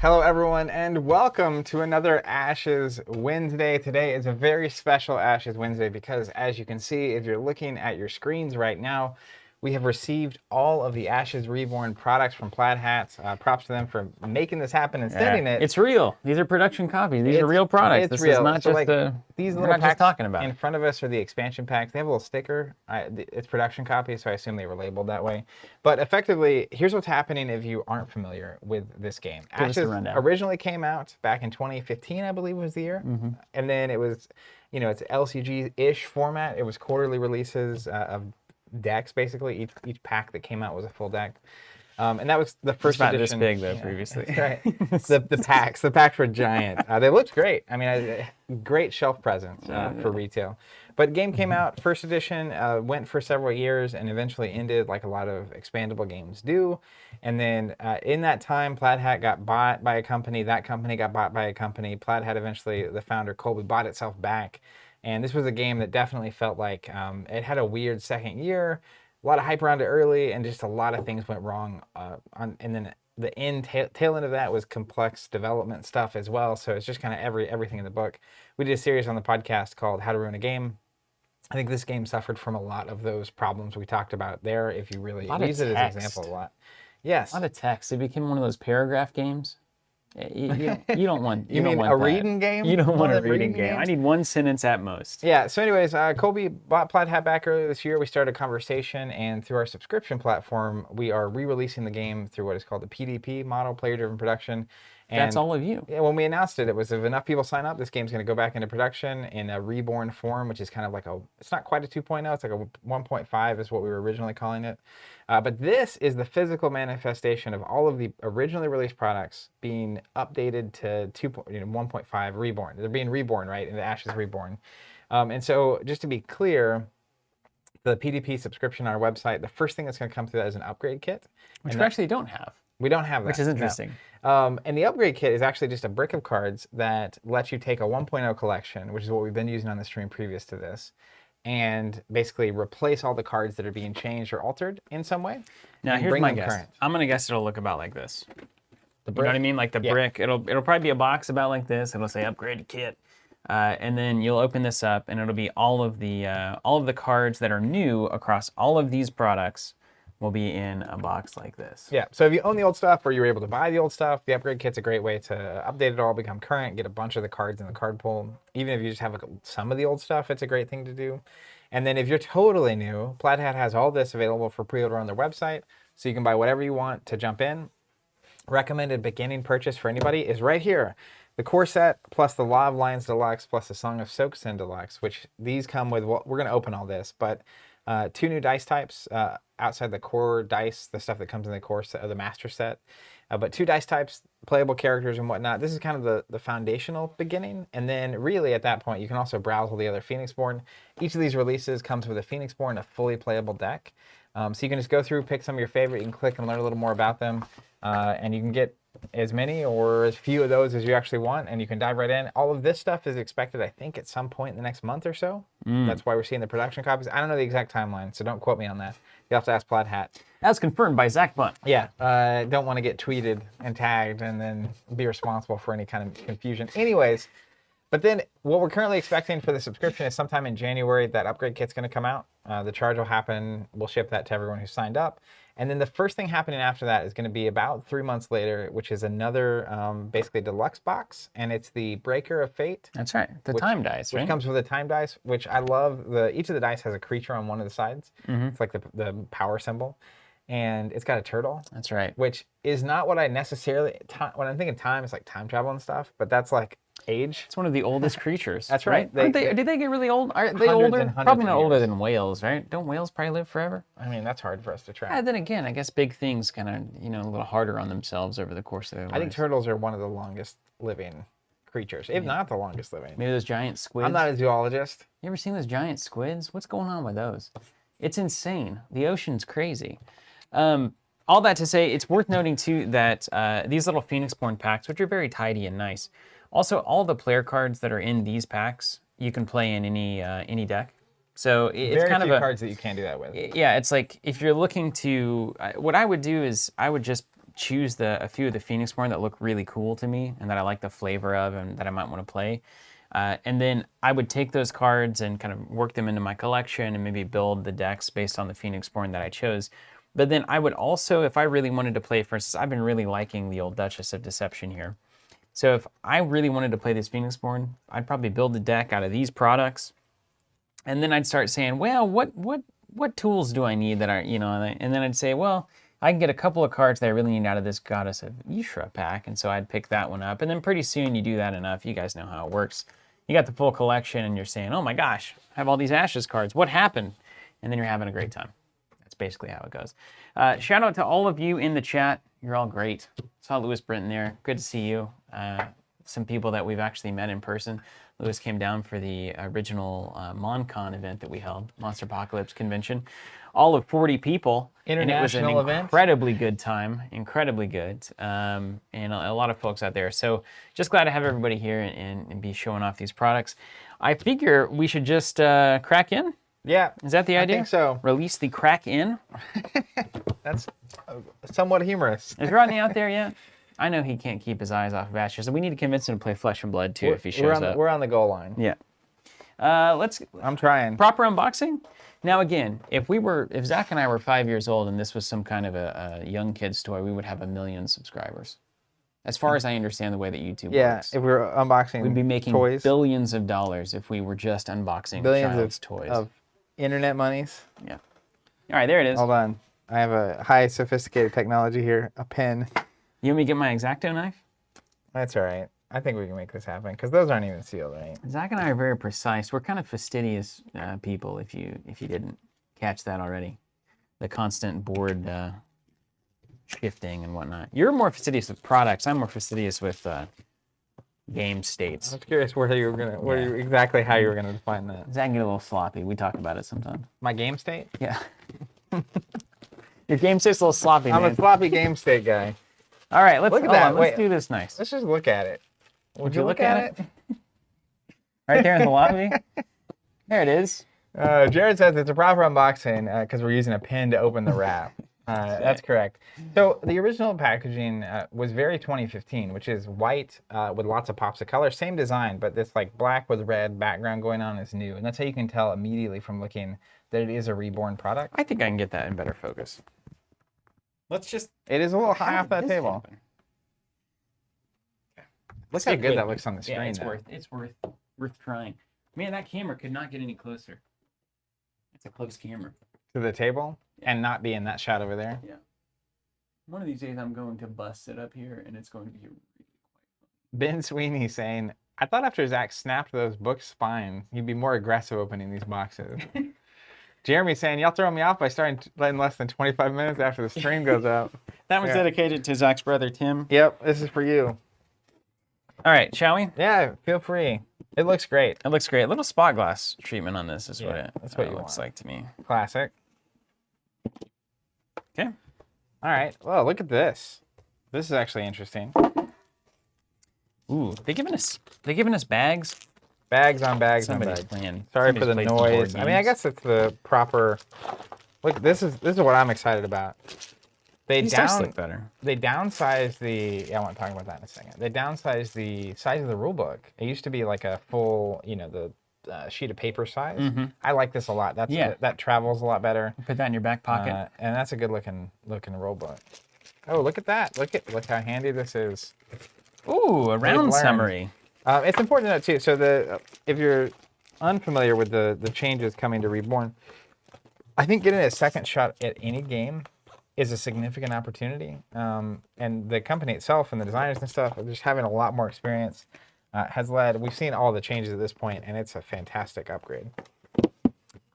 Hello everyone and welcome to another Ashes Wednesday. Today is a very special Ashes Wednesday because as you can see, if you're looking at your screens right now, we have received all of the Ashes Reborn products from Plaid Hats. Props to them for making this happen and sending it. It's real. These are production copies. These are real products. This real. is not so just like, these we're little not packs just talking about in it. front of us are the expansion packs. They have a little sticker. It's production copies, so I assume they were labeled that way. But effectively, here's what's happening if you aren't familiar with this game. Give us the Ashes rundown. originally came out back in 2015, I believe was the year. And then it was, it's LCG-ish format. It was quarterly releases of decks, basically. Each pack that came out was a full deck. And that was the first edition. This big though, previously. Right. The packs were giant. They looked great. I mean, great shelf presence for retail. But game came out, first edition, went for several years and eventually ended like a lot of expandable games do. And then in that time, Plaid Hat got bought by a company. That company got bought by a company. Plaid Hat eventually, the founder Colby, bought itself back. And this was a game that definitely felt like it had a weird second year. A lot of hype around it early, and just a lot of things went wrong. And then the tail end of that was complex development stuff as well. So it's just kind of everything in the book. We did a series on the podcast called How to Ruin a Game. I think this game suffered from a lot of those problems we talked about there. If you really use it as an example a lot. Yes. A lot of text. It became one of those paragraph games. You don't want. You mean a reading game? You don't want a reading game. I need one sentence at most. Yeah. So, anyways, Colby bought Plaid Hat back earlier this year. We started a conversation, and through our subscription platform, we are re-releasing the game through what is called the PDP model, player-driven production. And that's all of you. Yeah, when we announced it, it was if enough people sign up, this game's going to go back into production in a reborn form, which is kind of like it's not quite a 2.0, it's like a 1.5 is what we were originally calling it. But this is the physical manifestation of all of the originally released products being updated to 1.5 reborn. They're being reborn, right, in the Ashes Reborn. And so just to be clear, the PDP subscription on our website, the first thing that's going to come through that is an upgrade kit. Which we actually don't have. We don't have that. Which is interesting. No. And the upgrade kit is actually just a brick of cards that lets you take a 1.0 collection, which is what we've been using on the stream previous to this, and basically replace all the cards that are being changed or altered in some way. Now, here's my guess. I'm going to guess it'll look about like this. The brick? You know what I mean? Like the brick. It'll probably be a box about like this. It'll say upgrade kit. And then you'll open this up, and it'll be all of the cards that are new across all of these products will be in a box like this. Yeah, so if you own the old stuff or you were able to buy the old stuff, the upgrade kit's a great way to update it all, become current, get a bunch of the cards in the card pool. Even if you just have some of the old stuff, it's a great thing to do. And then if you're totally new, Plaid Hat has all this available for pre-order on their website, so you can buy whatever you want to jump in. Recommended beginning purchase for anybody is right here. The core set plus the Law of Lions Deluxe plus the Song of Soaksend Deluxe, which these come with, well, we're going to open all this, but 2 new dice types outside the core dice, the stuff that comes in the core set, or the master set. But 2 dice types, playable characters and whatnot. This is kind of the foundational beginning. And then really at that point, you can also browse all the other Phoenixborn. Each of these releases comes with a Phoenixborn, a fully playable deck. So you can just go through, pick some of your favorite, you can click and learn a little more about them. And you can get as many or as few of those as you actually want, and you can dive right in. All of this stuff is expected, I think, at some point in the next month or so. That's why we're seeing the production copies. I don't know the exact timeline, so don't quote me on that. You'll have to ask Plaid Hat. That's confirmed by Zach Bunt. Yeah, don't want to get tweeted and tagged and then be responsible for any kind of confusion. Anyways, but then what we're currently expecting for the subscription is sometime in January that upgrade kit's going to come out. The charge will happen. We'll ship that to everyone who signed up. And then the first thing happening after that is going to be about 3 months later, which is another basically deluxe box, and it's the Breaker of Fate. That's right, the time dice, right? Which comes with a time dice, which I love. Each of the dice has a creature on one of the sides. It's like the power symbol, and it's got a turtle. That's right. Which is not what I necessarily, when I'm thinking time, it's like time travel and stuff, but that's like age. It's one of the oldest creatures. That's right. Did they get really old? Are they older? Probably not older than whales, right? Don't whales probably live forever? I mean, that's hard for us to track. Yeah, then again, I guess big things kind of, a little harder on themselves over the course of their lives. I think turtles are one of the longest living creatures, if not the longest living. Maybe those giant squids. I'm not a zoologist. You ever seen those giant squids? What's going on with those? It's insane. The ocean's crazy. All that to say, it's worth noting too that these little Phoenixborn packs, which are very tidy and nice, also all the player cards that are in these packs, you can play in any deck. So it's Very kind few of cards that you can't do that with. Yeah, it's like if you're looking to, what I would do is I would just choose a few of the Phoenixborn that look really cool to me and that I like the flavor of and that I might want to play. And then I would take those cards and kind of work them into my collection and maybe build the decks based on the Phoenixborn that I chose. But then I would also, if I really wanted to play, for instance, I've been really liking the old Duchess of Deception here. So if I really wanted to play this Phoenixborn, I'd probably build a deck out of these products. And then I'd start saying, well, what tools do I need that are, and then I'd say, well, I can get a couple of cards that I really need out of this Goddess of Yshra pack. And so I'd pick that one up. And then pretty soon you do that enough. You guys know how it works. You got the full collection and you're saying, oh my gosh, I have all these Ashes cards. What happened? And then you're having a great time. That's basically how it goes. Shout out to all of you in the chat. You're all great. Saw Lewis Brinton there. Good to see you. Some people that we've actually met in person. Lewis came down for the original MonCon event that we held, Monster Apocalypse Convention. All of 40 people. International and it was an event. Incredibly good time. Incredibly good. And a lot of folks out there. So just glad to have everybody here and be showing off these products. I figure we should just crack in. Yeah. Is that the idea? I think so. Release the crack in. That's somewhat humorous. Is Rodney out there yet? I know he can't keep his eyes off of Ashes, so we need to convince him to play Flesh and Blood too if he shows up. We're on the goal line. Yeah. I'm trying. Proper unboxing. Now again, if Zach and I were 5 years old and this was some kind of a young kid's toy, we would have 1 million subscribers. As far as I understand the way that YouTube works. If we were unboxing we'd be making toys, billions of dollars if we were just unboxing child's toys. Of internet monies. Yeah. All right, there it is. Hold on. I have a high sophisticated technology here, a pen. You want me to get my X-Acto knife? That's all right. I think we can make this happen because those aren't even sealed, right? Zach and I are very precise. We're kind of fastidious people, if you didn't catch that already. The constant board shifting and whatnot. You're more fastidious with products. I'm more fastidious with game states. I was curious where you were gonna, exactly how you were gonna define that. Zach can get a little sloppy. We talk about it sometimes. My game state? Yeah. Your game state's a little sloppy, man. I'm a sloppy game state guy. All right, let's Wait. do this nice. Let's just look at it. Would you look at it? Right there in the lobby. There it is. Jared says it's a proper unboxing because we're using a pen to open the wrap. That's correct. So the original packaging was very 2015, which is white with lots of pops of color. Same design, but this like black with red background going on is new. And that's how you can tell immediately from looking that it is a Reborn product. I think I can get that in better focus. Let's just... It is a little high off that table. Look how good that looks on the screen. Yeah, it's worth trying. Man, that camera could not get any closer. It's a close camera. To the table? Yeah. And not be in that shot over there? Yeah. One of these days I'm going to bust it up here and it's going to be really quite fun. Ben Sweeney saying, I thought after Zach snapped those book spines, he'd be more aggressive opening these boxes. Jeremy saying, y'all throw me off by starting in less than 25 minutes after the stream goes up. That was dedicated to Zach's brother, Tim. Yep, this is for you. All right, shall we? Yeah, feel free. It looks great. It looks great. A little spot glass treatment on this is that's what it looks like to me. Classic. Okay. All right. Well, look at this. This is actually interesting. Ooh, they giving us bags. Bags on bags on Somebody's bags. playing. Sorry Somebody's for the played some noise. board I mean, I games. guess it's the proper. Look, this is what I'm excited about. These dice look better. They downsized the. Yeah, I want to talk about that in a second. They downsized the size of the rule book. It used to be like a full, the sheet of paper size. Mm-hmm. I like this a lot. That travels a lot better. Put that in your back pocket. And that's a good looking rule book. Oh, look at that! Look how handy this is. Ooh, a round summary. It's important to note too. So if you're unfamiliar with the changes coming to Reborn, I think getting a second shot at any game is a significant opportunity. And the company itself and the designers and stuff, just having a lot more experience, has led. We've seen all the changes at this point, and it's a fantastic upgrade.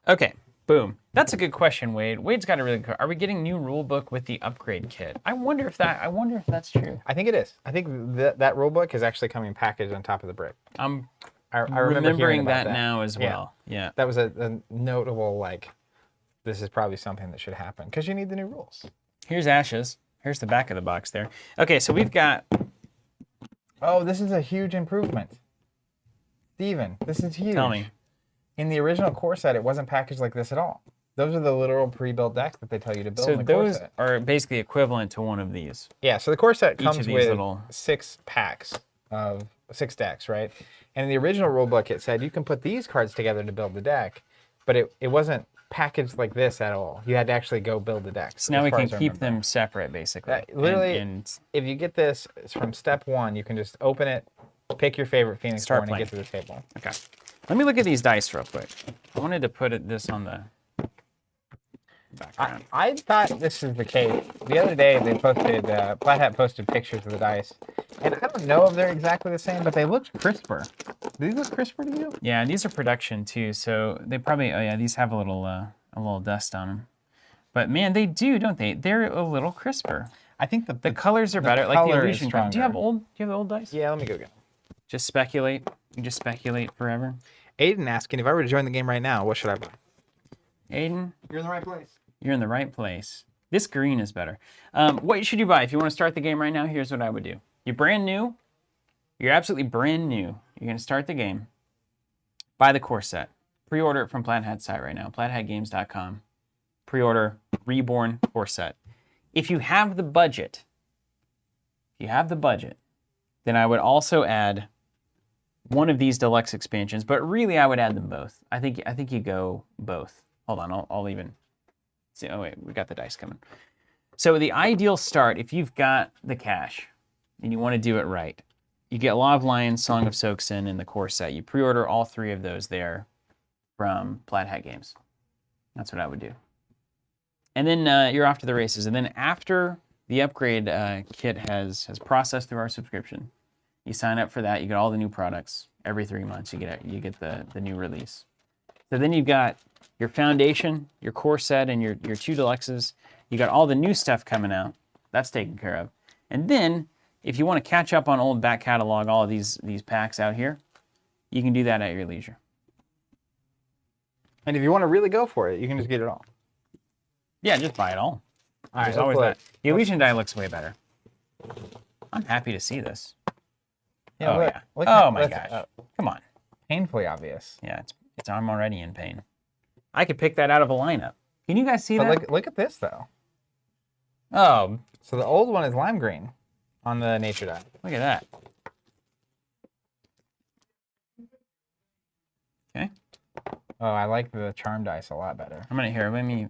Okay, boom. That's a good question, Wade. Wade's got a really good. Are we getting new rule book with the upgrade kit? I wonder if that's true. I think it is. I think that rule book is actually coming packaged on top of the brick. I'm I remember remembering that now as well. Yeah. That was a notable, this is probably something that should happen because you need the new rules. Here's Ashes. Here's the back of the box there. Okay, so we've got... Oh, this is a huge improvement. Steven, this is huge. Tell me. In the original core set, it wasn't packaged like this at all. Those are the literal pre-built decks that they tell you to build So in the core those set. are basically equivalent to one of these. Yeah, so the core set Each of comes these with little- 6 packs of 6 decks, right? And in the original rulebook, it said you can put these cards together to build the deck, but it wasn't packaged like this at all. You had to actually go build the decks. So now as we far can as I keep remember. them separate, basically. Literally, and if you get this from step 1, you can just open it, pick your favorite Phoenix Start Born, and playing. get to the table. okay. Let me look at these dice real quick. I wanted to put this on the background. I thought this is the case. The other day, they posted, Flat Hat posted pictures of the dice. And I don't know if they're exactly the same, but they looked crisper. Do these look crisper to you? Yeah, and these are production too, so they probably, oh yeah, these have a little dust on them. But man, they do, don't they? They're a little crisper. I think The colors are better, like the color is illusion card. Do you have stronger. the old dice? Yeah, let me go get them. Just speculate. You just speculate forever. Aiden asking, if I were to join the game right now, what should I buy? Aiden, You're in the right place. you're in the right place. This green is better. What should you buy? If you want to start the game right now, here's what I would do. You're brand new. You're absolutely brand new. You're going to start the game. Buy the core set. Pre-order it from Plaid Hat's site right now, plaidhatgames.com. Pre-order Reborn core set. If you have the budget, then I would also add one of these deluxe expansions, but really I would add them both. I think you go both. Hold on, I'll even see. Oh wait, we got the dice coming. So the ideal start, if you've got the cash and you want to do it right, you get Law of Lions, Song of Soaksend, and the core set. You pre-order all 3 of those there from Plaid Hat Games. That's what I would do. And then you're off to the races. And then after the upgrade kit has processed through our subscription, you sign up for that. You get all the new products every 3 months. You get the new release. So then you've got your foundation, your core set, and your 2 deluxes. You got all the new stuff coming out. That's taken care of. And then if you want to catch up on old back catalog, all of these packs out here, you can do that at your leisure. And if you want to really go for it, you can just get it all. Yeah, just buy it all. All There's right, always let's that. The illusion die looks way better. I'm happy to see this. Yeah, oh look, yeah. look Oh at- my that's, gosh. Come on. painfully obvious. Yeah, I'm already in pain. I could pick that out of a lineup. Can you guys see But that? look at this though. Oh, So the old one is lime green on the nature die. look at that. Okay. Oh, I like the charm dice a lot better. I'm gonna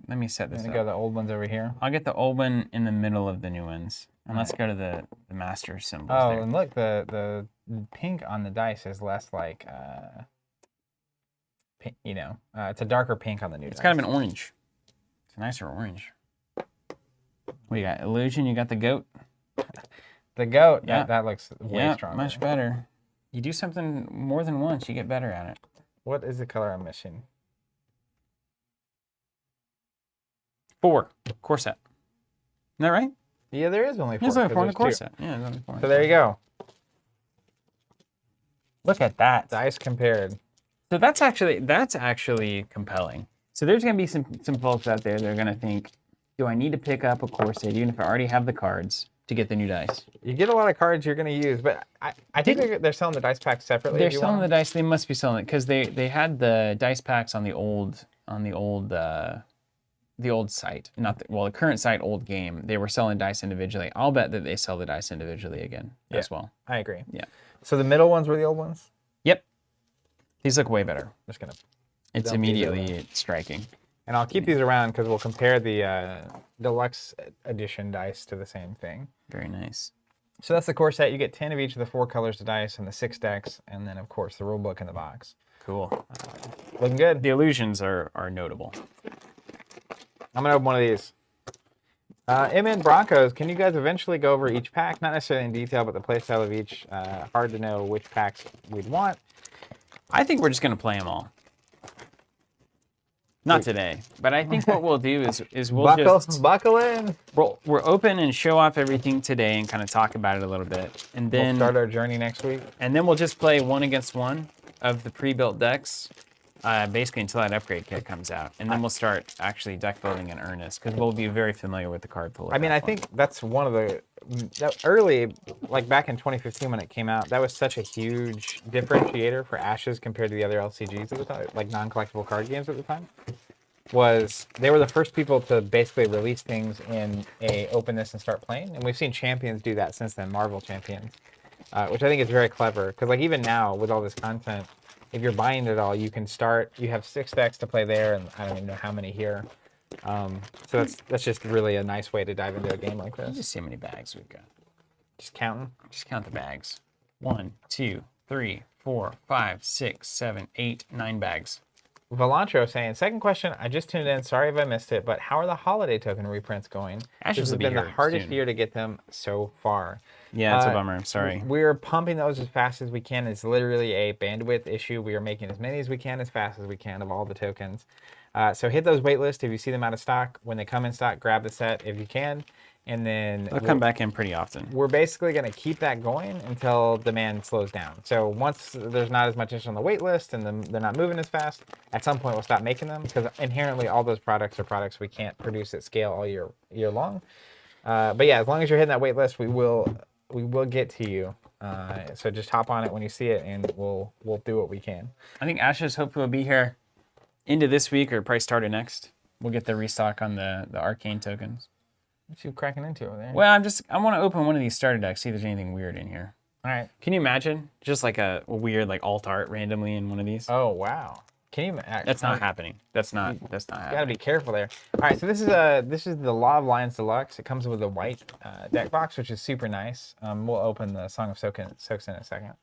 let me set I'm this gonna up. go the old ones over here. I'll get the old one in the middle of the new ones. And let's go to the master symbols Oh, there. and look, the pink on the dice is less like, it's a darker pink on the new It's dice. kind of an orange. It's a nicer orange. What you got? Illusion, you got the goat? The goat, Yeah. that looks way Yeah, stronger. much better. You do something more than once, you get better at it. What is the color I'm missing? 4, core set. Isn't that right? Yeah, there is only 4. There's only 'cause 4 in the there's core 2. set. Yeah, there's only 4. So there you go. Look at that. Dice compared. So that's actually compelling. So there's going to be some folks out there that are going to think, do I need to pick up a core set even if I already have the cards to get the new dice? You get a lot of cards you're going to use, but I think they're selling the dice packs separately. They're if you selling want the dice. They must be selling it because they had the dice packs on the old site. Not the current site, old game. They were selling dice individually. I'll bet that they sell the dice individually again as well. I agree. Yeah. So the middle ones were the old ones? Yep. These look way better. Just going to... It's Dump these immediately striking. And I'll keep these around because we'll compare the deluxe edition dice to the same thing. Very nice. So that's the core set. You get 10 of each of the 4 colors of dice and the 6 decks, and then, of course, the rule book in the box. Cool. Looking good. The illusions are notable. I'm going to open one of these. MN Broncos, can you guys eventually go over each pack? Not necessarily in detail, but the playstyle of each. Hard to know which packs we'd want. I think we're just going to play them all. Not today, but I think what we'll do is we'll Buckle in. we'll open and show off everything today and kind of talk about it a little bit, and We'll then start our journey next week. we'll just play 1 against 1 of the pre-built decks, basically until that upgrade kit comes out, and then we'll start actually deck building in earnest because we'll be very familiar with the card pool. I mean, I think that's one of the early, like back in 2015 when it came out, that was such a huge differentiator for Ashes compared to the other LCGs at the time, like non-collectible card games at the time. was they were the first people to basically release things in a open this and start playing, and we've seen Champions do that since then, Marvel Champions, which I think is very clever. Because like even now with all this content, if you're buying it all, you can start. You have 6 decks to play there, and I don't even know how many here. So that's just really a nice way to dive into a game like You this. just see how many bags we've got. Just counting. Just count the bags. 1, 2, 3, 4, 5, 6, 7, 8, 9 bags. Valantro saying, second question, I just tuned in. Sorry if I missed it, but how are the holiday token reprints going? Ashes This has will be been the here hardest soon. year to get them so far. Yeah, it's a bummer. I'm sorry. We're pumping those as fast as we can. It's literally a bandwidth issue. We are making as many as we can, as fast as we can of all the tokens. So hit those wait lists if you see them out of stock. When they come in stock, grab the set if you can. And then They'll come back in pretty often. we're basically going to keep that going until demand slows down. So once there's not as much interest on the wait list and they're not moving as fast, at some point we'll stop making them, because inherently all those products are products we can't produce at scale all year long. But yeah, as long as you're hitting that wait list, we will get to you. So just hop on it when you see it, and we'll do what we can. I think Ashes hopefully will be here into this week or probably start it next. We'll get the restock on the arcane tokens. What you cracking into over there? Well, I want to open one of these starter decks, see if there's anything weird in here. All right. Can you imagine just like a weird like alt art randomly in one of these? Oh wow. Can you? That's not happening. That's not You gotta happening. be careful there. All right, so this is the Law of Lions Deluxe. It comes with a white deck box, which is super nice. We'll open the Song of Soaksend in a second.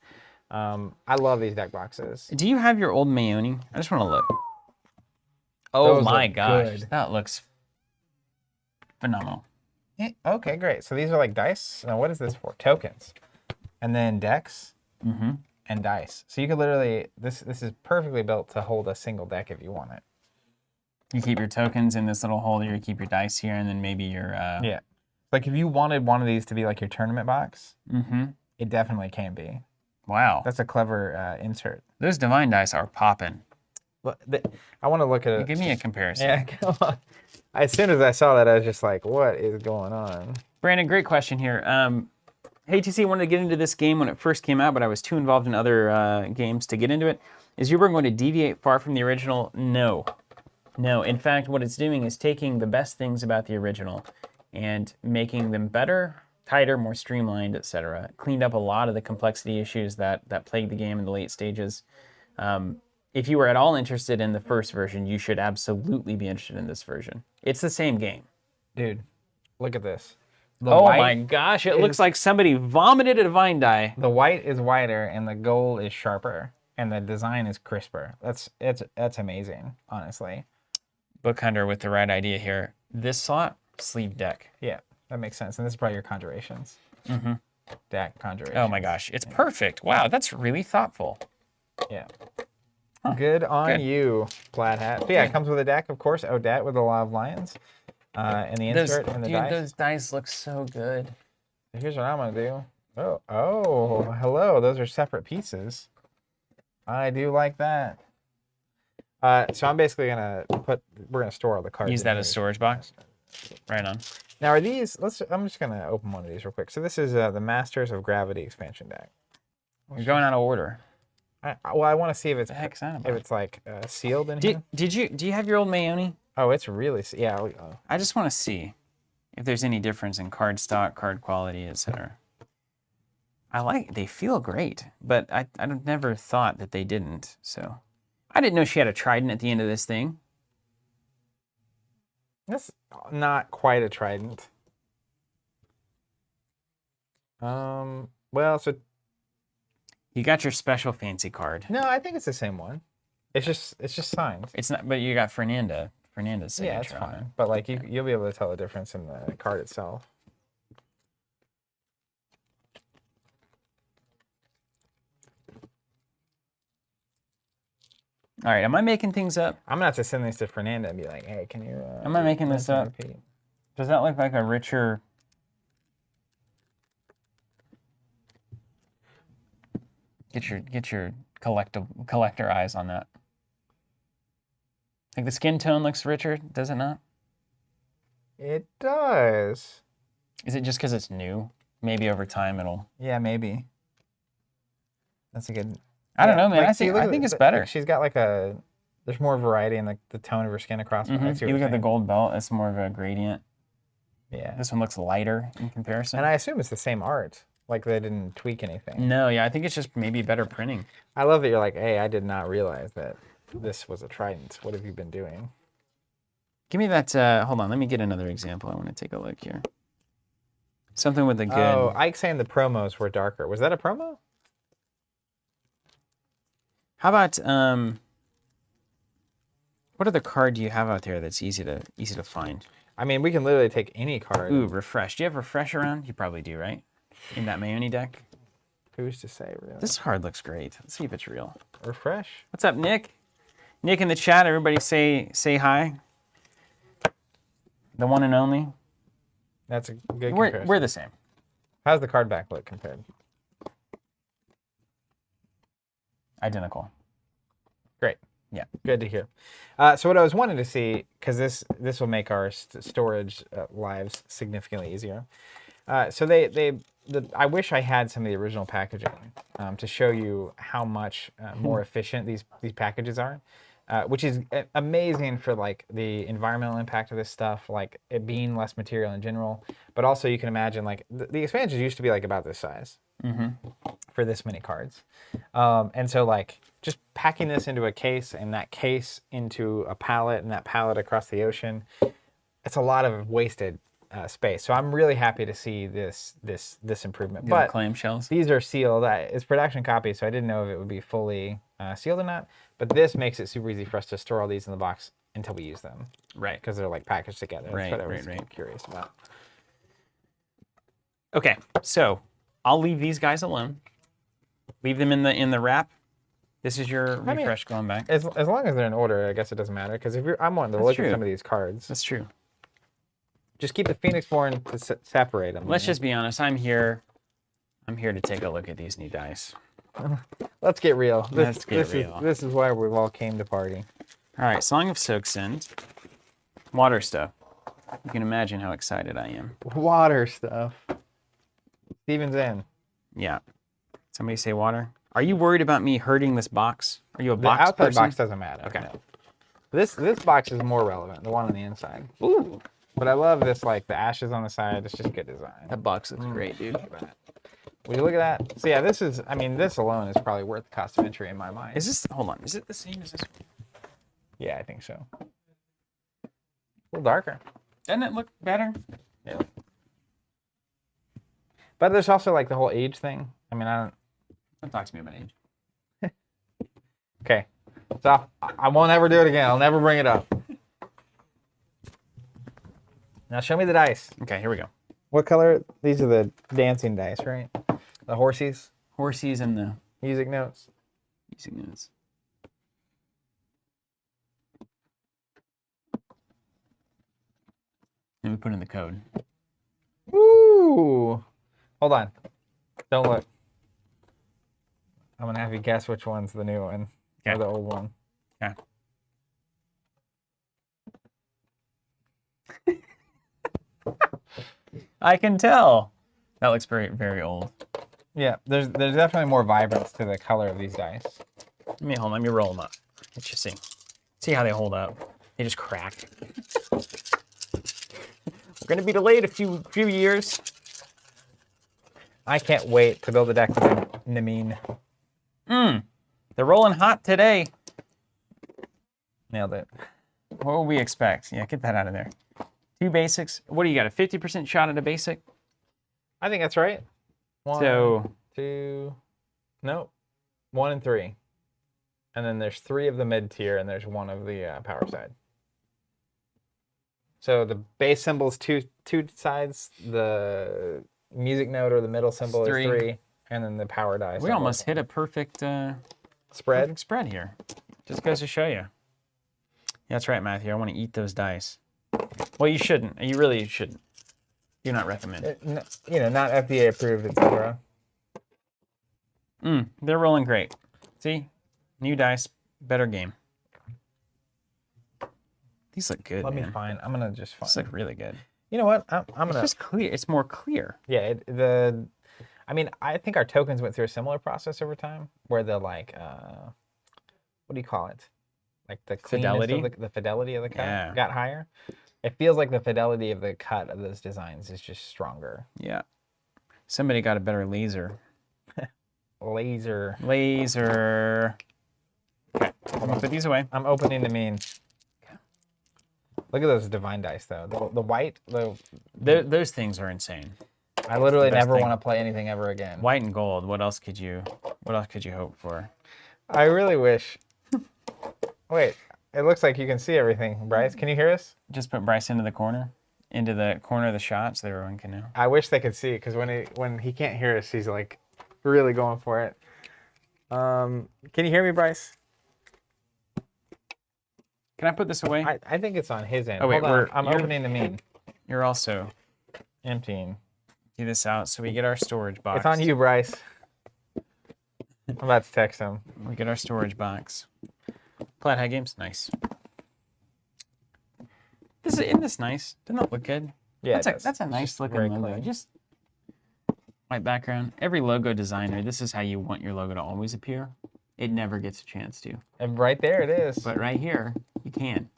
I love these deck boxes. Do you have your old Mayoni? I just want to look. Oh Those my look gosh, good. that looks phenomenal. Okay, great. So these are like dice. Now, what is this for? Tokens, and then decks and dice. So you could literally this is perfectly built to hold a single deck if you want it. You keep your tokens in this little holder. You keep your dice here, and then maybe your Yeah. Like if you wanted one of these to be like your tournament box, it definitely can be. Wow, That's a clever insert. those divine dice are popping. Look, I want to look at it. Give me a comparison. Yeah, come on. As soon as I saw that, I was just like, what is going on? Brandon, great question here. Hey, TC, wanted to get into this game when it first came out, but I was too involved in other games to get into it. Is Reborn going to deviate far from the original? No. No. In fact, what it's doing is taking the best things about the original and making them better, tighter, more streamlined, etc. Cleaned up a lot of the complexity issues that plagued the game in the late stages. If you were at all interested in the first version, you should absolutely be interested in this version. It's the same game. Dude, look at this. The Oh white my gosh, it looks like somebody vomited a divine die. The white is whiter and the gold is sharper and the design is crisper. That's amazing, honestly. Book Hunter with the right idea here. This slot, sleeve deck. Yeah, that makes sense. And this is probably your conjurations. Deck conjurations. Oh my gosh, it's perfect. Wow, that's really thoughtful. Yeah. Good on you, Plaid Hat. So yeah, it comes with a deck, of course. Odette with the Law of Lions. And the insert and the dice. Those dice look so good. Here's what I'm gonna do. Oh, hello. Those are separate pieces. I do like that. So I'm basically we're gonna store all the cards. Use in that here. as storage box. Right on. Now are these? I'm just gonna open one of these real quick. So this is the Masters of Gravity expansion deck. You're going out of order. I want to see if it's The heck's that if about? it's like sealed in here. Do you have your old Mayoni? Oh, it's really yeah. I just want to see if there's any difference in card stock, card quality, etc. They feel great, but I never thought that they didn't. So I didn't know she had a trident at the end of this thing. That's not quite a trident. Well, so You got your special fancy card. no, I think it's the same one. It's just signed. It's not, but you got Fernanda's signature Yeah, it's on it. fine. But like you'll be able to tell the difference in the card itself. All right, am I making things up? I'm gonna have to send these to Fernanda and be like, hey, can you? Am I making this up? repeat? Does that look like a richer? Get your collector eyes on that. Like the skin tone looks richer, does it not? It does. Is it just because it's new? Maybe over time it'll. Yeah, maybe. That's a good. I don't know, man. like, I see, think look I at think the- it's better. She's got like a There's more variety in the tone of her skin across. I see what You you're look at the saying. gold belt, it's more of a gradient. Yeah. This one looks lighter in comparison. And I assume it's the same art. Like they didn't tweak anything. No, yeah, I think it's just maybe better printing. I love that you're like, hey, I did not realize that this was a trident. What have you been doing? Give me that, hold on, let me get another example. I want to take a look here. Something with a good... Oh, Ike's saying the promos were darker. Was that a promo? How about, what other card do you have out there that's easy to find? I mean, we can literally take any card. Ooh, Refresh. Do you have Refresh around? You probably do, right? In that Mayoni deck? Who's to say, really? This card looks great. Let's see if it's real. Refresh? What's up, Nick? Nick in the chat, everybody say hi. The one and only. That's a good comparison. We're the same. How's the card back look compared? Identical. Great. Yeah. Good to hear. So what I was wanting to see, because this will make our storage lives significantly easier. So I wish I had some of the original packaging to show you how much more efficient these packages are, which is amazing for like the environmental impact of this stuff, like it being less material in general. But also you can imagine like the expansions used to be like about this size for this many cards, and so like just packing this into a case and that case into a pallet and that pallet across the ocean, it's a lot of wasted space. So I'm really happy to see this improvement. The But clamshells. these are sealed. It's production copy, so I didn't know if it would be fully sealed or not. But this makes it super easy for us to store all these in the box until we use them. Right. Because they're like packaged together. That's Right, what I was right. curious about. Okay, so I'll leave these guys alone. Leave them in the wrap. This is your Refresh going back. As long as they're in order, I guess it doesn't matter. Because if I'm wanting to look at some of these cards. That's true. Just keep the Phoenixborn to separate them. Let's just be honest. I'm here to take a look at these new dice. Let's get real. Let's get real. This is why we've all came to party. All right, Song of Soaksend. Water stuff. You can imagine how excited I am. Water stuff. Steven's in. Yeah. Somebody say water. Are you worried about me hurting this box? Are you a The box outside person? box doesn't matter. Okay. No. This box is more relevant, the one on the inside. Ooh. But I love this, like the ashes on the side. It's just good design. That box looks great, dude. Look at that. Will you look at that? So yeah, this is, I mean, this alone is probably worth the cost of entry in my mind. Is this, hold on, is it the same as this one? Yeah, I think so. A little darker. Doesn't it look better? Yeah. But there's also like the whole age thing. I mean, Don't talk to me about age. okay. So I won't ever do it again. I'll never bring it up. Now show me the dice. Okay, here we go. What color? These are the dancing dice, right? The horsies, Horsies and the music notes. music notes. And we put in the code. Ooh. Hold on. Don't look. I'm going to have you guess which one's the new one or the old one. Okay. I can tell. That looks very, very old. Yeah, there's definitely more vibrance to the color of these dice. Let me roll them up. Let's just see. See how they hold up. They just crack. We're gonna be delayed a few years. I can't wait to build a deck with Namine. They're rolling hot today. Nailed it. What would we expect? Yeah, get that out of there. 2 basics. What do you got? A 50% shot at a basic? I think that's right. 1, 2, no, 1 and 3. And then there's 3 of the mid tier and there's 1 of the power side. So the base symbol is two sides, the music note or the middle symbol is 3, and then the power die. We almost hit a perfect spread. Spread here. Just goes to show you. Yeah, that's right, Matthew. I want to eat those dice. Well, you shouldn't. You really shouldn't. Do not recommend. You know, not FDA approved, etc. They're rolling great. See? New dice, better game. These look good, Let man. me find. I'm gonna just find. These look really good. You know what? I'm gonna. It's just clear. It's more clear. Yeah. I mean, I think our tokens went through a similar process over time, where they're like, what do you call it? like the Fidelity? the fidelity of the cut Yeah. got higher. It feels like the fidelity of the cut of those designs is just stronger. Yeah. Somebody got a better laser. Laser. Laser. Okay, I'm gonna put these away. I'm opening the mean. Look at those divine dice though. The white, Those things are insane. I literally best never thing. want to play anything ever again. White and gold. What else could you hope for? I really wish. Wait, it looks like you can see everything, Bryce. Can you hear us? Just put Bryce into the corner of the shot so everyone can know. I wish they could see because when he can't hear us, he's like really going for it. Can you hear me, Bryce? Can I put this away? I think it's on his end. Oh, wait, Hold on. I'm opening the mean. You're also Emptying. do this out so we get our storage box. It's on you, Bryce. I'm about to text him. We get our storage box. Plaid Games, nice. Isn't this nice? Doesn't that look good? Yeah, that's a nice looking very logo. clean. Just white background. Every logo designer, this is how you want your logo to always appear. It never gets a chance to. And right there it is. But right here, you can.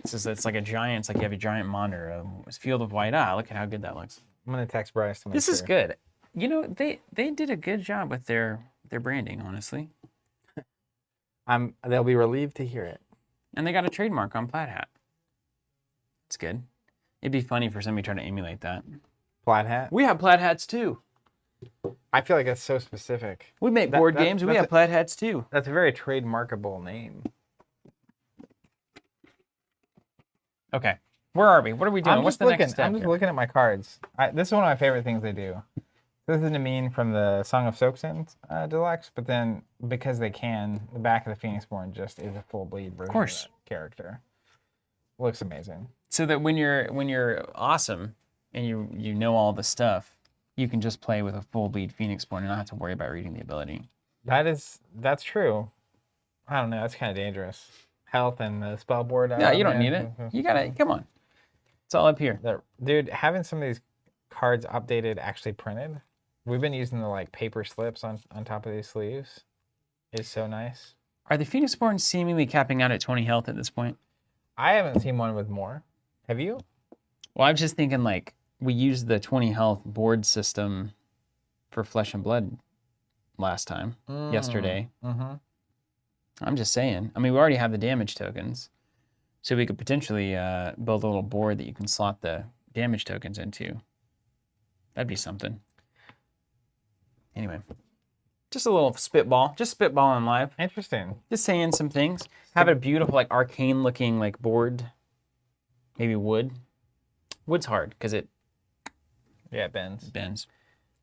It's like a giant. It's like you have a giant monitor. A field of white. Look at how good that looks. I'm gonna text Bryce to make This is sure. good. You know, they did a good job with their branding, honestly. They'll be relieved to hear it. And they got a trademark on Plaid Hat. It's good. It'd be funny for somebody trying to emulate that. Plaid hat. We have plaid hats too. I feel like that's so specific. We make board games. We have plaid hats too. That's a very trademarkable name. Okay. Where are we? What are we doing? What's the next step? I'm just here? looking at my cards. This is one of my favorite things they do. This is a mean from the Song of Soaksend Deluxe, but then because they can, the back of the Phoenix Born just is a full bleed version of that character. Looks amazing. So that when you're awesome and you know all the stuff, you can just play with a full bleed Phoenix Born and not have to worry about reading the ability. That's true. I don't know. That's kind of dangerous. Health and the spell board. Yeah, you don't need it. You gotta come on. It's all up here. Dude, having some of these cards updated, actually printed. We've been using the like paper slips on top of these sleeves. Is so nice. Are the Phoenix Born seemingly capping out at 20 health at this point? I haven't seen one with more. Have you? Well, I was just thinking like we used the 20 health board system for Flesh and Blood last time, yesterday. Mm-hmm. I'm just saying. I mean, we already have the damage tokens, so we could potentially build a little board that you can slot the damage tokens into. That'd be something. Anyway, just a little spitball. Just spitballing live. Interesting. Just saying some things. Have a beautiful, like, arcane-looking, like, board. Maybe wood. Wood's hard, because it bends.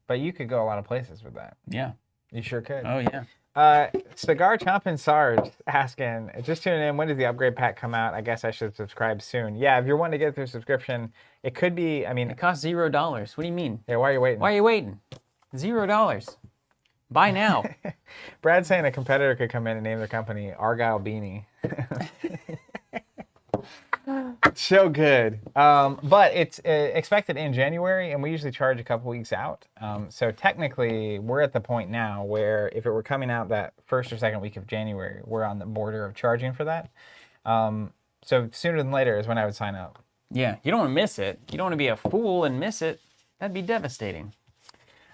But you could go a lot of places with that. Yeah. You sure could. Oh, yeah. Cigar Chompin' Sarge asking, just tuning in, when does the upgrade pack come out? I guess I should subscribe soon. Yeah, if you're wanting to get through subscription, it could be, I mean... It costs $0. What do you mean? Yeah, why are you waiting? Why are you waiting? $0. Buy now. Brad's saying a competitor could come in and name their company Argyle Beanie. So good. But it's expected in January, and we usually charge a couple weeks out. So technically, we're at the point now where if it were coming out that first or second week of January, we're on the border of charging for that. So sooner than later is when I would sign up. Yeah, you don't want to miss it. You don't want to be a fool and miss it. That'd be devastating.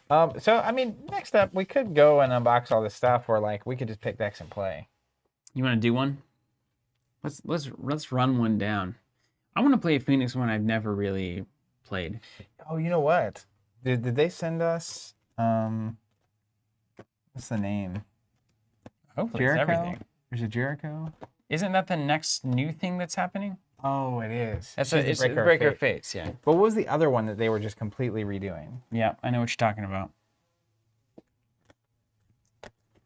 So, I mean, next up, we could go and unbox all this stuff, or like we could just pick decks and play. You want to do one? Let's run one down. I want to play a Phoenix one I've never really played. Oh, you know what? Did they send us? What's the name? Hopefully Jericho? it's everything. Is it Jericho? Isn't that the next new thing that's happening? Oh, it is. It's Breaker of Breaker Fate. Fates, yeah. But what was the other one that they were just completely redoing? Yeah, I know what you're talking about.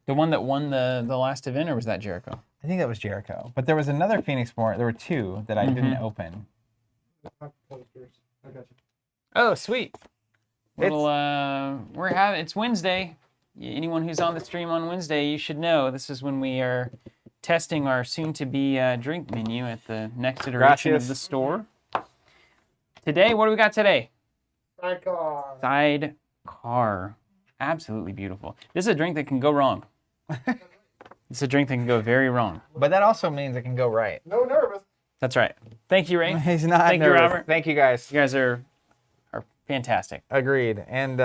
The one that won the last event, or was that Jericho? I think that was Jericho. But there was another Phoenix Born. There were two that I didn't open. Oh, sweet. It's Wednesday. Anyone who's on the stream on Wednesday, you should know this is when we are testing our soon-to-be drink menu at the next iteration of the store. Today, what do we got today? Sidecar. Absolutely beautiful. This is a drink that can go wrong. It's a drink that can go very wrong. But that also means it can go right. No nervous. That's right. Thank you, Ray. He's not Thank nervous. you, Robert. Thank you, guys. You guys are fantastic. Agreed. And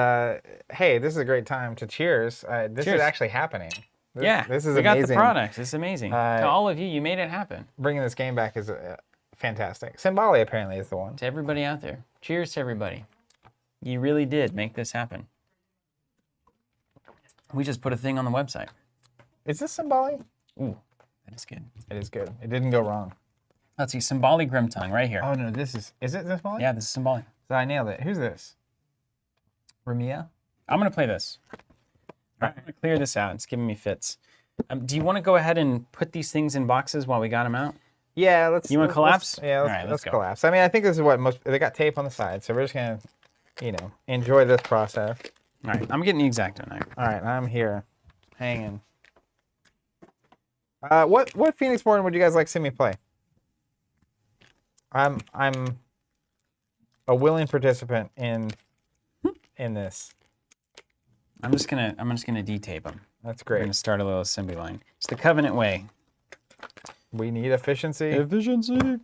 hey, this is a great time to cheers. This Cheers. is actually happening. This is we got amazing. the products. It's amazing. To all of you, you made it happen. Bringing this game back is fantastic. Symboli apparently is the one. To everybody out there, cheers to everybody. You really did make this happen. We just put a thing on the website. Is this Symboli? Ooh, that is good. It is good. It didn't go wrong. Let's see, Symboli Grim Tongue right here. Oh no, is it Symboli? Yeah, this is Symboli. So I nailed it. Who's this? Ramia? I'm gonna play this. All right, I'm gonna clear this out. It's giving me fits. Do you want to go ahead and put these things in boxes while we got them out? Yeah, let's. You want to collapse? Yeah, All right, let's go. collapse. I mean, I think this is what most. They got tape on the side, so we're just gonna, enjoy this process. All right, I'm getting the X-Acto knife. All right, I'm here, hanging. What Phoenix Born would you guys like to see me play? I'm a willing participant in this. I'm just gonna de-tape them. That's We're great. gonna start a little assembly line. It's the Covenant way. We need efficiency. Efficiency.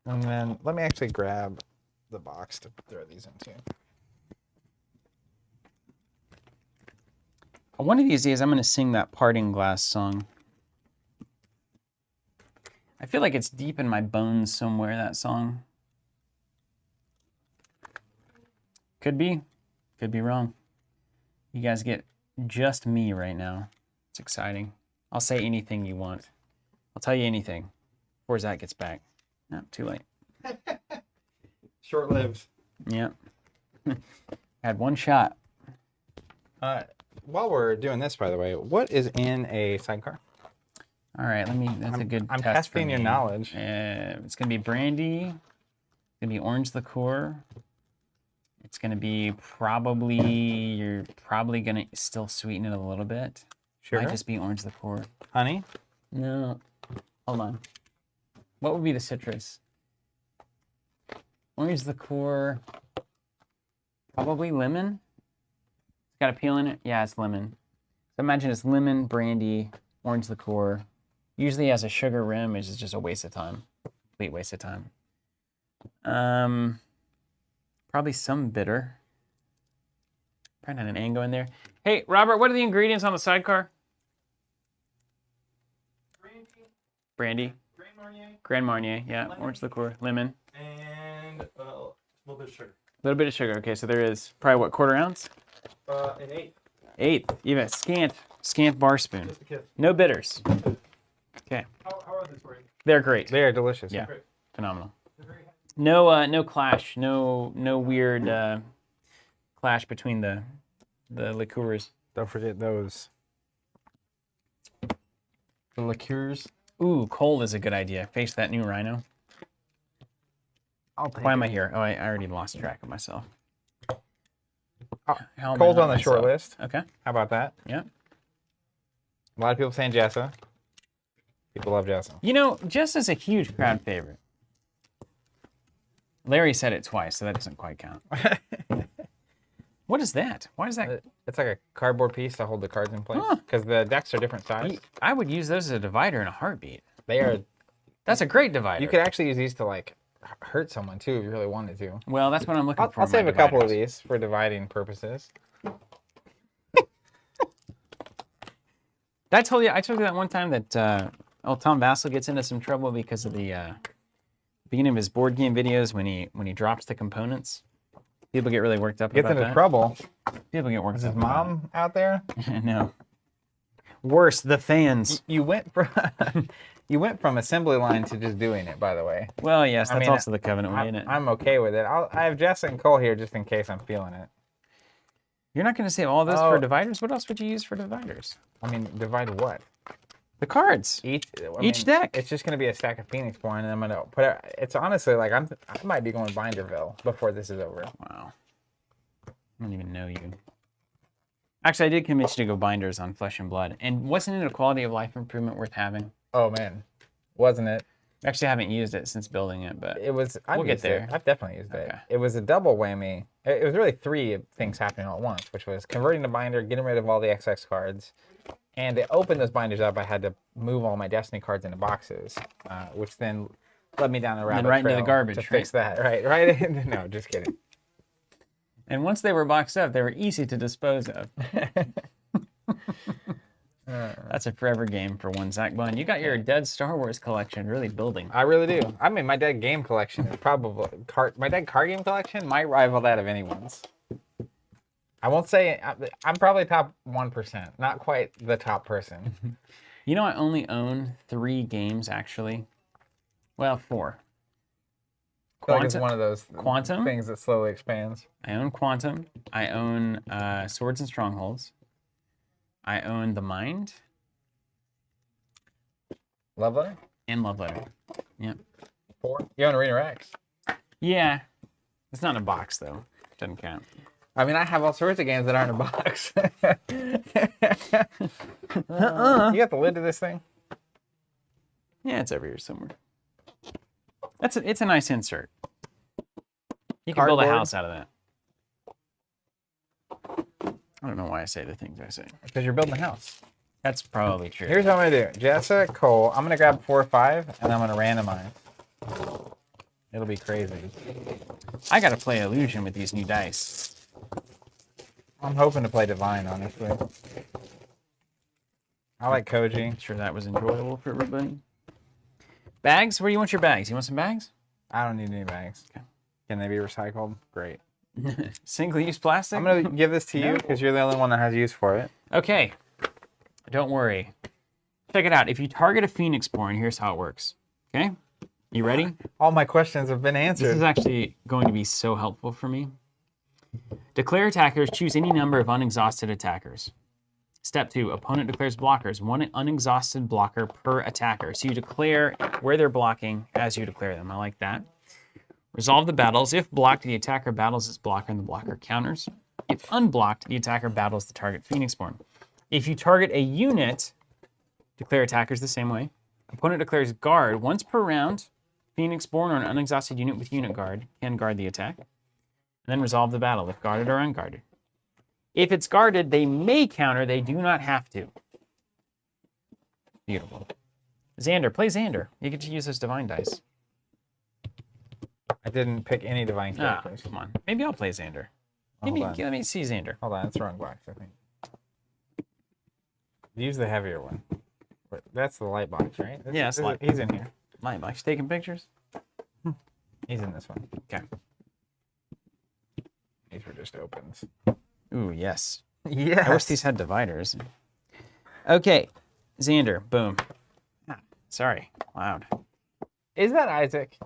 And then let me actually grab the box to throw these into. One of these days, I'm gonna sing that Parting Glass song. I feel like it's deep in my bones somewhere, that song. Could be wrong. You guys get just me right now. It's exciting. I'll say anything you want. I'll tell you anything before Zach gets back. No, too late. Short-lived. Yep. Had one shot. While we're doing this, by the way, what is in a sidecar? All right, that's a good I'm test for testing your me. knowledge. It's gonna be brandy. It's gonna be orange liqueur. It's gonna be you're probably gonna still sweeten it a little bit. Sugar? Might just be orange liqueur. Honey? No, hold on. What would be the citrus? Orange liqueur. Probably lemon. It's got a peel in it. Yeah, it's lemon. So imagine it's lemon, brandy, orange liqueur. Usually has a sugar rim, which is just a waste of time. Complete waste of time. Probably some bitter. Probably not an Ango in there. Hey, Robert, what are the ingredients on the sidecar? Brandy. Grand Marnier, yeah. Lemon. Orange liqueur, lemon. And a little bit of sugar. A little bit of sugar. Okay, so there is probably what, quarter ounce? An 8. 1/8. Even a scant bar spoon. Just a kiss. No bitters. Okay, How are these for you? they're great. They are delicious. Yeah, Great. phenomenal. They're very happy. No clash. No weird clash between the liqueurs. Don't forget those. The liqueurs. Ooh, cold is a good idea. Face that new rhino. I'll take Why am I here? Oh, I already lost track of myself. Oh, How am I Cole's not on the short myself? list. Okay. How about that? Yeah. A lot of people saying Jessa. People love Jessa. You know, Jess is a huge crowd favorite. Larry said it twice, so that doesn't quite count. What is that? Why is that? It's like a cardboard piece to hold the cards in place Huh. because the decks are different size. I would use those as a divider in a heartbeat. They are. That's a great divider. You could actually use these to like hurt someone too if you really wanted to. Well, that's what I'm looking for. I'll in my save a couple of dividers. these for dividing purposes. I told you that one time that Tom Vassell gets into some trouble because of the beginning of his board game videos when he drops the components. People get really worked up Gets about into that. trouble. People get worked Is up. his about mom out there? it. No. Worse, the fans. You went from assembly line to just doing it. By the way, Well, yes, I that's mean, also the covenant way, isn't it? I'm okay with it. I have Jess and Cole here just in case I'm feeling it. You're not going to say all those Oh. for dividers? What else would you use for dividers? I mean, divide what? The cards. Each deck. It's just gonna be a stack of Phoenix Born, and I'm gonna put it. It's honestly like I might be going Binderville before this is over. Wow. I don't even know you. Actually, I did convince you to go binders on Flesh and Blood. And wasn't it a quality of life improvement worth having? Oh man, wasn't it? Actually, I haven't used it since building it, but It was. I've We'll get used it. there. I've definitely used it. Okay. It was a double whammy. It was really 3 things happening all at once, which was converting to binder, getting rid of all the XX cards, And to open those binders up, I had to move all my Destiny cards into boxes, which then led me down a rabbit right into the trail garbage, to fix that. Right. No, just kidding. And once they were boxed up, they were easy to dispose of. That's a forever game for one Zach Bun. You got your dead Star Wars collection really building. I really do. I mean, my dead game collection is probably my dead card game collection might rival that of anyone's. I won't say I'm probably top 1%, not quite the top person. You know, I only own 3 games actually. Well, 4. I feel like it's one of those Quantum? things that slowly expands. I own Quantum. I own Swords and Strongholds. I own The Mind. Love Letter? And Love Letter. Yep. 4? You own Arena Rex? Yeah. It's not in a box, though. Doesn't count. I mean, I have all sorts of games that aren't in a box. You got the lid to this thing? Yeah, it's over here somewhere. It's a nice insert. You can build Cardboard? a house out of that. I don't know why I say the things I say. Because you're building a house. That's probably true. Here's what I'm going to do. Jessa, Cole, I'm going to grab 4 or 5, and I'm going to randomize. It'll be crazy. I gotta play Illusion with these new dice. I'm hoping to play Divine, honestly. I like Koji. I'm sure that was enjoyable for everybody. Bags? Where do you want your bags? You want some bags? I don't need any bags. Okay. Can they be recycled? Great. Single-use plastic? I'm going to give this to you because you're the only one that has use for it. Okay. Don't worry. Check it out. If you target a Phoenix Born, here's how it works. Okay? You ready? All my questions have been answered. This is actually going to be so helpful for me. Declare attackers. Choose any number of unexhausted attackers. Step 2. Opponent declares blockers. 1 unexhausted blocker per attacker. So you declare where they're blocking as you declare them. I like that. Resolve the battles. If blocked, the attacker battles its blocker and the blocker counters. If unblocked, the attacker battles the target Phoenixborn. If you target a unit, declare attackers the same way. Opponent declares guard. Once per round, Phoenixborn or an unexhausted unit with unit guard can guard the attack. And then resolve the battle if guarded or unguarded. If it's guarded, they may counter. They do not have to. Beautiful. Xander, play Xander. You get to use those divine dice. I didn't pick any divine Ah, characters. come on. Maybe I'll play Xander. Maybe, Hold on. let me see Xander. Hold on, it's the wrong box, I think. Use the heavier one. That's the light box, right? Yeah, it's light. He's in here. Light box. Taking pictures? He's in this one. Okay. These were just opens. Ooh, yes. Yeah. I wish these had dividers. Okay. Xander. Boom. Ah, sorry. Loud. Is that Isaac?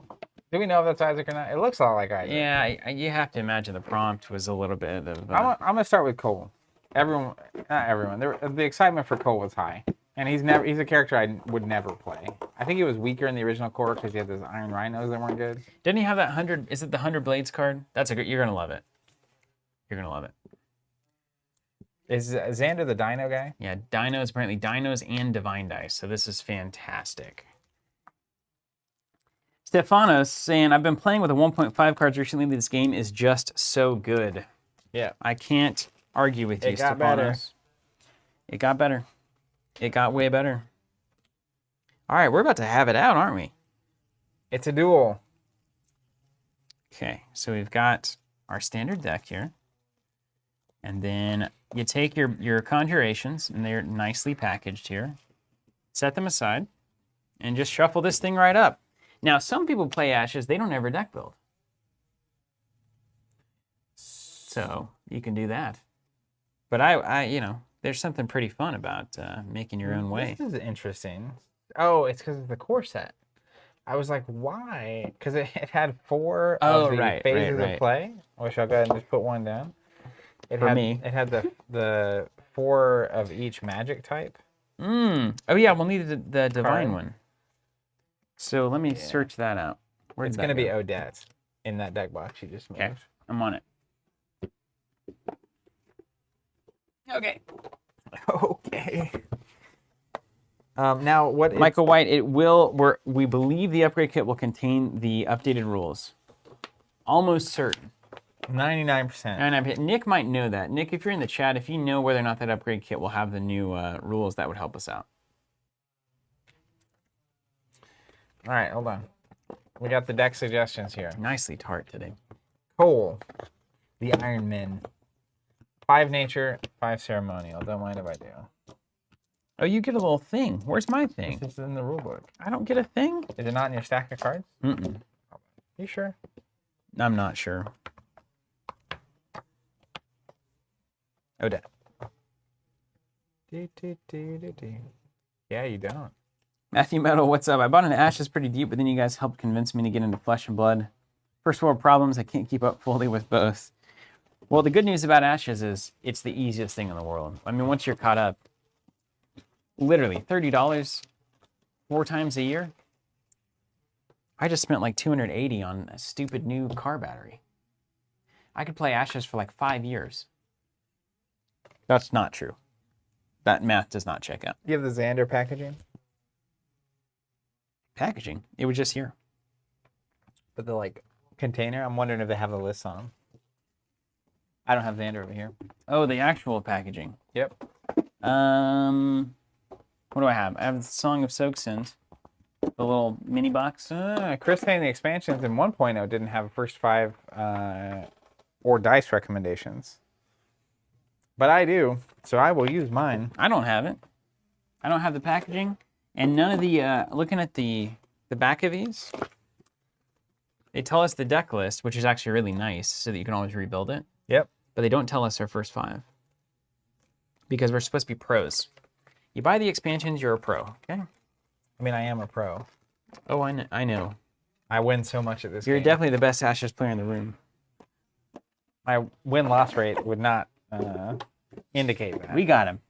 Do we know if that's Isaac or not? It looks a lot like Isaac. Yeah, you have to imagine the prompt was a little bit of... I'm gonna start with Cole. Everyone, not everyone. The excitement for Cole was high, and he's a character I would never play. I think he was weaker in the original core because he had those iron rhinos that weren't good. Didn't he have that 100... Is it the 100 Blades card? That's a good... You're going to love it. You're going to love it. Is Xander the Dino guy? Yeah, dinos, apparently dinos and divine dice. So this is fantastic. Stefanos saying, I've been playing with a 1.5 cards recently. This game is just so good. Yeah. I can't argue with you, It got better. Stefanos. It got better. It got way better. All right, we're about to have it out, aren't we? It's a duel. Okay, so we've got our standard deck here. And then you take your conjurations, and they're nicely packaged here. Set them aside, and just shuffle this thing right up. Now, some people play Ashes, they don't ever deck build. So you can do that. But I you know, there's something pretty fun about making your own way. This is interesting. Oh, it's because of the core set. I was like, why? Because it had 4 of the phases of play. Which I'll go ahead and just put one down. It had the 4 of each magic type. Oh yeah, we'll need the divine Card. one. So let me search that out. Where'd It's that going to be go? Odette in that deck box you just moved. Okay, I'm on it. Okay. Okay. Now, what? Michael White, we believe the upgrade kit will contain the updated rules. Almost certain. 99%. And Nick might know that. Nick, if you're in the chat, if you know whether or not that upgrade kit will have the new rules, that would help us out. All right, hold on. We got the deck suggestions here. Nicely tart today. Cole, the Iron Men. 5 nature, 5 ceremonial. Don't mind if I do. Oh, you get a little thing. Where's my thing? This is in the rulebook. I don't get a thing? Is it not in your stack of cards? Mm-mm. You sure? I'm not sure. Oh, dad. Yeah, you don't. Matthew Meadow, what's up? I bought an Ashes pretty deep, but then you guys helped convince me to get into Flesh and Blood. First world problems, I can't keep up fully with both. Well, the good news about Ashes is it's the easiest thing in the world. I mean, once you're caught up, literally $30 4 times a year. I just spent like $280 on a stupid new car battery. I could play Ashes for like 5 years. That's not true. That math does not check out. You have the Xander packaging? Packaging. It was just here. But the like container, I'm wondering if they have the list on them. I don't have Xander over here. Oh, the actual packaging. Yep. What do I have? I have the Song of Soaksend, the little mini box. Chris saying the expansions in 1.0 didn't have first 5 or dice recommendations. But I do, so I will use mine. I don't have it. I don't have the packaging, and none of the. Looking at the back of these, they tell us the deck list, which is actually really nice, so that you can always rebuild it. Yep. But they don't tell us our first 5 because we're supposed to be pros. You buy the expansions, you're a pro. Okay. I mean, I am a pro. Oh, I know. I win so much at this You're game. definitely the best Ashes player in the room. My win-loss rate would not indicate that. We got him.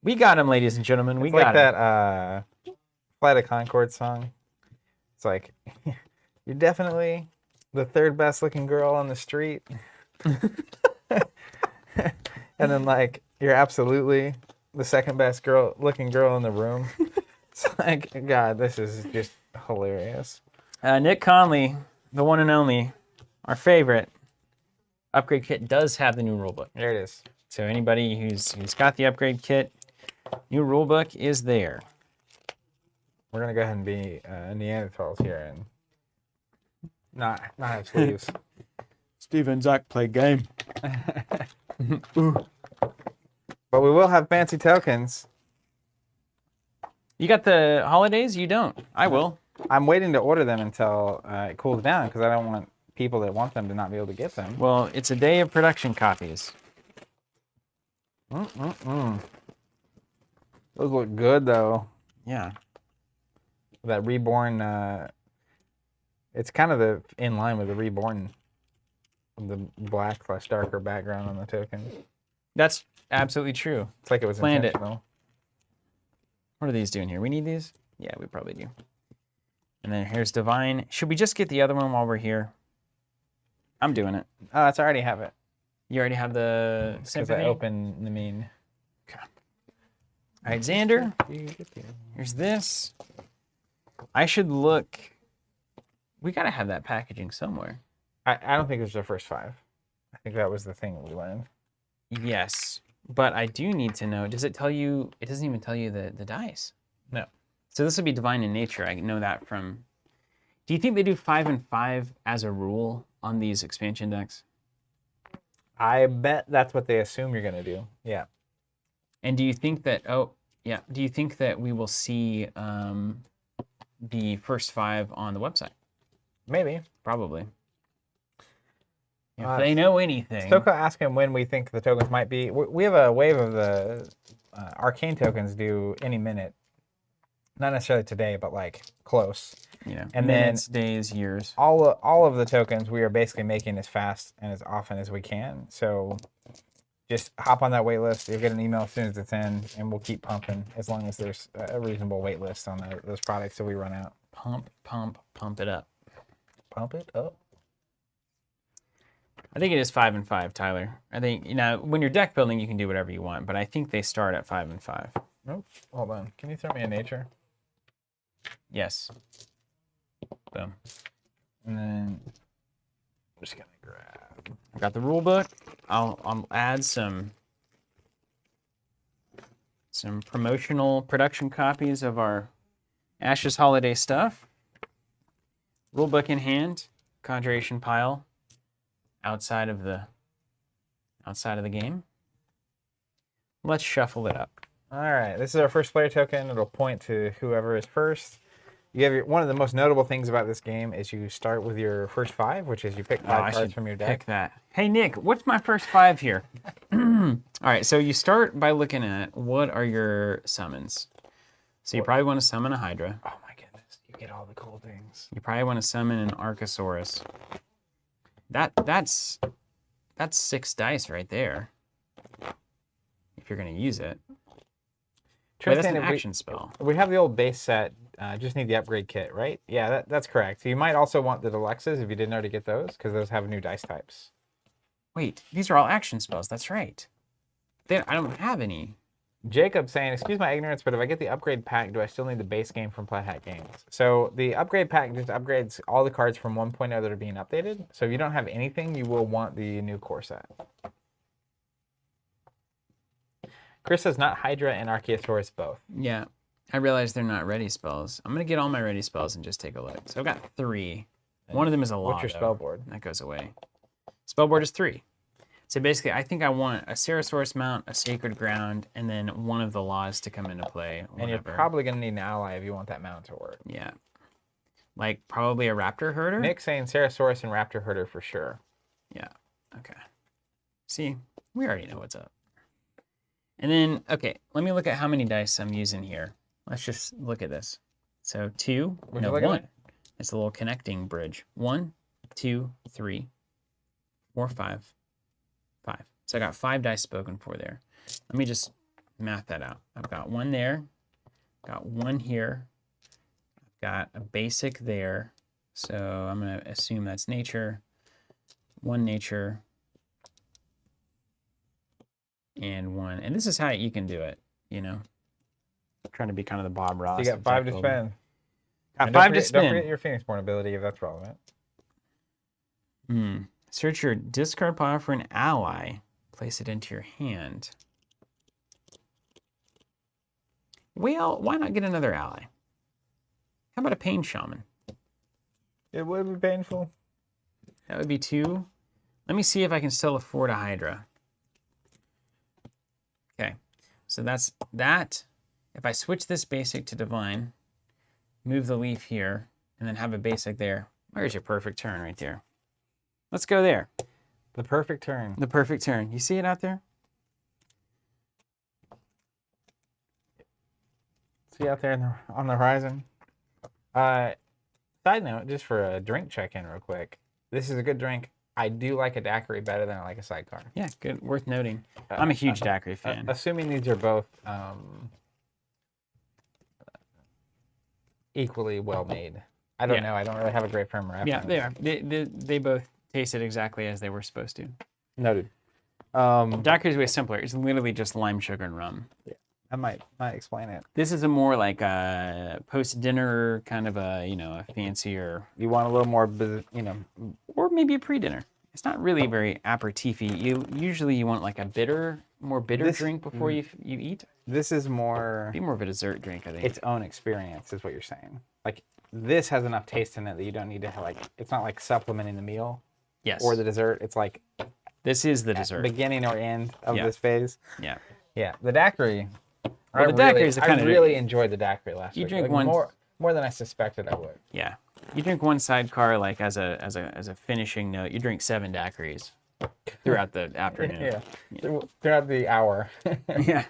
We got him, ladies and gentlemen. We It's got like him. that Flight of Concord song. It's like, you're definitely the 3rd best looking girl on the street. And then like, you're absolutely the 2nd best looking girl in the room. It's like, God, this is just hilarious. Nick Conley, the one and only, our favorite. Upgrade kit does have the new rulebook. There it is. So anybody who's got the upgrade kit, new rulebook is there. We're gonna go ahead and be Neanderthals here and not have sleeves. Steve and Zach play game. But we will have fancy tokens. You got the holidays? You don't. I will. I'm waiting to order them until it cools down because I don't want people that want them to not be able to get them. Well, it's a day of production copies. Those look good though. Yeah. That Reborn, it's kind of in line with the Reborn, the black / darker background on the token. That's absolutely true. It's like it was Planned it. intentional. What are these doing here? We need these? Yeah, we probably do. And then here's Divine. Should we just get the other one while we're here? I'm doing it. Oh, I already have it. You already have the Because Symphony? I opened the mean. Okay. All right, Xander. Here's this. I should look. We got to have that packaging somewhere. I don't think it was the first 5. I think that was the thing we learned. Yes, but I do need to know. Does it tell you? It doesn't even tell you the dice. No. So this would be Divine in Nature. I know that from. Do you think they do 5 and 5 as a rule on these expansion decks? I bet that's what they assume you're gonna do. Yeah. And do you think that? Oh, yeah. Do you think that we will see the first 5 on the website? Maybe. Probably. If they know anything. Stoko asking when we think the tokens might be. We have a wave of the arcane tokens due any minute. Not necessarily today, but like close. Yeah. And minutes, days, years. All of the tokens we are basically making as fast and as often as we can. So just hop on that wait list. You'll get an email as soon as it's in, and we'll keep pumping as long as there's a reasonable wait list on those products so we run out. Pump, pump, pump it up. Pump it up. I think it is 5 and 5, Tyler. I think, when you're deck building, you can do whatever you want, but I think they start at 5 and 5. Nope. Hold on. Can you throw me a nature? Yes. Boom. And then just gonna grab. I've got the rule book. I'll add some promotional production copies of our Ashes holiday stuff. Rule book in hand, conjuration pile outside of the game. Let's shuffle it up. All right, this is our first player token. It'll point to whoever is first. You have one of the most notable things about this game is you start with your first 5, which is you pick 5 cards from your deck. Pick that. Hey Nick, what's my first 5 here? All right, so you start by looking at what are your summons. So you probably want to summon a Hydra. Oh my goodness, you get all the cool things. You probably want to summon an Archosaurus. That's 6 dice right there. If you're going to use it. But that's an action spell. We have the old base set. Just need the upgrade kit, right? Yeah, that's correct. So you might also want the Deluxes if you didn't already get those, because those have new dice types. Wait, these are all action spells. That's right. I don't have any. Jacob saying, excuse my ignorance, but if I get the upgrade pack, do I still need the base game from Plaid Hat Games? So the upgrade pack just upgrades all the cards from 1.0 that are being updated. So if you don't have anything, you will want the new core set. Chris says not Hydra and Archaeosaurus both. Yeah, I realize they're not ready spells. I'm going to get all my ready spells and just take a look. So I've got 3. One of them is a lot. What's your spell board? That goes away. Spell board is 3. So basically, I think I want a Ceresaurus mount, a Sacred Ground, and then one of the laws to come into play. Whenever. And you're probably going to need an ally if you want that mount to work. Yeah. Like probably a Raptor Herder? Nick saying Ceresaurus and Raptor Herder for sure. Yeah. Okay. See, we already know what's up. And then, okay, let me look at how many dice I'm using here. Let's just look at this. So 2, no, 1. It's a little connecting bridge. 1, 2, 3, 4, 5, 5. So I got 5 dice spoken for there. Let me just math that out. I've got 1 there, got 1 here, I've got a basic there. So I'm going to assume that's nature, 1 nature, and 1. And this is how you can do it, you know? Trying to be kind of the Bob Ross. So you got 5 to spend. Got 5 to spend. Don't forget your Phoenixborn ability if that's relevant. Search your discard pile for an ally. Place it into your hand. Well, why not get another ally? How about a Pain Shaman? It would be painful. That would be 2. Let me see if I can still afford a Hydra. Okay, so that's that. If I switch this basic to Divine, move the leaf here, and then have a basic there, where's your perfect turn right there? Let's go there. The perfect turn. The perfect turn. You see it out there? See out there on the horizon? Side note, just for a drink check-in real quick. This is a good drink. I do like a daiquiri better than I like a sidecar. Yeah, good. Worth noting. I'm a huge daiquiri fan. Assuming these are both equally well made. I don't know. I don't really have a great firm reference. Yeah, they are. They both tasted exactly as they were supposed to. Noted. Daiquiri is way simpler. It's literally just lime, sugar, and rum. Yeah, I might explain it. This is a more like a post-dinner kind of a, a fancier. You want a little more, or maybe a pre-dinner. It's not really very aperitif-y. Usually you want like a more bitter drink before you eat. This is more. Be more of a dessert drink, I think. Its own experience is what you're saying. Like this has enough taste in it that you don't need to have it's not like supplementing the meal. Yes. Or the dessert. It's like. This is the dessert. Beginning or end of this phase. Yeah. Yeah. The daiquiri. Well, the daiquiri is the kind I really enjoyed the daiquiri last week. You drink one more than I suspected I would. Yeah. You drink one sidecar like as a finishing note. You drink 7 daiquiris throughout the afternoon. Yeah. Throughout the hour. Yeah.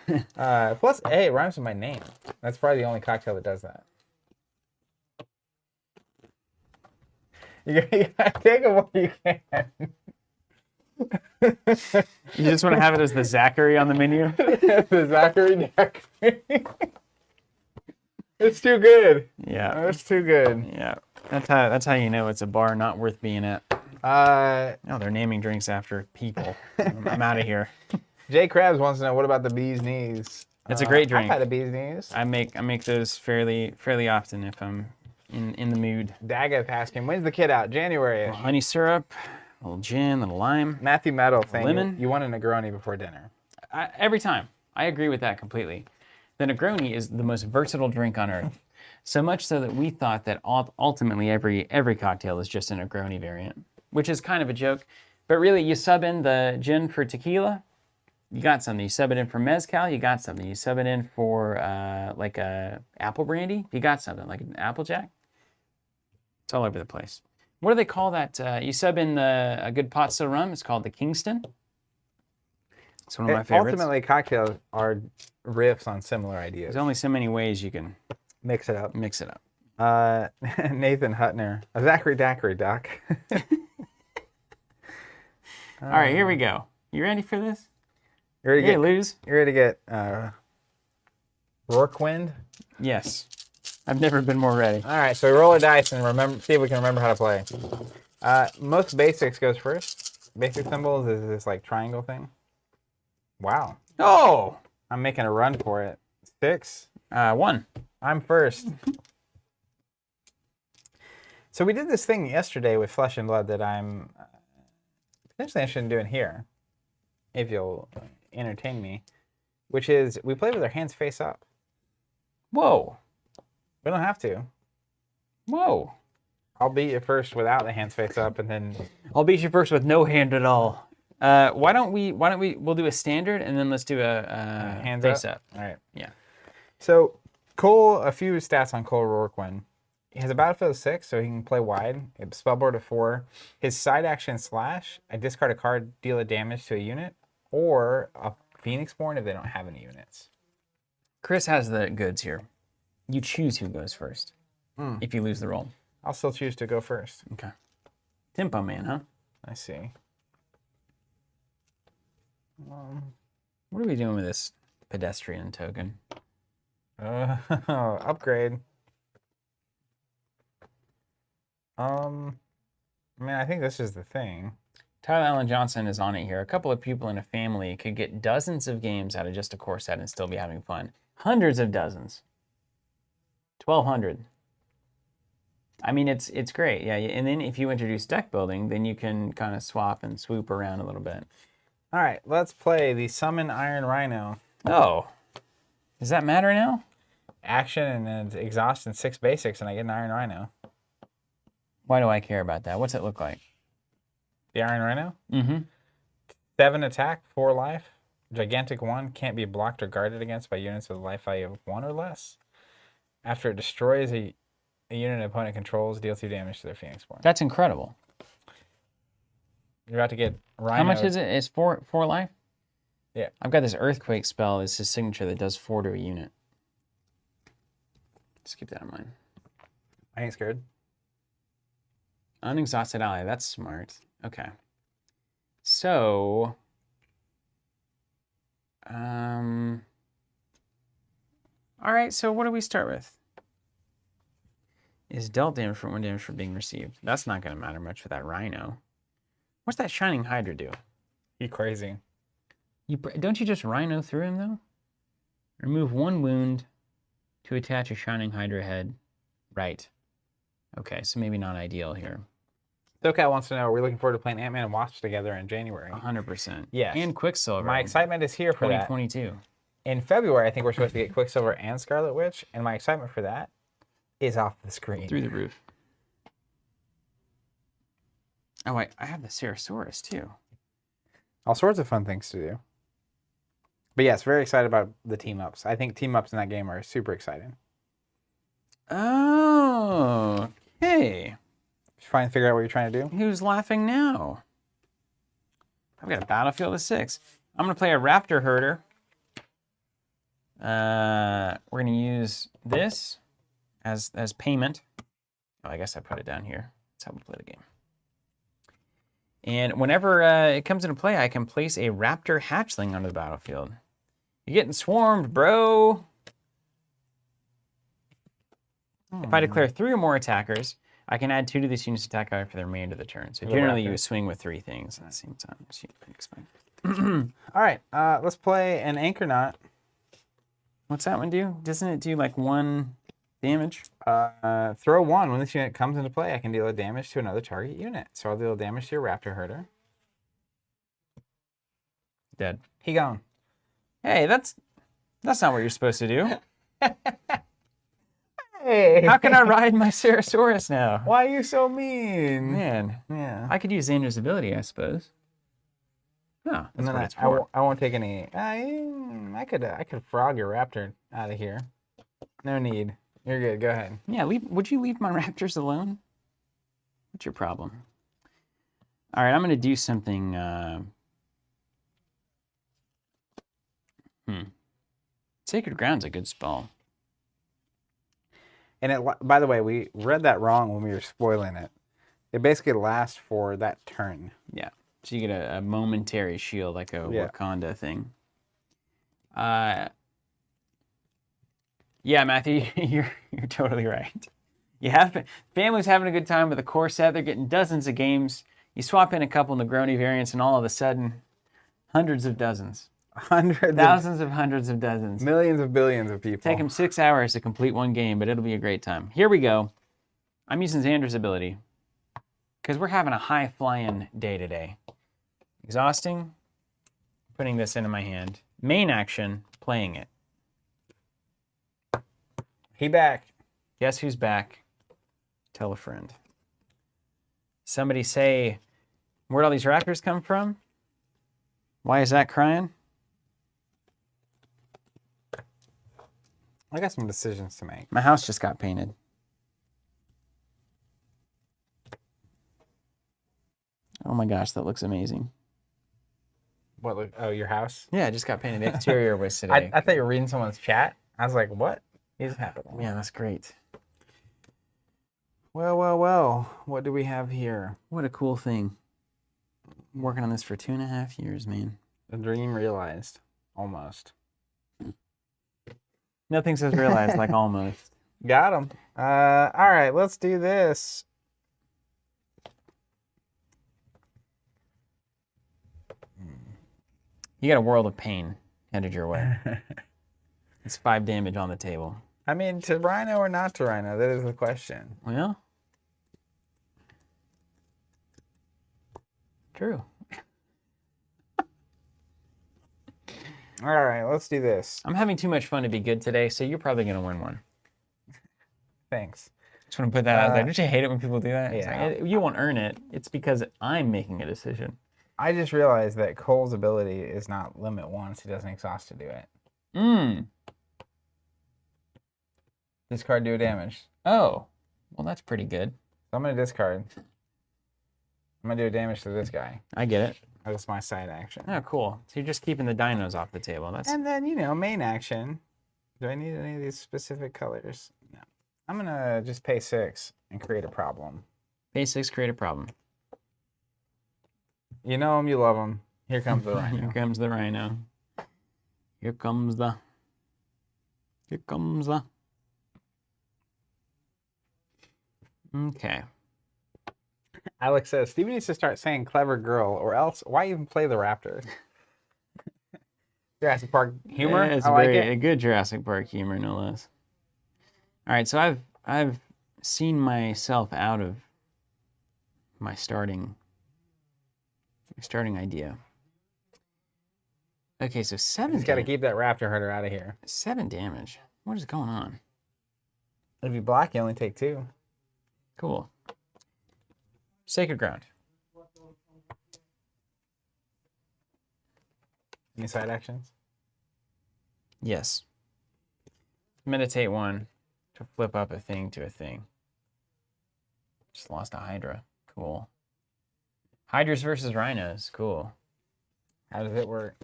Plus A, it rhymes with my name. That's probably the only cocktail that does that. You gotta take it while you can. You just want to have it as the Zachary on the menu? The Zachary daiquiri. It's too good. Yeah. It's too good. Yeah. That's how you know it's a bar not worth being at. No, they're naming drinks after people. I'm out of here. Jay Krabs wants to know, what about the bee's knees? It's a great drink. I've had a bee's knees. I make those fairly often if I'm in the mood. Daggett asking, when's the kit out? January. Honey syrup, A little gin, a little lime. Matthew Meadow saying Lemon? you want a Negroni before dinner. Every time. I agree with that completely. The Negroni is the most versatile drink on earth. So much so that we thought that ultimately every cocktail is just a Negroni variant, which is kind of a joke. But really, you sub in the gin for tequila, you got something. You sub it in for mezcal, you got something. You sub it in for like a apple brandy, you got something, like an Applejack. It's all over the place. What do they call that? You sub in a good pot still rum, it's called the Kingston. It's one of my favorites. Ultimately, cocktails are riffs on similar ideas. There's only so many ways you can Mix it up. mix it up. Nathan Hutner. A Zachary Daiquiri, Doc. All right, here we go. You ready for this? You ready to Hey, get, lose? you ready to get Rourkewind? Yes. I've never been more ready. All right, so we roll a dice and see if we can remember how to play. Most basics goes first. Basic symbols is this like triangle thing. Wow. Oh! I'm making a run for it. 6. 1. I'm first. So we did this thing yesterday with Flesh and Blood that I'm potentially interested in doing here, if you'll entertain me, which is we play with our hands face up. Whoa. We don't have to. Whoa. I'll beat you first without the hands face up, and then I'll beat you first with no hand at all. We'll do a standard and then let's do a hands face up. up. All right. Yeah. So Cole, a few stats on Cole Rourkewind. He has a battlefield of 6, so he can play wide. A spellboard of 4. His side action slash, I discard a card, deal a damage to a unit, or a Phoenixborn if they don't have any units. Chris has the goods here. You choose who goes first if you lose the roll. I'll still choose to go first. Okay. Tempo man, huh? I see. What are we doing with this pedestrian token? Upgrade. I think this is the thing. Tyler Allen Johnson is on it here. A couple of people in a family could get dozens of games out of just a core set and still be having fun. Hundreds of dozens. 1,200. I mean, it's great. Yeah, and then if you introduce deck building, then you can kind of swap and swoop around a little bit. All right, let's play the Summon Iron Rhino. Oh. Does that matter now? Action and then exhaust and 6 basics, and I get an Iron Rhino. Why do I care about that? What's it look like? The Iron Rhino? Mm-hmm. 7 attack, 4 life. Gigantic 1, can't be blocked or guarded against by units with a life value of 1 or less. After it destroys a unit an opponent controls, deal 2 damage to their Phoenixborn. That's incredible. You're about to get Rhino. How much is it? It's 4 life? Yeah. I've got this Earthquake spell. It's his signature that does 4 to a unit. Just keep that in mind. I ain't scared. Unexhausted ally. That's smart. Okay. So, all right. So what do we start with? Is dealt damage for 1 damage for being received. That's not going to matter much for that Rhino. What's that Shining Hydra do? You crazy. Don't you just Rhino through him though? Remove 1 wound to attach a Shining Hydra head. Right. Okay, so maybe not ideal here. SoCat wants to know, are we looking forward to playing Ant-Man and Wasp together in January? 100%. Yes. And Quicksilver. My excitement is here for that. 2022. In February, I think we're supposed to get Quicksilver and Scarlet Witch, and my excitement for that is off the screen. Through the roof. Oh, wait, I have the Ceratosaurus too. All sorts of fun things to do. But yes, very excited about the team-ups. I think team-ups in that game are super exciting. Oh, okay. Try and figure out what you're trying to do. Who's laughing now? I've got a battlefield of 6. I'm going to play a Raptor Herder. We're going to use this as payment. Oh, I guess I put it down here. That's how we play the game. And whenever it comes into play, I can place a Raptor Hatchling onto the battlefield. You're getting swarmed, bro. If I declare 3 or more attackers, I can add 2 to this unit's attack value for the remainder of the turn. So generally, you swing with 3 things at the same time, as you can expect. All right, let's play an Anchor Knot. What's that one do? Doesn't it do like 1 Damage. Throw 1. When this unit comes into play, I can deal a damage to another target unit. So I'll deal damage to your raptor herder. Dead. He gone. Hey, that's not what you're supposed to do. Hey. How can I ride my Ceratosaurus now? Why are you so mean? Man, Yeah. I could use Xander's ability, I suppose. Oh, And that's then what it's I for. won't take any. I could frog your raptor out of here. No need. You're good. Go ahead. Yeah, would you leave my raptors alone? What's your problem? All right, I'm going to do something. Sacred Ground's a good spell. And it, by the way, we read that wrong when we were spoiling it. It basically lasts for that turn. Yeah, so you get a momentary shield, like a Yeah. Wakanda thing. Yeah, Matthew, you're totally right. You have families having a good time with a core set. They're getting dozens of games. You swap in a couple Negroni variants, and all of a sudden, hundreds of dozens. Thousands of hundreds of dozens. Millions of billions of people. Take them 6 hours to complete one game, but it'll be a great time. Here we go. I'm using Xander's ability because we're having a high-flying day today. Exhausting, putting this into my hand. Main action, playing it. He back. Guess who's back? Tell a friend. Somebody say, where'd all these raptors come from? Why is that crying? I got some decisions to make. My house just got painted. Oh my gosh, that looks amazing. What? Oh, your house? Yeah, it just got painted. The exterior was today. I thought you were reading someone's chat. I was like, what is happening? Yeah, that's great. Well. What do we have here? What a cool thing. I'm working on this for 2.5 years, man. A dream realized. Almost. Nothing says realized like almost. Got him. All right, let's do this. You got a world of pain headed your way. It's 5 damage on the table. I mean, to Rhino or not to Rhino? That is the question. Well, true. All right, let's do this. I'm having too much fun to be good today, so you're probably going to win one. Thanks. Just want to put that out there. Don't you hate it when people do that? It's Yeah. like, you won't earn it. It's because I'm making a decision. I just realized that Cole's ability is not limit once. He doesn't exhaust to do it. Discard, do damage. Oh, well, that's pretty good. So I'm going to discard. I'm going to do damage to this guy. I get it. That's my side action. Oh, cool. So you're just keeping the dinos off the table. That's And then, main action. Do I need any of these specific colors? No. I'm going to just pay 6 and create a problem. phase 6, create a problem. You know him, you love him. Here comes the Here Rhino. comes the Rhino. Here comes the... Okay. Alex says, Steven needs to start saying clever girl, or else why even play the Raptors? Jurassic Park humor? Yeah, it's I like a it. good Jurassic Park humor, no less. All right, so I've seen myself out of my starting idea. Okay, so 7 Just got to damage. keep that Raptor herder out of here. 7 damage. What is going on? If you block, you only take 2. Cool. Sacred Ground. Any side actions? Yes. Meditate 1 to flip up a thing to a thing. Just lost a Hydra. Cool. Hydras versus Rhinos. Cool. How does it work?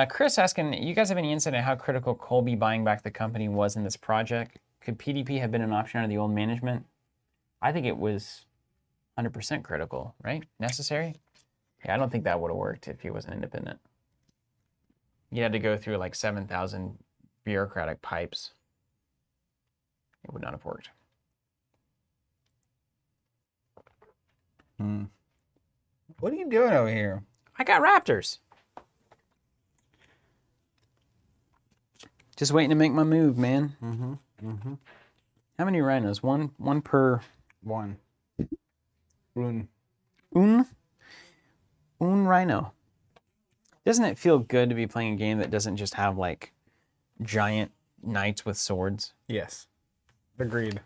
Chris asking, you guys have any insight on how critical Colby buying back the company was in this project? Could PDP have been an option under the old management? I think it was 100% critical, right? Necessary? Yeah, I don't think that would have worked if he wasn't independent. You had to go through like 7,000 bureaucratic pipes. It would not have worked. What are you doing over here? I got raptors. Just waiting to make my move, man. Mm-hmm. How many rhinos? One per. One. Un. Un rhino. Doesn't it feel good to be playing a game that doesn't just have like giant knights with swords? Yes. Agreed.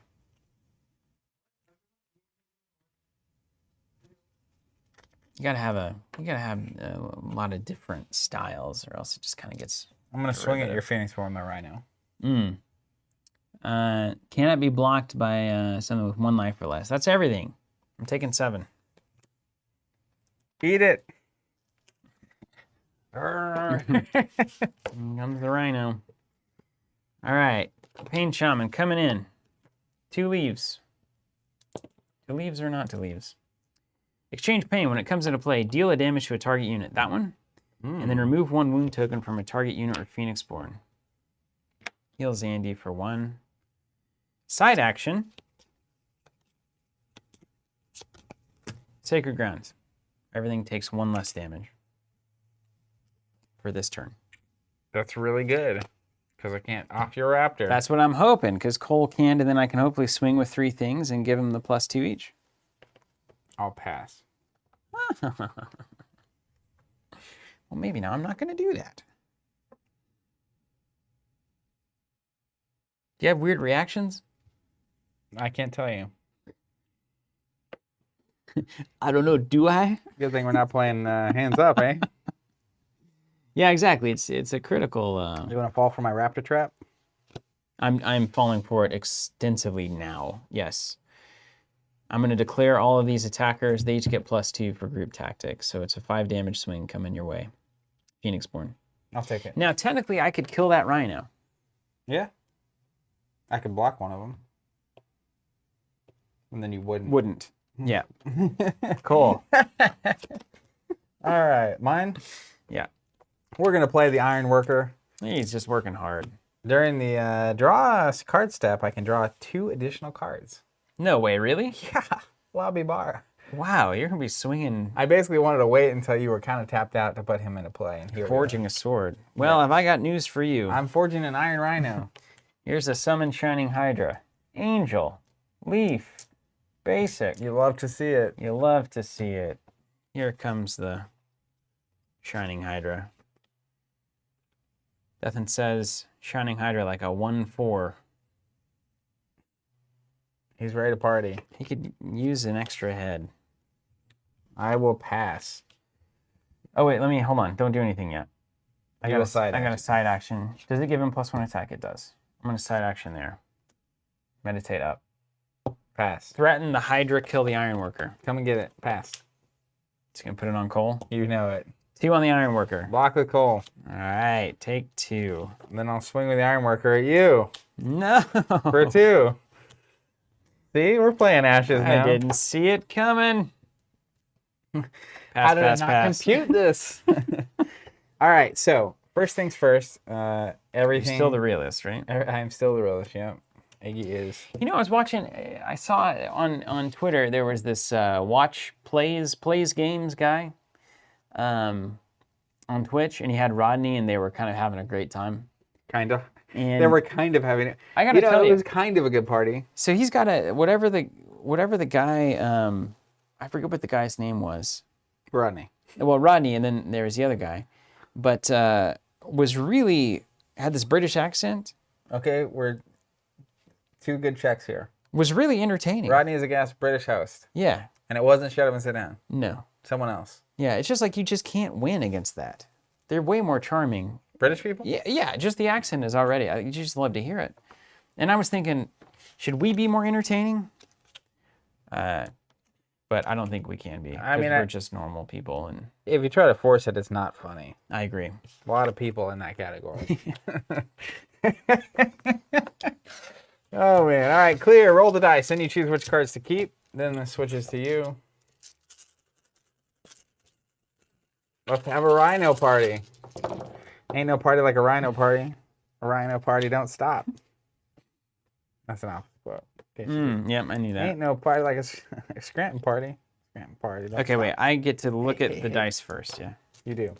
You gotta have a lot of different styles, or else it just kind of gets. I'm gonna swing at your Phoenix Form, the Rhino. Cannot be blocked by something with 1 life or less. That's everything. I'm taking 7. Eat it. Comes the Rhino. All right, Pain Shaman coming in. 2 leaves. 2 leaves or not 2 leaves? Exchange Pain. When it comes into play, deal a damage to a target unit. That one. And then remove 1 wound token from a target unit or Phoenixborn. Heal Zandy for 1. Side action. Sacred Grounds. Everything takes 1 less damage for this turn. That's really good. Because I can't off your Raptor. That's what I'm hoping, because Cole can, and then I can hopefully swing with 3 things and give him the +2 each. I'll pass. Well, maybe now I'm not going to do that. Do you have weird reactions? I can't tell you. I don't know. Do I? Good thing we're not playing hands up, eh? Yeah, exactly. It's a critical. You want to fall for my Raptor trap? I'm falling for it extensively now. Yes. I'm going to declare all of these attackers. They each get +2 for group tactics. So it's a 5 damage swing coming your way. Phoenixborn. I'll take it. Now, technically, I could kill that Rhino. Yeah. I could block one of them. And then you wouldn't. Wouldn't. Yeah. Cool. All right. Mine? Yeah. We're going to play the Iron Worker. He's just working hard. During the draw card step, I can draw 2 additional cards. No way, really? Yeah. Lobby bar. Wow, you're going to be swinging. I basically wanted to wait until you were kind of tapped out to put him into play. And here Forging a sword. Well, have I got news for you? I'm forging an Iron Rhino. Here's a Summon Shining Hydra. Angel. Leaf. Basic. You love to see it. You love to see it. Here comes the Shining Hydra. Nothing says Shining Hydra like a 1/4. He's ready to party. He could use an extra head. I will pass. Oh, wait, hold on. Don't do anything yet. I got a side action. Does it give him +1 attack? It does. I'm going to side action there. Meditate up. Pass. Threaten the Hydra, kill the Ironworker. Come and get it. Pass. Just going to put it on Cole. You know it. 2 on the Ironworker. Block with Cole. All right, take 2. And then I'll swing with the Ironworker at you. No. For 2. See, we're playing Ashes now. I didn't see it coming. How did I not compute this? All right, so first things first. Everything. You're still the realist, right? I'm still the realist. Yeah, Iggy is. You know, I was watching. I saw on Twitter there was this watch plays games guy, on Twitch, and he had Rodney, and they were kind of having a great time. Kind of. And they were kind of having it. I gotta tell you, it was kind of a good party. So he's got a whatever the guy. I forget what the guy's name was. Rodney. Well, Rodney, and then there's the other guy, but was really had this British accent. Okay, we're 2 good checks here. Was really entertaining. Rodney is a gas British host. Yeah. And it wasn't Shut Up and Sit Down. No. Someone else. Yeah, it's just like you just can't win against that. They're way more charming. British people? Yeah, just the accent is already. You just love to hear it. And I was thinking, should we be more entertaining? But I don't think we can be. I mean, we're just normal people, and if you try to force it, it's not funny. I agree. A lot of people in that category. Oh man! All right, clear. Roll the dice. Then you choose which cards to keep. Then the switches to you. Let's have a Rhino party. Ain't no party like a Rhino party. A Rhino party don't stop. That's an office quote. Yep, I knew that. Ain't no party like a Scranton party. Scranton party. Don't Okay, stop. wait. I get to look at the dice first, yeah. You do.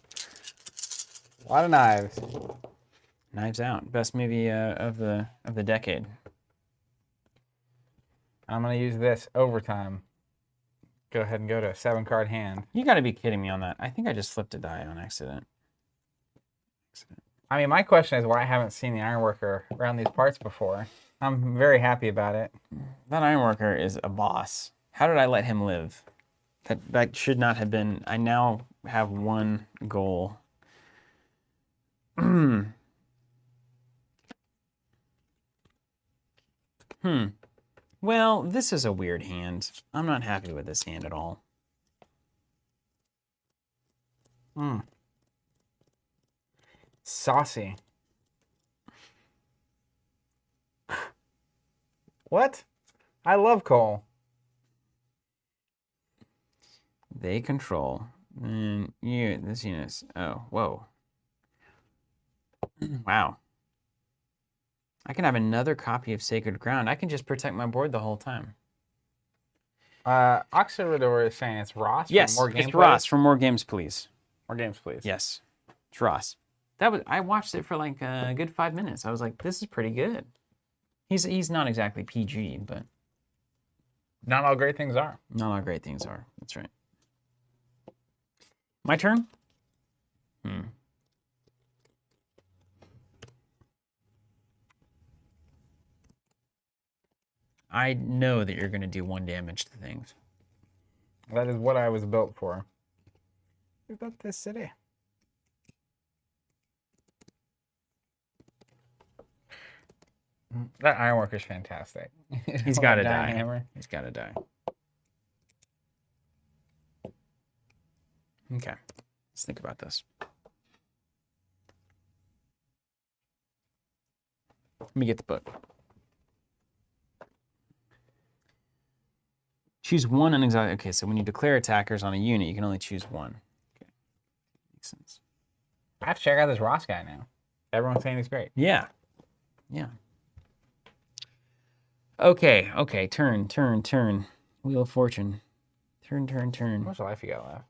A lot of knives. Knives Out, best movie of the decade. I'm gonna use this overtime. Go ahead and go to a 7-card hand. You got to be kidding me on that. I think I just flipped a die on accident. I mean, my question is why I haven't seen the Ironworker around these parts before. I'm very happy about it. That Ironworker is a boss. How did I let him live? That should not have been. I now have one goal. Well, this is a weird hand. I'm not happy with this hand at all. Saucy. What? I love coal. They control. And this unit's. Oh, whoa. Wow. I can have another copy of Sacred Ground. I can just protect my board the whole time. Oxidor is saying it's Ross. Yes, for more it's gameplay. Ross for more games, please. More games, please. Yes, it's Ross. I watched it for like a good 5 minutes. I was like, this is pretty good. He's not exactly PG, but Not all great things are. not all great things are. That's right. My turn? I know that you're going to do 1 damage to things. That is what I was built for. We built this city. That Ironworker's fantastic. He's got to Giant die. hammer. He's got to die. Okay, let's think about this. Let me get the book. Choose one unexhausted. Okay, so when you declare attackers on a unit, you can only choose one. Okay, makes sense. I have to check out this Ross guy now. Everyone's saying he's great. Yeah, yeah. Okay, turn. Wheel of Fortune. Turn. How much life you got left?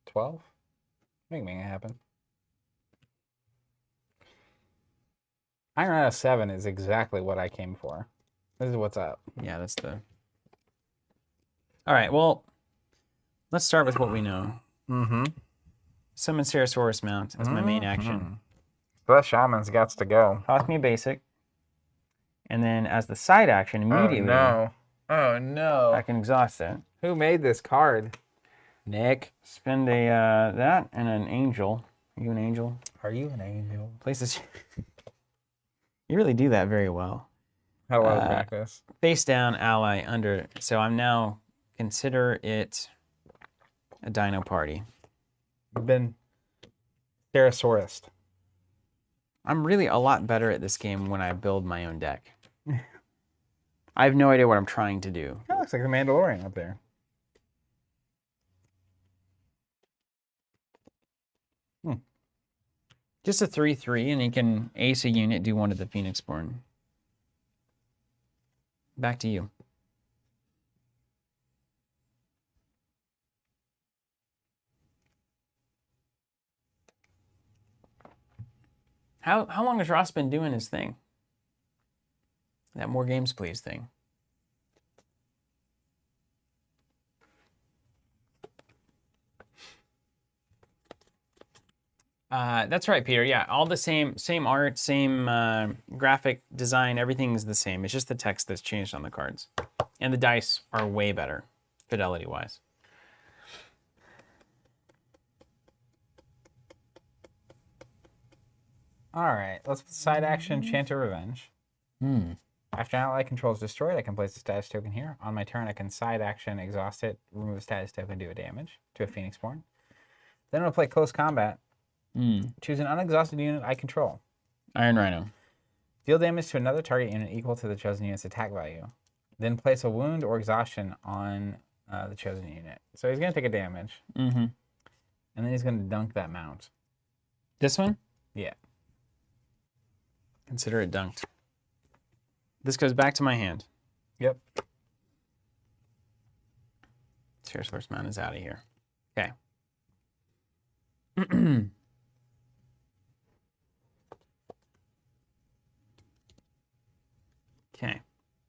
12? Make it happen. Iron out of 7 is exactly what I came for. This is what's up. Yeah, that's the... All right, well, let's start with what we know. Summon Ceresaurus Mount as my main action. So that shaman's got to go. Toss me a basic. And then as the side action, immediately, Oh no. I can exhaust it. Who made this card? Nick. Spend a that and an angel. Are you an angel? Are you an angel? Places. You really do that very well. How well practice? Face down, ally, under. So I'm now, consider it a dino party. You've been Stegosaurus. I'm really a lot better at this game when I build my own deck. I have no idea what I'm trying to do. That looks like the Mandalorian up there. Just a 3/3, and he can ace a unit, do one to the Phoenixborn. Back to you. How long has Ross been doing his thing? That more games, please thing. That's right, Peter. Yeah, all the same art, same graphic design. Everything's the same. It's just the text that's changed on the cards, and the dice are way better, fidelity-wise. All right, let's side action Chanter Revenge. After an ally control is destroyed, I can place a status token here. On my turn, I can side action exhaust it, remove a status token, do a damage to a Phoenixborn. Then I'll play close combat. Choose an unexhausted unit I control. Iron Rhino. Deal damage to another target unit equal to the chosen unit's attack value. Then place a wound or exhaustion on the chosen unit. So he's going to take a damage. And then he's going to dunk that mount. This one? Yeah. Consider it dunked. This goes back to my hand. Yep. Ceresaurus Mount is out of here. Okay.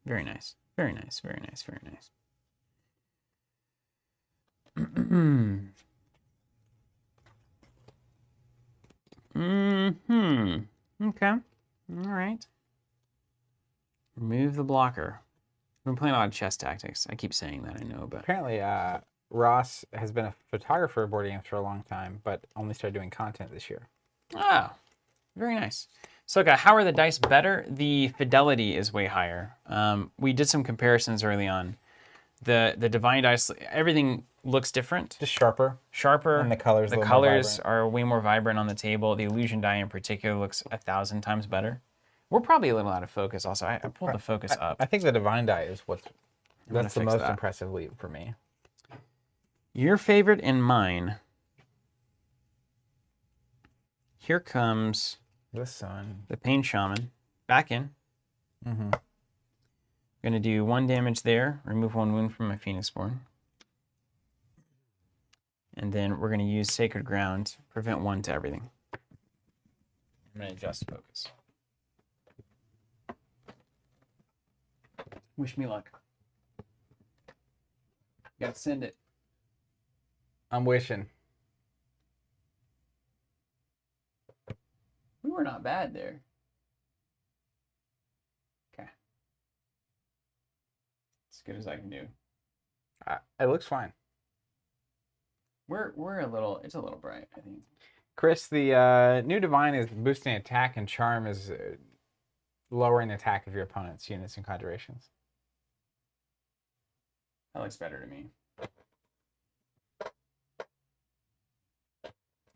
Very nice. Very nice. Very nice. Very nice. Okay. All right. Remove the blocker. I've been playing a lot of chess tactics. I keep saying that, I know, but Apparently, Ross has been a photographer of board games for a long time, but only started doing content this year. oh, very nice. So, how are the dice better? The fidelity is way higher. We did some comparisons early on. The divine dice, everything looks different, Just sharper. sharper. And the colors a The little more colors vibrant. are way more vibrant on the table. The illusion die in particular looks 1,000 times better. We're probably a little out of focus. Also, I pulled the focus up. I think the divine die is that's the fix most that. impressive leap for me. Your favorite and mine. Here comes This one. the Pain Shaman. Back in. Mm-hmm. Going to do 1 damage there. Remove 1 wound from my Phoenixborn. And then we're going to use Sacred Ground. Prevent 1 to everything. I'm going to adjust focus. Wish me luck. Got to send it. I'm wishing. We were not bad there. Okay. As good as I can do. It looks fine. We're a little, it's a little bright, I think. Chris, the new divine is boosting attack, and charm is lowering the attack of your opponent's units and conjurations. That looks better to me. I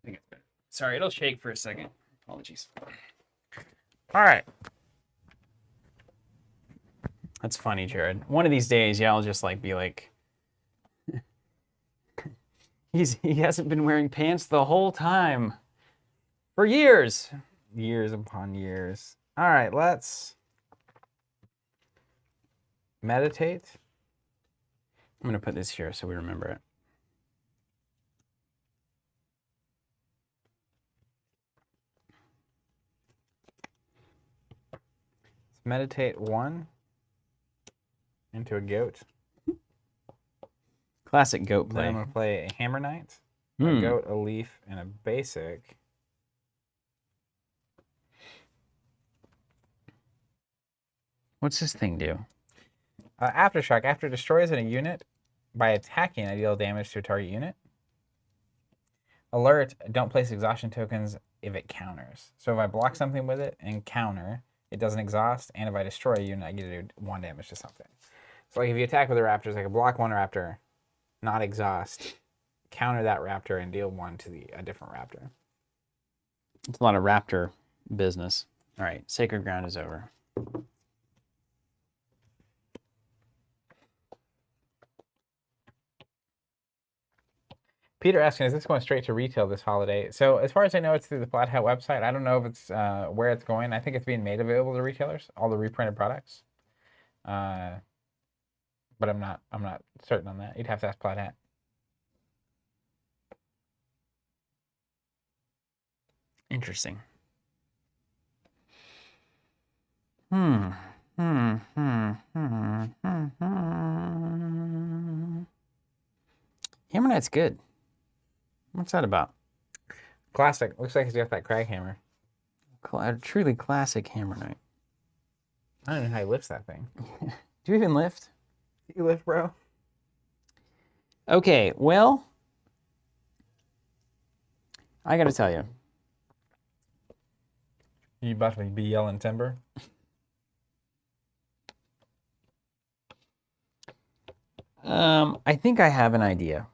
think it's better. Sorry, it'll shake for a second. Apologies. All right. That's funny, Jared. One of these days, yeah, I'll just be like, he hasn't been wearing pants the whole time for years. Years upon years. All right, let's meditate. I'm going to put this here so we remember it. Let's meditate 1 into a goat. Classic goat Then play. I'm going to play a Hammer Knight, a goat, a leaf, and a basic. What's this thing do? Aftershock. After it destroys a unit by attacking, I deal damage to a target unit. Alert, don't place exhaustion tokens if it counters. So if I block something with it and counter, it doesn't exhaust, and if I destroy a unit, I get to do 1 damage to something. So like if you attack with the raptors, I can block 1 raptor, not exhaust, counter that raptor, and deal 1 to a different raptor. It's a lot of raptor business. All right, Sacred Ground is over. Peter asking, is this going straight to retail this holiday? So as far as I know, it's through the Flat Hat website. I don't know if it's where it's going. I think it's being made available to retailers, all the reprinted products. But I'm not certain on that. You'd have to ask Flat Hat. Interesting. Hammer Knight's good. What's that about? Classic. Looks like he's got that crag hammer. A truly classic Hammer Knight. I don't know how he lifts that thing. Do you even lift? You lift, bro? Okay, well, I gotta tell you. You about to be yelling timber? I think I have an idea.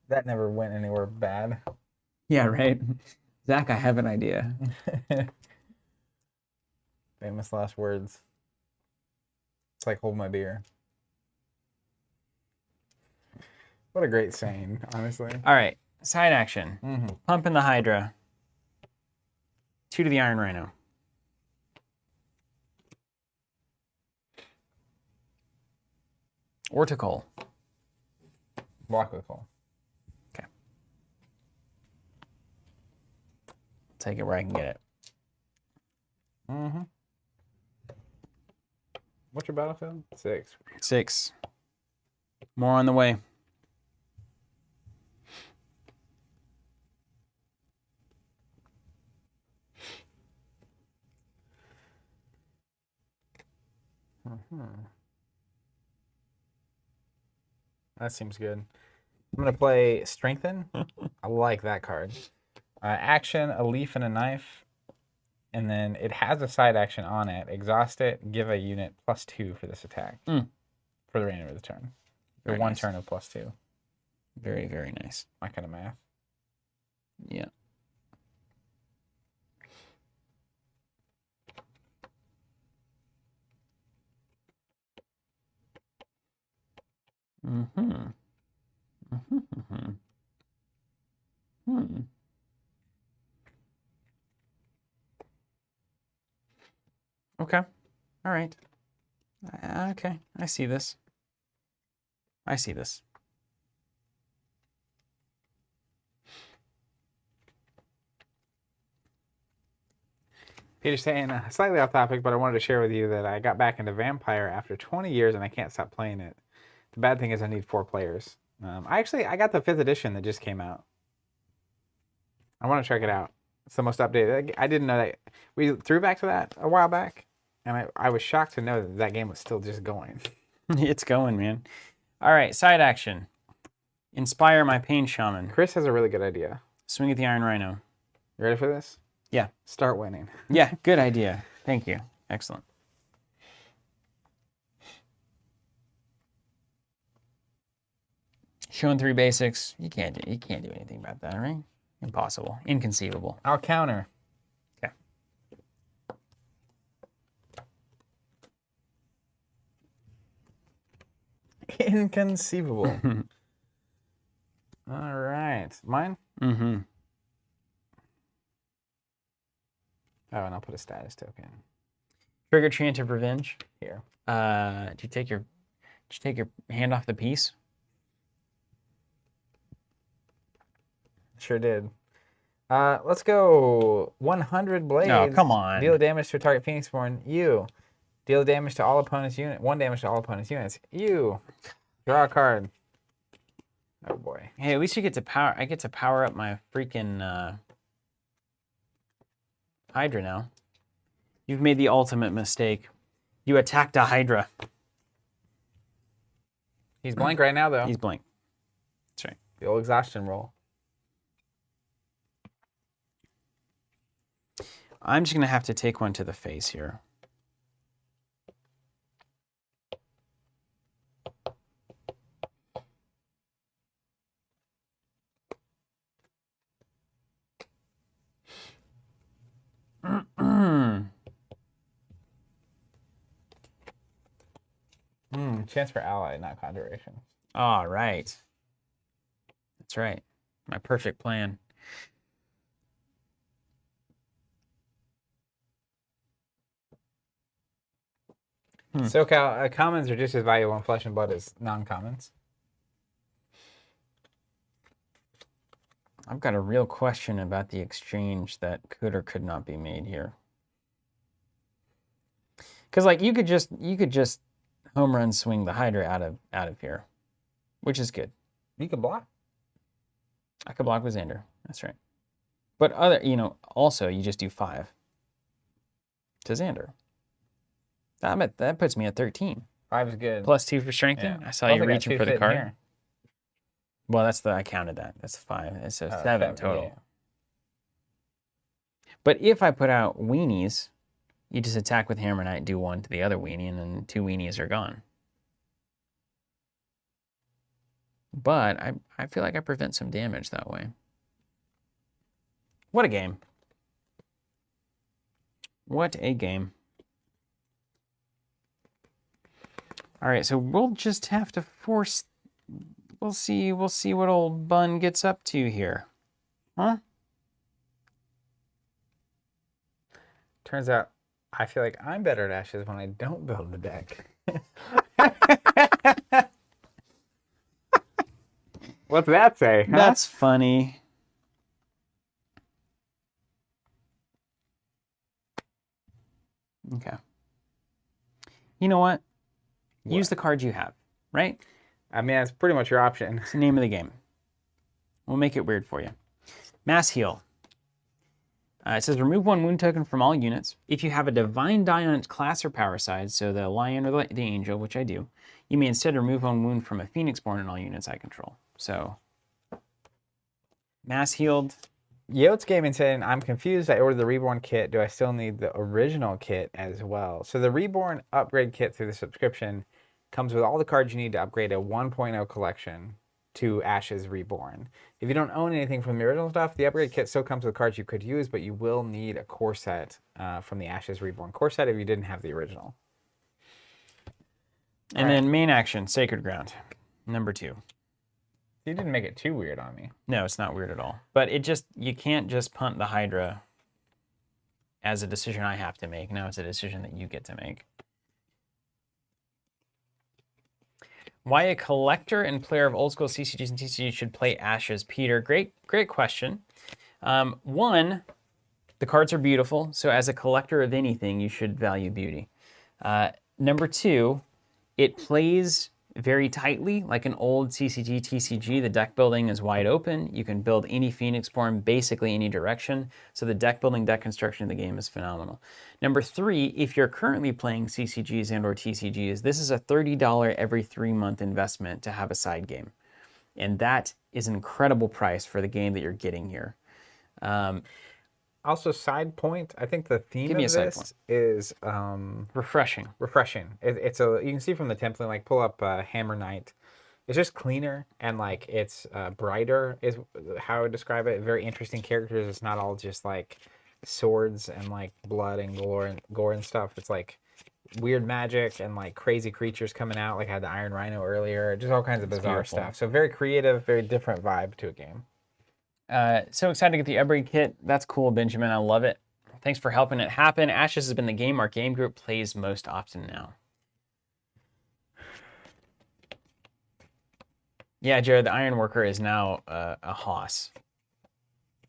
That never went anywhere bad. Yeah, right. Zach, I have an idea. Famous last words. It's like hold my beer. What a great saying, honestly. All right, side action. Mm-hmm. Pump in the Hydra. 2 to the Iron Rhino. Orticle. Block with call. Okay. Take it where I can get it. Mm-hmm. What's your battlefield? 6. 6. More on the way. That seems good. I'm gonna play Strengthen. I like that card. Action, a leaf and a knife, and then it has a side action on it. Exhaust it. Give a unit +2 for this attack for the remainder of the turn. Or Very one nice. turn of +2. Very, very nice. My kind of math. Yeah. Mm-hmm. Mm-hmm. Hmm. Okay. All right. Okay. I see this. I see this. Peter's saying, slightly off topic, but I wanted to share with you that I got back into Vampire after 20 years and I can't stop playing it. The bad thing is I need 4 players. I got the 5th edition that just came out. I want to check it out. It's the most updated. I didn't know that. We threw back to that a while back, and I was shocked to know that that game was still just going. It's going, man. All right. Side action. Inspire my pain shaman. Chris has a really good idea. Swing at the Iron Rhino. You ready for this? Yeah. Start winning. Yeah. Good idea. Thank you. Excellent. Showing 3 basics. You can't do anything about that, right? Impossible. Inconceivable. I'll counter. Okay. Inconceivable. All right. Mine? Mm-hmm. Oh, and I'll put a status token Trigger Chant of Revenge. here. Did you take your hand off the piece? Sure did. Let's go 100 blades. Oh, come on. Deal damage to a target Phoenixborn. You. Deal damage to all opponents' units. 1 damage to all opponents' units. You. Draw a card. Oh boy. Hey, at least you get to power. I get to power up my freaking Hydra now. You've made the ultimate mistake. You attacked a Hydra. He's blank right now, though. He's blank. That's right. The old exhaustion roll. I'm just gonna have to take one to the face here. Chance for ally, not conjuration. All right. That's right. My perfect plan. SoCal, commons are just as valuable in Flesh and Blood as non-commons. I've got a real question about the exchange that could or could not be made here. Because like you could just home run swing the Hydra out of here, which is good. You can block. I could block with Xander. That's right. But also you just do 5 to Xander. That puts me at 13. 5 is good. Plus 2 for strengthening. Yeah. I saw Plus you I got reaching 2 for the sitting card. here. Well, I counted that. That's 5. It's a 7 7 total. yeah. But if I put out weenies, you just attack with Hammer Knight, do 1 to the other weenie, and then 2 weenies are gone. But I feel like I prevent some damage that way. What a game. What a game. All right, so we'll just have to force... We'll see what old Bun gets up to here. Huh? Turns out, I feel like I'm better at Ashes when I don't build the deck. What's that say? Huh? That's funny. Okay. You know what? Use the cards you have, right? I mean, that's pretty much your option. It's the name of the game. We'll make it weird for you. Mass heal. It says remove 1 wound token from all units. If you have a divine die on its class or power side, so the lion or the angel, which I do, you may instead remove 1 wound from a phoenix born in all units I control. So, mass healed. Yotes Gaming saying, I'm confused. I ordered the Reborn kit. Do I still need the original kit as well? So the Reborn upgrade kit through the subscription comes with all the cards you need to upgrade a 1.0 collection to Ashes Reborn. If you don't own anything from the original stuff, the upgrade kit still comes with cards you could use, but you will need a core set from the Ashes Reborn core set if you didn't have the original. And then main action, Sacred Ground, number 2. You didn't make it too weird on me. No, it's not weird at all. But you can't just punt the Hydra as a decision I have to make. Now it's a decision that you get to make. Why a collector and player of old school CCGs and TCGs should play Ashes? Peter, great question. One, the cards are beautiful, so as a collector of anything, you should value beauty. Number 2, it plays very tightly like an old CCG, TCG. The deck building is wide open. You can build any Phoenix form, basically any direction. So the deck building, deck construction of the game is phenomenal. Number 3, if you're currently playing CCGs and or TCGs, this is a $30 every 3-month investment to have a side game. And that is an incredible price for the game that you're getting here. Also, side point, I think the theme of this is refreshing. Refreshing. It's a, you can see from the template, like pull up Hammer Knight. It's just cleaner and like it's brighter is how I would describe it. Very interesting characters. It's not all just like swords and like blood and gore and stuff. It's like weird magic and like crazy creatures coming out. Like I had the Iron Rhino earlier. Just all kinds of bizarre stuff. So very creative, very different vibe to a game. So excited to get the upgrade kit. That's cool, Benjamin. I love it. Thanks for helping it happen. Ashes has been the game our game group plays most often now. Yeah, Jared, the Ironworker is now a hoss.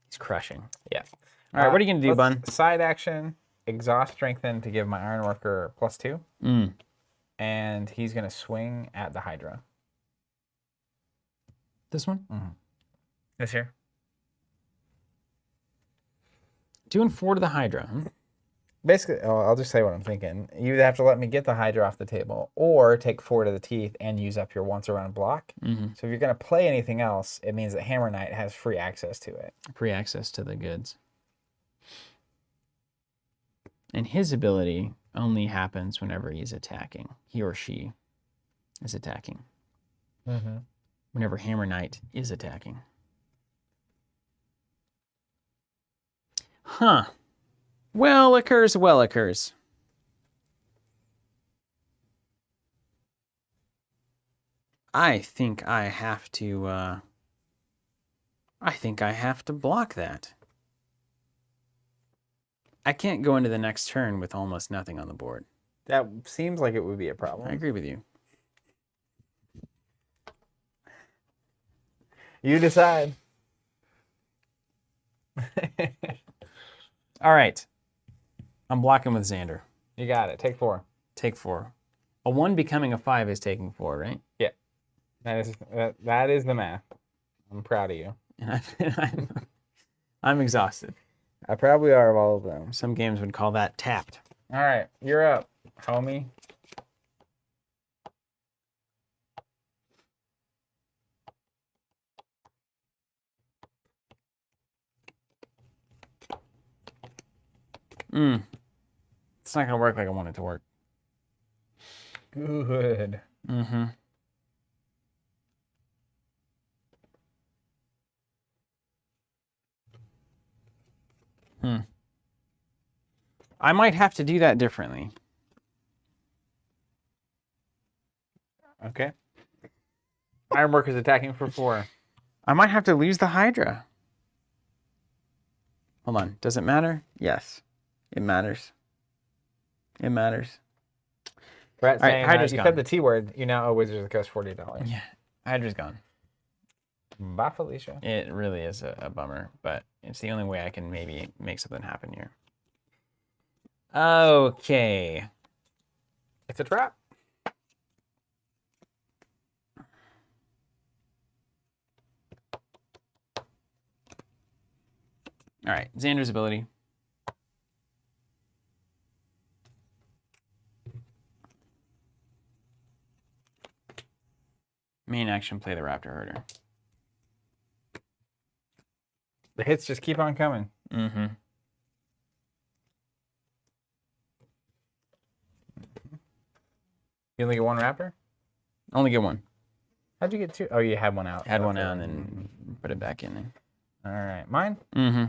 He's crushing. Yeah. All right, what are you going to do, Bun? Side action, exhaust strengthen to give my Ironworker +2. And he's going to swing at the Hydra. This one? This here? Doing 4 to the Hydra. Basically, I'll just say what I'm thinking. You either have to let me get the Hydra off the table or take 4 to the teeth and use up your once around block. So if you're going to play anything else, it means that Hammer Knight has free access to it. Free access to the goods. And his ability only happens whenever he's attacking. He or she is attacking. Whenever Hammer Knight is attacking. Huh. Well occurs, well occurs. I think I have to block that. I can't go into the next turn with almost nothing on the board. That seems like it would be a problem. I agree with you. You decide. All right. I'm blocking with Xander. You got it. Take 4. Take 4. A 1 becoming a 5 is taking 4, right? Yeah. That is the math. I'm proud of you. And I'm exhausted. I probably are of all of them. Some games would call that tapped. All right. You're up, homie. It's not going to work like I want it to work. Good. I might have to do that differently. Okay. Ironworker's attacking for 4. I might have to lose the Hydra. Hold on. Does it matter? Yes. It matters. It matters. Brett saying, Hydra's you gone. said the T word. You now owe Wizards of the Coast $40. Yeah. Hydra's gone. Bye, Felicia. It really is a bummer, but it's the only way I can maybe make something happen here. Okay. It's a trap. All right, Xander's ability. Main action, play the Raptor Herder. The hits just keep on coming. Mm-hmm. You only get one Raptor? Only get one. How'd you get two? Oh, you had one out. Had one Okay. out and then put it back in there. All right, mine? Mm-hmm.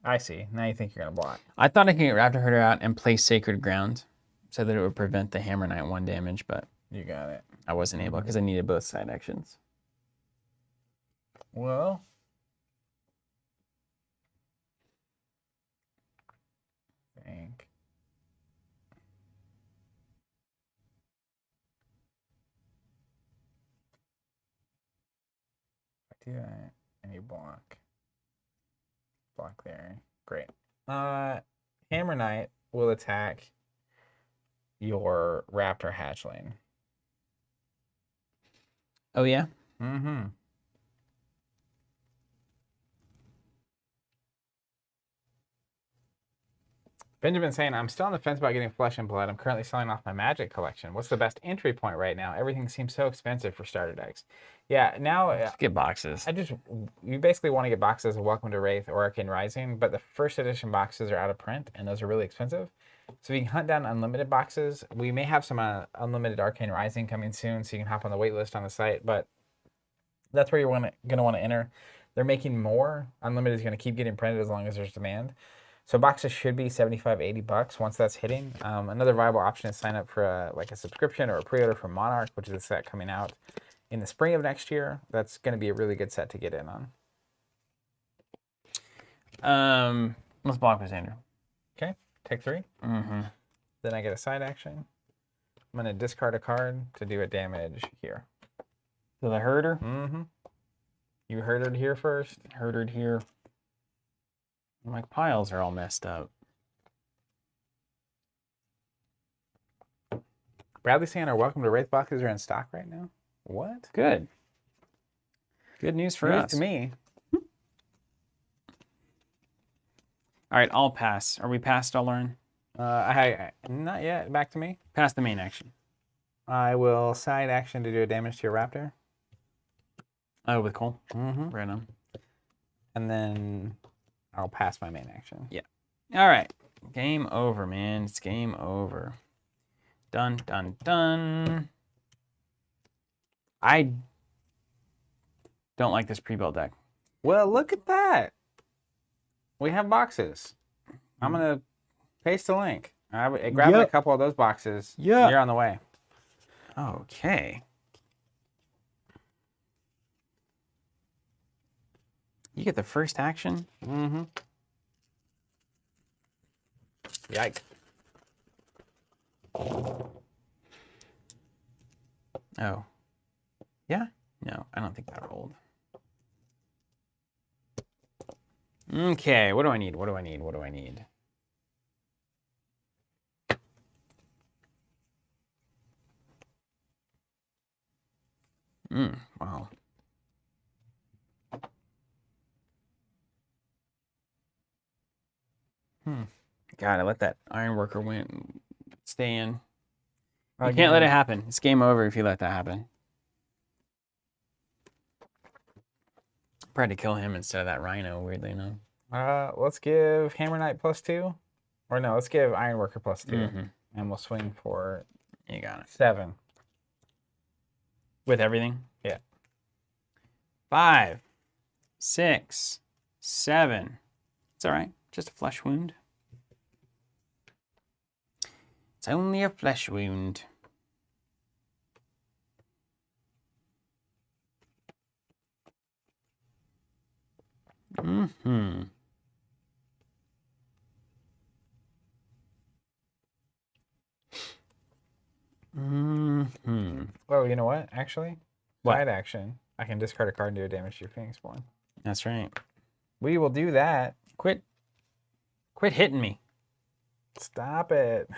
I see. Now you think you're going to block. I thought I could get Raptor Herder out and play Sacred Ground so that it would prevent the Hammer Knight 1 damage, but You got it. I wasn't able because I needed both side actions. Well, I think. I do that, and you block. Block there. Great. Hammer Knight will attack your Raptor hatchling. Oh, yeah? Mm-hmm. Benjamin's saying, I'm still on the fence about getting Flesh and Blood. I'm currently selling off my Magic collection. What's the best entry point right now? Everything seems so expensive for starter decks. Yeah, now Just get boxes. you basically want to get boxes of Welcome to Wraith or Arcane Rising, but the first edition boxes are out of print and those are really expensive. So if you can hunt down unlimited boxes, we may have some unlimited Arcane Rising coming soon, so you can hop on the wait list on the site, but that's where you're going to want to enter. They're making more. Unlimited is going to keep getting printed as long as there's demand. So boxes should be $75-$80 once that's hitting. Another viable option is sign up for a subscription or a pre-order for Monarch, which is a set coming out in the spring of next year. That's going to be a really good set to get in on. Let's block with Xander. Okay, take 3. Mm-hmm. Then I get a side action. I'm going to discard a card to do a damage here. So the Herder. Mm-hmm. You herdered here first. Herdered here. My piles are all messed up. Bradley saying our Welcome to Wraith boxes are in stock right now. What? Good. Good news for News us. to me. All right, I'll pass. Are we past Alarin? I not yet. Back to me. Pass the main action. I will side action to do a damage to your Raptor. Oh, with Cole? Mm-hmm. Right on. And then I'll pass my main action. Yeah. All right. Game over, man. It's game over. Done, done, done. I don't like this pre-built deck. Well, look at that. We have boxes. I'm going to paste a link. Grab a couple of those boxes. Yeah. You're on the way. Okay. You get the first action? Mm-hmm. Yikes. Oh. Yeah? No, I don't think that rolled. Okay, what do I need? What do I need? What do I need? Wow. God, I let that Ironworker stay in. You can't let it happen. It's game over if you let that happen. Tried to kill him instead of that Rhino, weirdly enough. Let's give Hammer Knight +2. Or no, let's give Ironworker +2. Mm-hmm. And we'll swing for You got it. 7. With everything? Yeah. 5, 6, 7. It's all right. Just a flesh wound. It's only a flesh wound. Mm-hmm. Mm-hmm. Oh, you know what? Actually, What? side action. I can discard a card and do a damage to your Phoenix Born. That's right. We will do that. Quit hitting me. Stop it.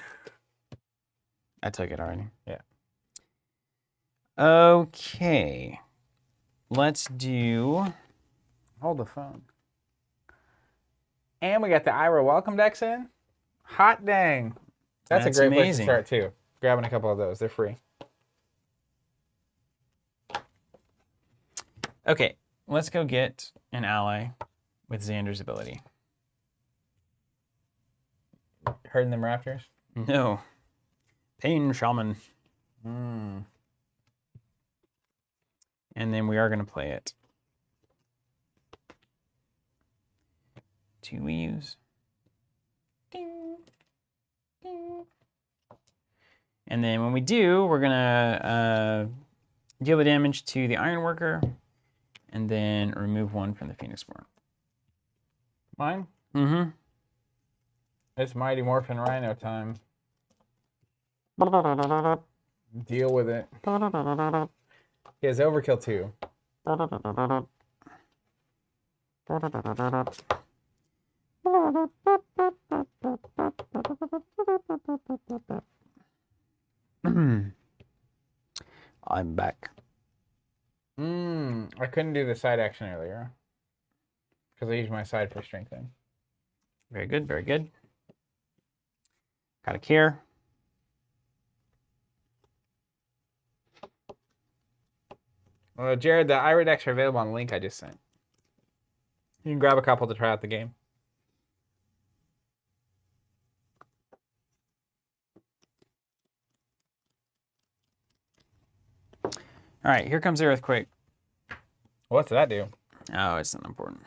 I took it already. Yeah. Okay. Let's do... Hold the phone. And we got the Ira welcome decks in. Hot dang. That's a great place to amazing. start too. Grabbing a couple of those. They're free. Okay, let's go get an ally with Xander's ability. Herding them raptors? No. Pain Shaman. Mm. And then we are going to play it. 2 leaves. Ding, ding. And then when we do, we're going to deal the damage to the Ironworker and then remove 1 from the Phoenixborn. Mine? Mm-hmm. It's Mighty Morphin Rhino time. Deal with it. He has Overkill 2. I'm back. I couldn't do the side action earlier. Because I used my side for strengthening. Very good, very good. Got a care. Jared, the Ira decks are available on the link I just sent. You can grab a couple to try out the game. All right, here comes the Earthquake. What's that do? Oh, it's not important.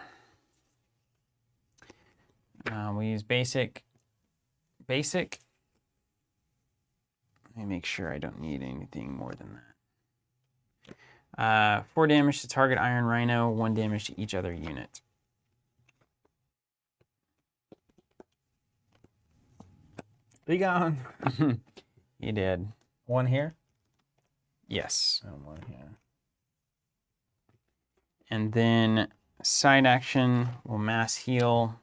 We use basic. Basic. Let me make sure I don't need anything more than that. 4 damage to target Iron Rhino, 1 damage to each other unit. Be gone. He did. 1 here? Yes. And 1 here. And then side action will mass heal.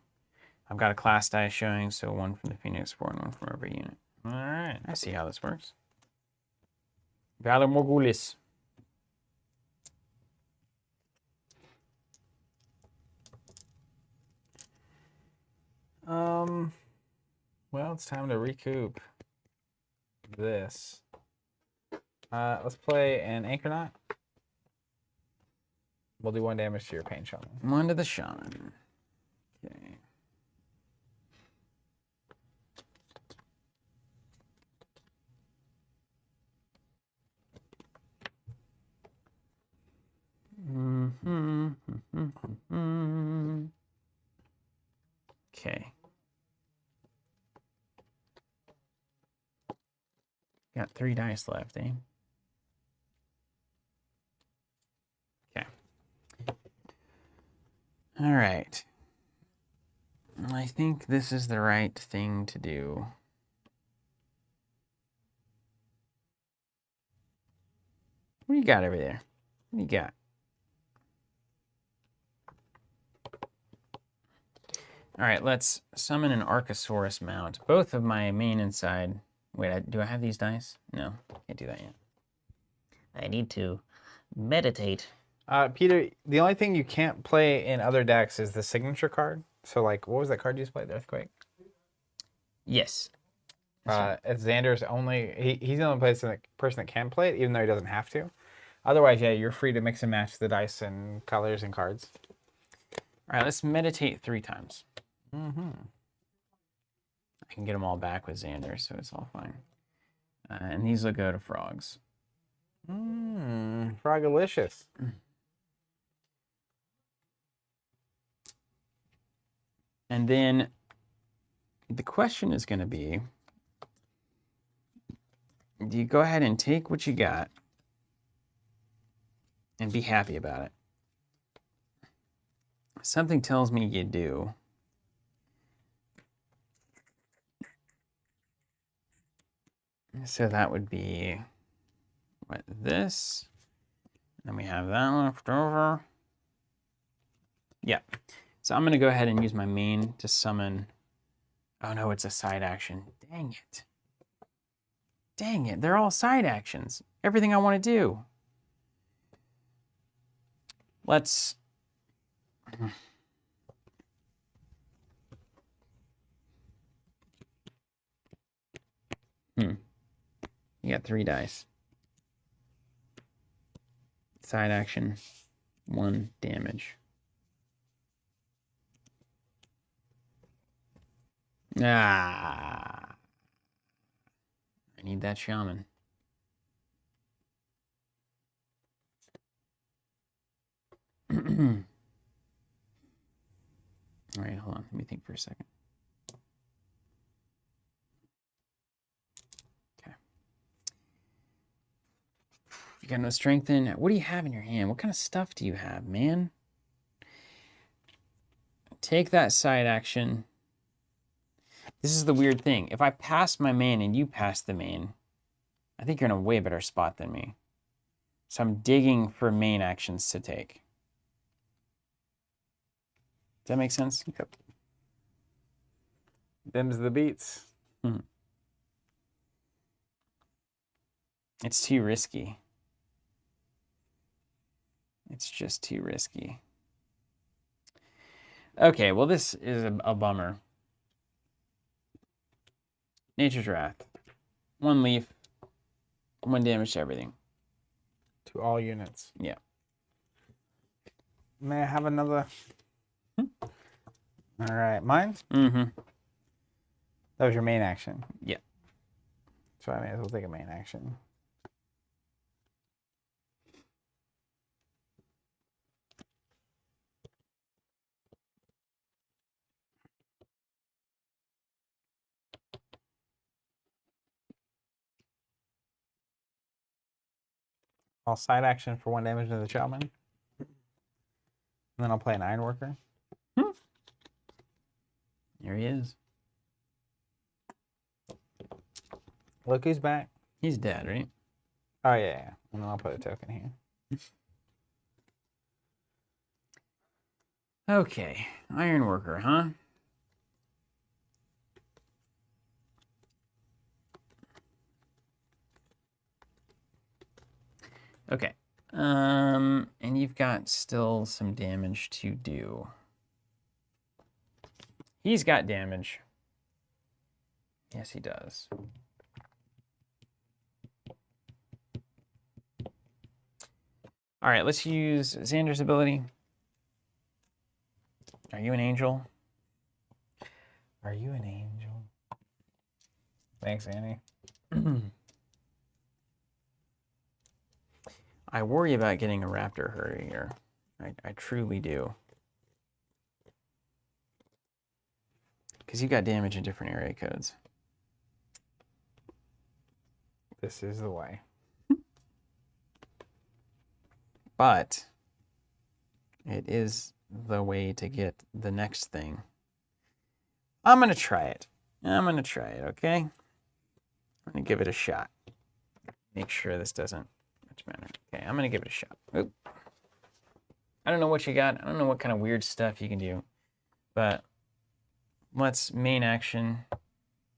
I've got a class die showing, so 1 from the Phoenixborn, 1 from every unit. All right. I see how this works. Valor Morgulis. Well, it's time to recoup this. Let's play an Anchornaut. We'll do 1 damage to your Pain Shaman. 1 to the Shaman. Okay. Okay. Got 3 dice left, eh? Okay. All right. I think this is the right thing to do. What do you got over there? What do you got? All right, let's summon an Archosaurus mount. Both of my main and side. Wait, do I have these dice? No, can't do that yet. I need to meditate. Peter, the only thing you can't play in other decks is the signature card. So, like, what was that card you just played? The Earthquake? Yes. It's Xander's only... He's the only person that can play it, even though he doesn't have to. Otherwise, yeah, you're free to mix and match the dice and colors and cards. All right, let's meditate 3 times. Mm-hmm. I can get them all back with Xander, so it's all fine. And these will go to frogs. Frogalicious. And then the question is going to be, do you go ahead and take what you got and be happy about it? Something tells me you do. So that would be, what, this? Then we have that left over. Yeah. So I'm going to go ahead and use my main to summon. Oh no, it's a side action. Dang it. Dang it. They're all side actions. Everything I want to do. Let's... You got 3 dice. Side action, 1 damage. Ah. I need that shaman. All right, hold on. Let me think for a second. Okay. You got no strength in. What do you have in your hand? What kind of stuff do you have, man? Take that side action. This is the weird thing. If I pass my main and you pass the main, I think you're in a way better spot than me. So I'm digging for main actions to take. Does that make sense? Yep. Them's the beats. It's too risky. It's just too risky. Okay, well, this is a bummer. Nature's Wrath. 1 leaf, 1 damage to everything. To all units. Yeah. May I have another? All right, mine? Mm-hmm. That was your main action. Yeah. So I may as well take a main action. I'll side action for 1 damage to the shaman. And then I'll play an Ironworker. There he is. Look who's back. He's dead, right? Oh, yeah. And then I'll put a token here. Okay. Ironworker, huh? Okay. And you've got still some damage to do. He's got damage. Yes, he does. All right, let's use Xander's ability. Are you an angel? Are you an angel? Thanks, Annie. I worry about getting a raptor herder here. I truly do. Because you got damage in different area codes. This is the way. But it is the way to get the next thing. I'm going to try it. Okay? I'm going to give it a shot. Make sure this doesn't much matter. Okay, I'm going to give it a shot. Oop. I don't know what you got. I don't know what kind of weird stuff you can do. But let's main action.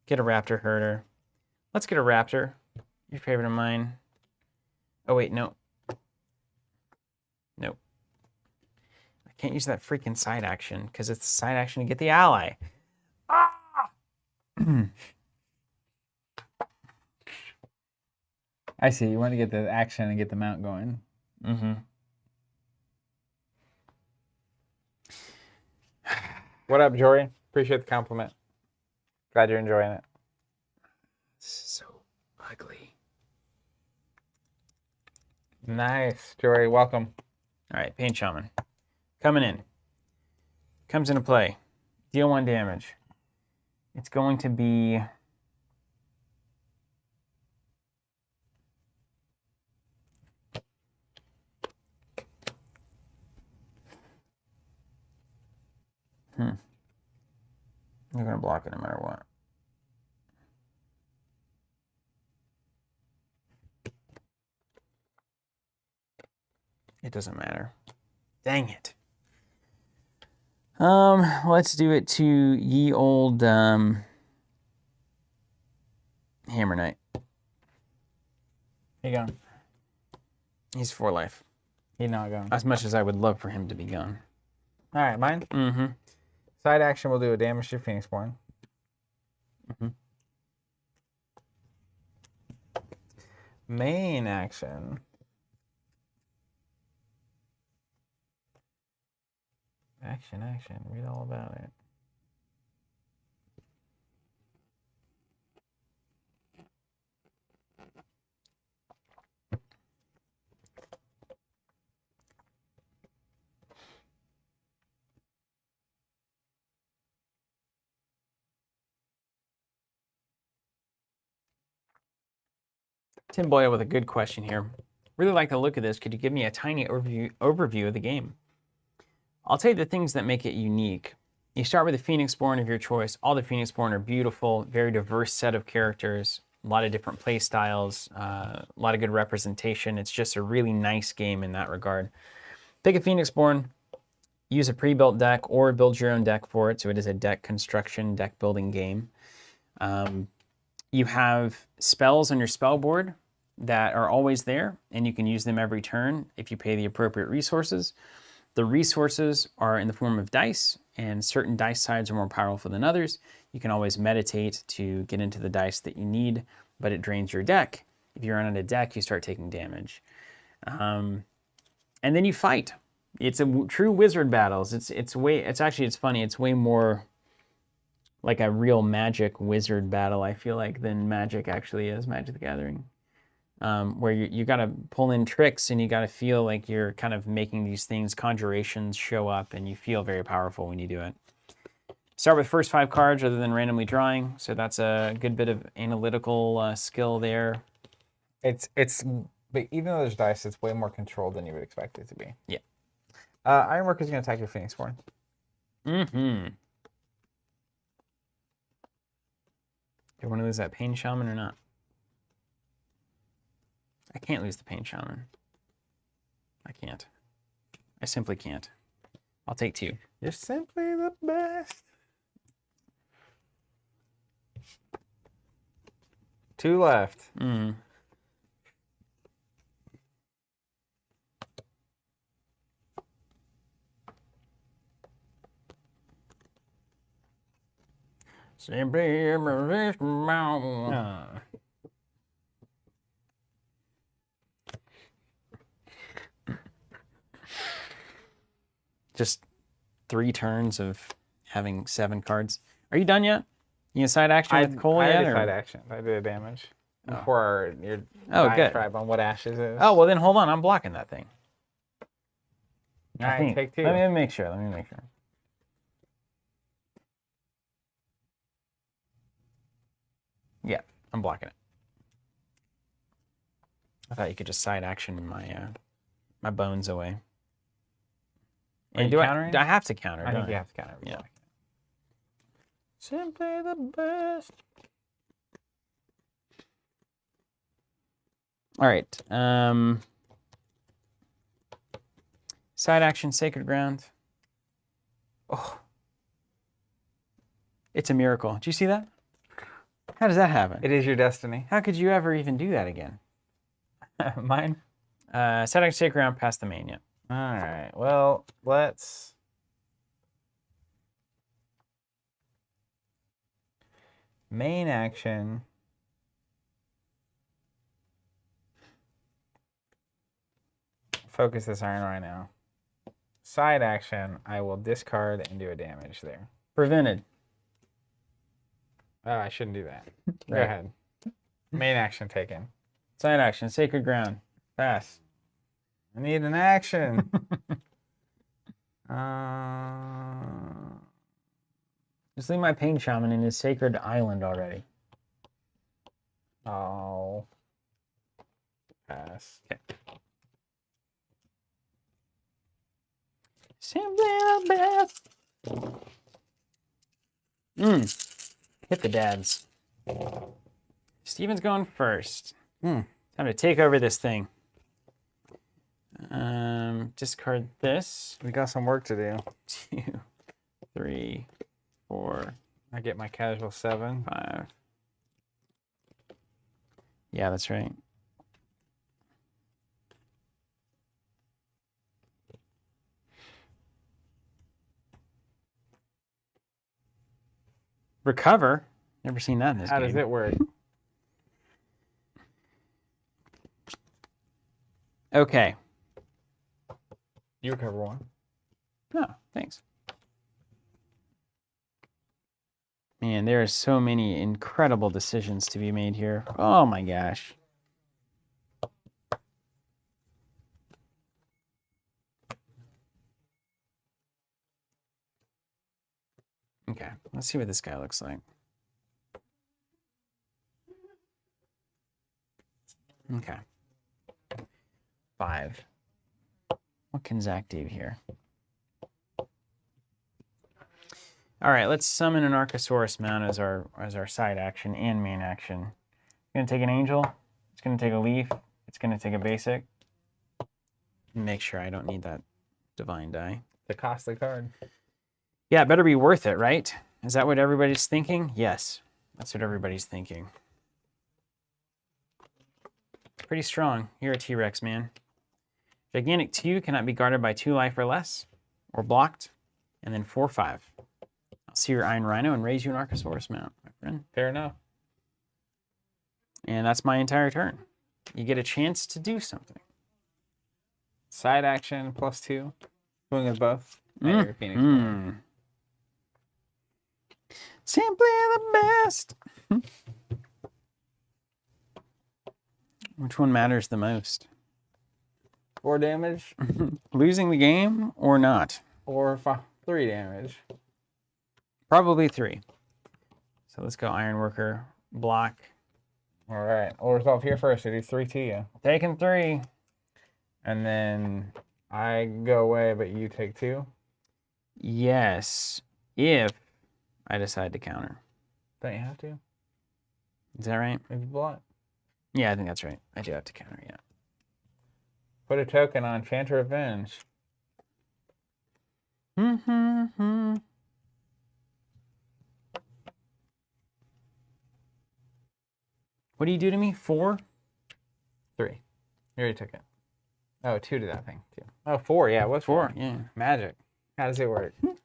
Get a raptor herder. Let's get a raptor. Your favorite of mine. Oh, wait, no. Nope. I can't use that freaking side action because it's the side action to get the ally. Ah! I see. You want to get the action and get the mount going. Mm-hmm. What up, Jory? Appreciate the compliment. Glad you're enjoying it. So ugly. Nice, Jory. Welcome. All right, Pain Shaman. Coming in. Comes into play. Deal 1 damage. It's going to be... You're going to block it no matter what. It doesn't matter. Dang it. Let's do it to ye old Hammer Knight. He gone. He's 4 life. He not gone. As much as I would love for him to be gone. All right, mine. Mm-hmm. Side action will do a damage to Phoenixborn. Main action. Action. Read all about it. Tim Boyle with a good question here. Really like the look of this. Could you give me a tiny overview of the game? I'll tell you the things that make it unique. You start with a Phoenixborn of your choice. All the Phoenixborn are beautiful, very diverse set of characters, a lot of different play styles, a lot of good representation. It's just a really nice game in that regard. Pick a Phoenixborn, use a pre-built deck or build your own deck for it. So it is a deck construction, deck building game. You have spells on your spell board that are always there, and you can use them every turn if you pay the appropriate resources. The resources are in the form of dice, and certain dice sides are more powerful than others. You can always meditate to get into the dice that you need, but it drains your deck. If you run out of deck, you start taking damage. And then you fight. It's a true wizard battles. It's funny. It's way more like a real Magic wizard battle, I feel like, than Magic actually is, Magic the Gathering. Where you got to pull in tricks and you got to feel like you're kind of making these things, conjurations show up, and you feel very powerful when you do it. Start with first 5 cards rather than randomly drawing, so that's a good bit of analytical skill there. But even though there's dice, it's way more controlled than you would expect it to be. Yeah. Ironwork is going to attack your Phoenixborn. Mm-hmm. Do you want to lose that Pain Shaman or not? I can't lose the Pain Shaman. I can't. I simply can't. I'll take 2. You're simply the best. 2 left. Mm. Simply just 3 turns of having 7 cards. Are you done yet? You gonna side action with Cole I yet? already side action. I did a damage Oh. before your Oh, good. diatribe on what Ashes is. Oh, well then hold on. I'm blocking that thing. All right, take 2. Let me make sure. Yeah, I'm blocking it. I thought you could just side action my my bones away. Are you do countering? I have to counter? I don't think you have to counter. Yeah. Simply the best. All right. Side action, Sacred Ground. Oh, it's a miracle. Did you see that? How does that happen? It is your destiny. How could you ever even do that again? Mine? Side action, Sacred Ground, past the main, yeah. All right. Well, let's... Main action. Focus this iron right now. Side action, I will discard and do a damage there. Prevented. Oh, I shouldn't do that. Go Right. ahead. Main action taken. Side action, Sacred Ground, pass. I need an action. Just leave my Pain Shaman in his Sacred Island already. Oh. Pass. Okay. Simply the best. Hit the dads. Steven's going first. Time to take over this thing. Discard this. We got some work to do. 2, 3, 4, I get my casual 7. 5. Yeah, that's right. Recover? Never seen that in this How game. does it work? Okay. You recover one. Oh, thanks. Man, there are so many incredible decisions to be made here. Oh my gosh. Okay, let's see what this guy looks like. Okay. 5. What can Zach do here? All right, let's summon an Archosaurus mount as our side action and main action. It's gonna take an angel. It's gonna take a leaf. It's gonna take a basic. Make sure I don't need that divine die. The costly card. Yeah, it better be worth it, right? Is that what everybody's thinking? Yes, that's what everybody's thinking. Pretty strong. You're a T-Rex, man. Gigantic 2 cannot be guarded by 2 life or less, or blocked. And then 4/5. I'll see your Iron Rhino and raise you an Archosaurus mount, my friend. Fair enough. And that's my entire turn. You get a chance to do something. Side action +2. Swing with both. And your Phoenix Born. Simply the best. Which one matters the most? 4 damage Losing the game or not? or 3 damage. Probably 3. So let's go Ironworker, block. All right. We'll resolve here first. I do 3 to you. Taking 3. And then I go away, but you take 2. Yes, if I decide to counter. Don't you have to? Is that right? If you block. Yeah, I think that's right. I do have to counter, yeah. Put a token on Chant Revenge. What do you do to me? 4? 3. You already took it. Oh, 2 to that thing, too. Oh, 4. Yeah, what's 4? 4, yeah. Magic. How does it work? What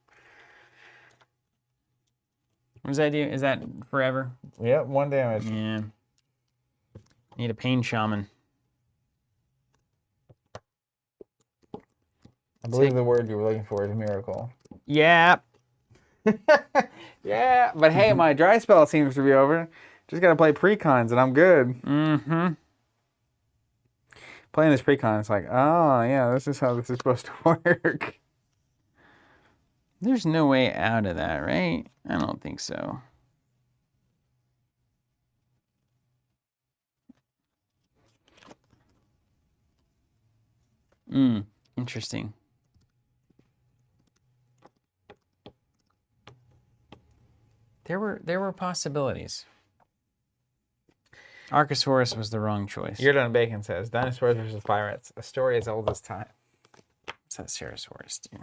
does that do? Is that forever? Yep, 1 damage. Yeah. Need a pain shaman. I believe the word you were looking for is miracle. Yeah. Yeah, but hey, my dry spell seems to be over. Just gotta play precons and I'm good. Mm-hmm. Playing this precon, it's like, oh yeah, this is how this is supposed to work. There's no way out of that, right? I don't think so. Interesting. There were possibilities. Archosaurus was the wrong choice. You're done. Bacon says, Dinosaurs versus Pirates, a story as old as time. What's that Ceratosaurus do?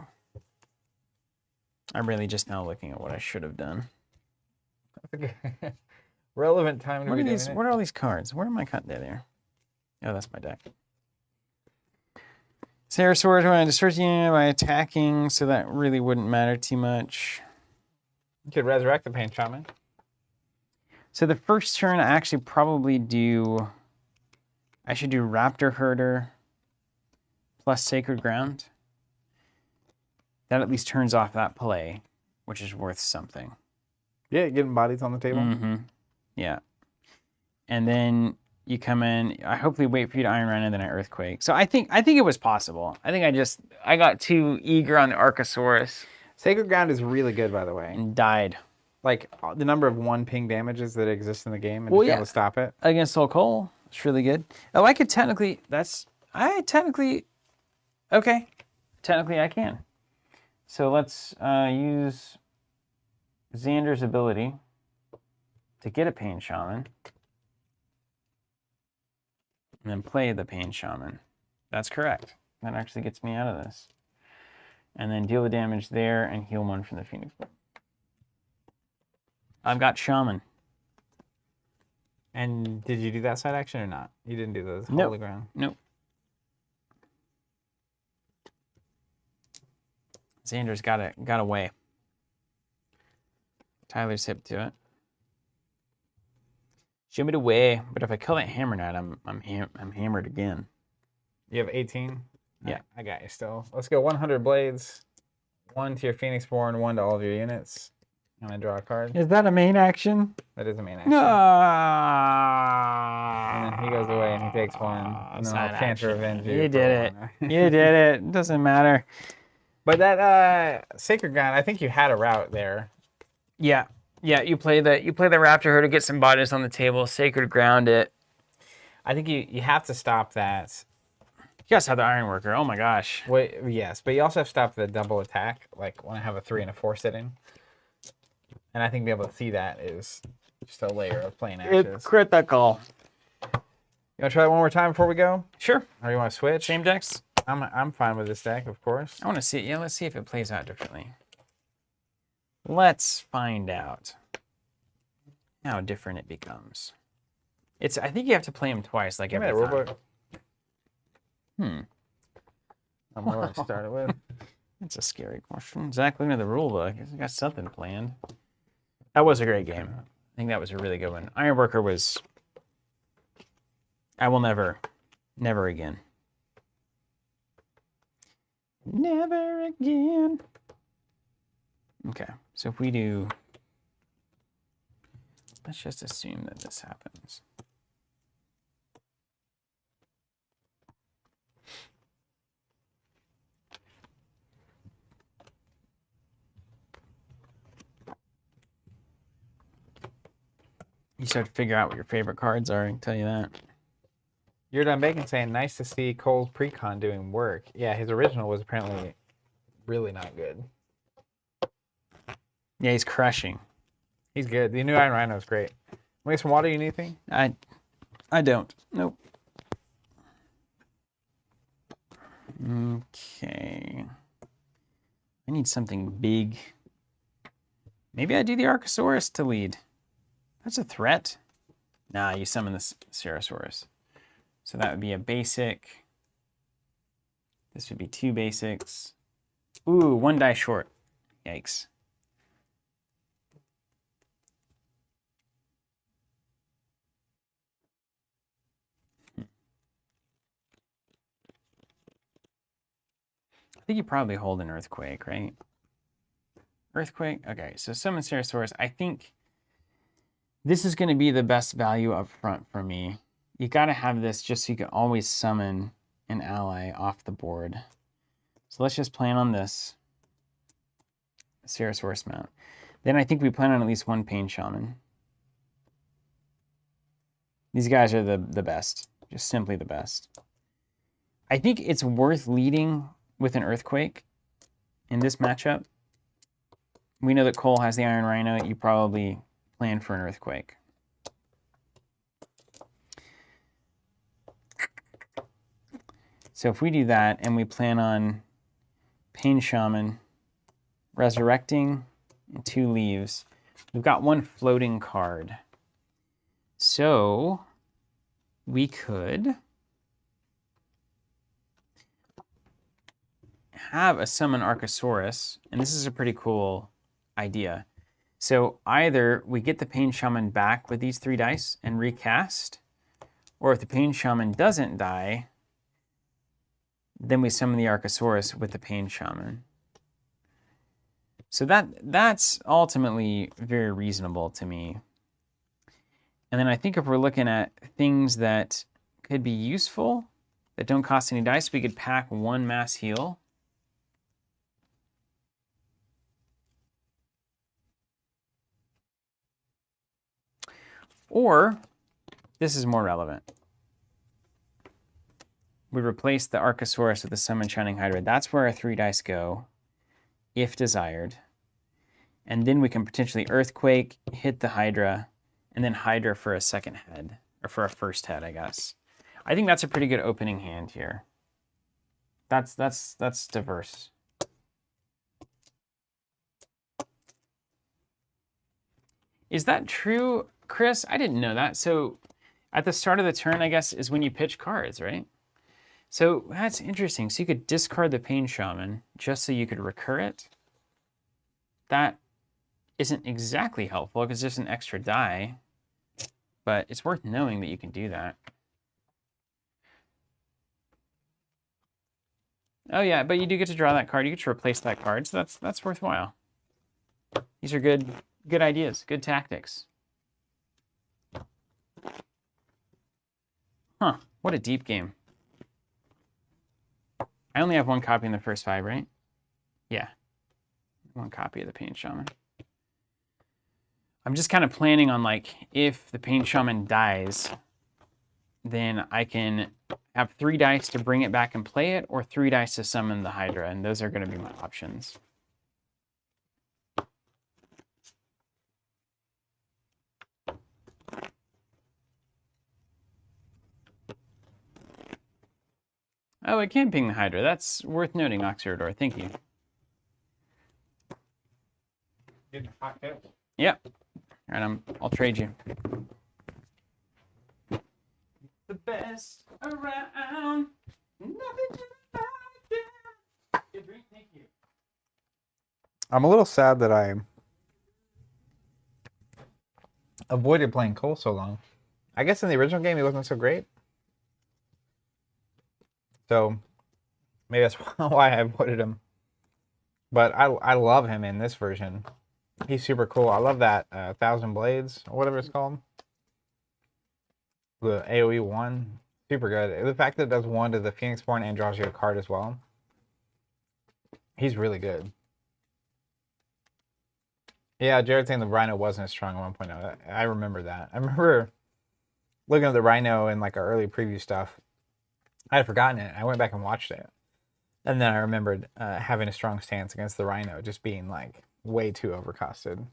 I'm really just now looking at what I should have done. Relevant time to What be are doing these? it. What are all these cards? Where am I cut? There. Oh, that's my deck. Ceratosaurus when I destroy you by attacking, so that really wouldn't matter too much. You could resurrect the Pain Shaman. So the first turn, I actually probably do. I should do Raptor Herder plus Sacred Ground. That at least turns off that play, which is worth something. Yeah, getting bodies on the table. Mm-hmm. Yeah. And then you come in. I hopefully wait for you to Iron Rhino and then I Earthquake. So I think it was possible. I think I got too eager on the Archosaurus Sacred Ground is really good, by the way. and died Like, the number of 1 ping damages that exist in the game and Well, just be yeah. able to stop it. against Soul Cole. It's really good. Oh, I could technically. Okay. Technically, I can. So let's use Xander's ability to get a Pain Shaman. And then play the Pain Shaman. That's correct. That actually gets me out of this. And then deal the damage there and heal 1 from the Phoenix Born. I've got Shaman. And did you do that side action or not? You didn't do those. Nope. Holy Ground. Nope. Xander's got away. Tyler's hip to it. Show me the way, but if I kill that Hammer Knight, I'm hammered again. You have 18? Yeah. I got you still. Let's go 100 blades. 1 to your Phoenixborn, 1 to all of your units. I'm going to draw a card. Is that a main action? That is a main action. And then he goes away and he takes 1. And then I'll chance to revenge you. You for did it. 1. You did it. Doesn't matter. But that Sacred Ground, I think you had a route there. Yeah. Yeah, you play the Raptor Herder, get some bodies on the table, Sacred Ground it. I think you have to stop that. You guys have the Ironworker. Oh my gosh. Wait, yes, but you also have to stop the double attack, like when I have a 3 and a 4 sitting. And I think being able to see that is just a layer of playing Ashes. It's critical. You want to try that one more time before we go? Sure. Or you want to switch? Same decks? I'm fine with this deck, of course. I want to see it. Yeah, let's see if it plays out differently. Let's find out how different it becomes. I think you have to play them twice, like Give me every that time. rulebook. I'm what I started with. That's a scary question. Zach, looking at the rule book, he's got something planned. That was a great game. I think that was a really good one. Ironworker was... I will never again. Never again. Okay, so if we do... Let's just assume that this happens. You start to figure out what your favorite cards are, I can tell you that. You're done bacon saying, nice to see Cole's precon doing work. Yeah, his original was apparently really not good. Yeah, he's crushing. He's good. The new Iron Rhino is great. Want to get some water? You need anything? I don't. Nope. Okay. I need something big. Maybe I do the Archosaurus to lead. That's a threat. Nah, you summon the Cerosaurus. So that would be a basic. This would be 2 basics. Ooh, 1 die short. Yikes. I think you probably hold an Earthquake, right? Earthquake? Okay, so summon Cerosaurus. I think this is going to be the best value up front for me. You got to have this just so you can always summon an ally off the board. So let's just plan on this. Cerosaurus mount. Then I think we plan on at least 1 Pain Shaman. These guys are the best. Just simply the best. I think it's worth leading with an Earthquake in this matchup. We know that Cole has the Iron Rhino. You probably plan for an Earthquake. So if we do that and we plan on Pain Shaman, Resurrecting, and 2 leaves, we've got 1 floating card. So we could have a summon Archosaurus, and this is a pretty cool idea. So either we get the Pain Shaman back with these 3 dice and recast, or if the Pain Shaman doesn't die, then we summon the Archosaurus with the Pain Shaman. So that's ultimately very reasonable to me. And then I think if we're looking at things that could be useful, that don't cost any dice, we could pack 1 mass heal. Or, this is more relevant. We replace the Archosaurus with the Summon Shining Hydra. That's where our 3 dice go, if desired. And then we can potentially Earthquake, hit the Hydra, and then Hydra for a second head, or for a first head, I guess. I think that's a pretty good opening hand here. That's diverse. Is that true, Chris? I didn't know that. So at the start of the turn, I guess, is when you pitch cards, right? So that's interesting. So you could discard the Pain Shaman just so you could recur it. That isn't exactly helpful because it's just an extra die, but it's worth knowing that you can do that. Oh yeah, but you do get to draw that card. You get to replace that card, so that's worthwhile. These are good ideas, good tactics. Huh? What a deep game. I only have one copy in the first 5, right? Yeah, one copy of the Pain Shaman. I'm just kind of planning on, like, if the Pain Shaman dies, then I can have 3 dice to bring it back and play it, or 3 dice to summon the Hydra, and those are going to be my options. Oh, it can ping the Hydra. That's worth noting, Oxyridor. Thank you. Getting hot tails. Yep. All right, I'll trade you. The best around. Nothing to Thank you. I'm a little sad that I avoided playing Cole so long. I guess in the original game he wasn't so great. So maybe that's why I avoided him. But I love him in this version. He's super cool. I love that 1,000 Blades, or whatever it's called. The AoE 1. Super good. The fact that it does 1 to the Phoenix Born and draws you a card as well. He's really good. Yeah, Jared saying the Rhino wasn't as strong at 1.0. I remember that. I remember looking at the Rhino in like our early preview stuff. I had forgotten it. I went back and watched it. And then I remembered having a strong stance against the Rhino, just being like way too overcosted.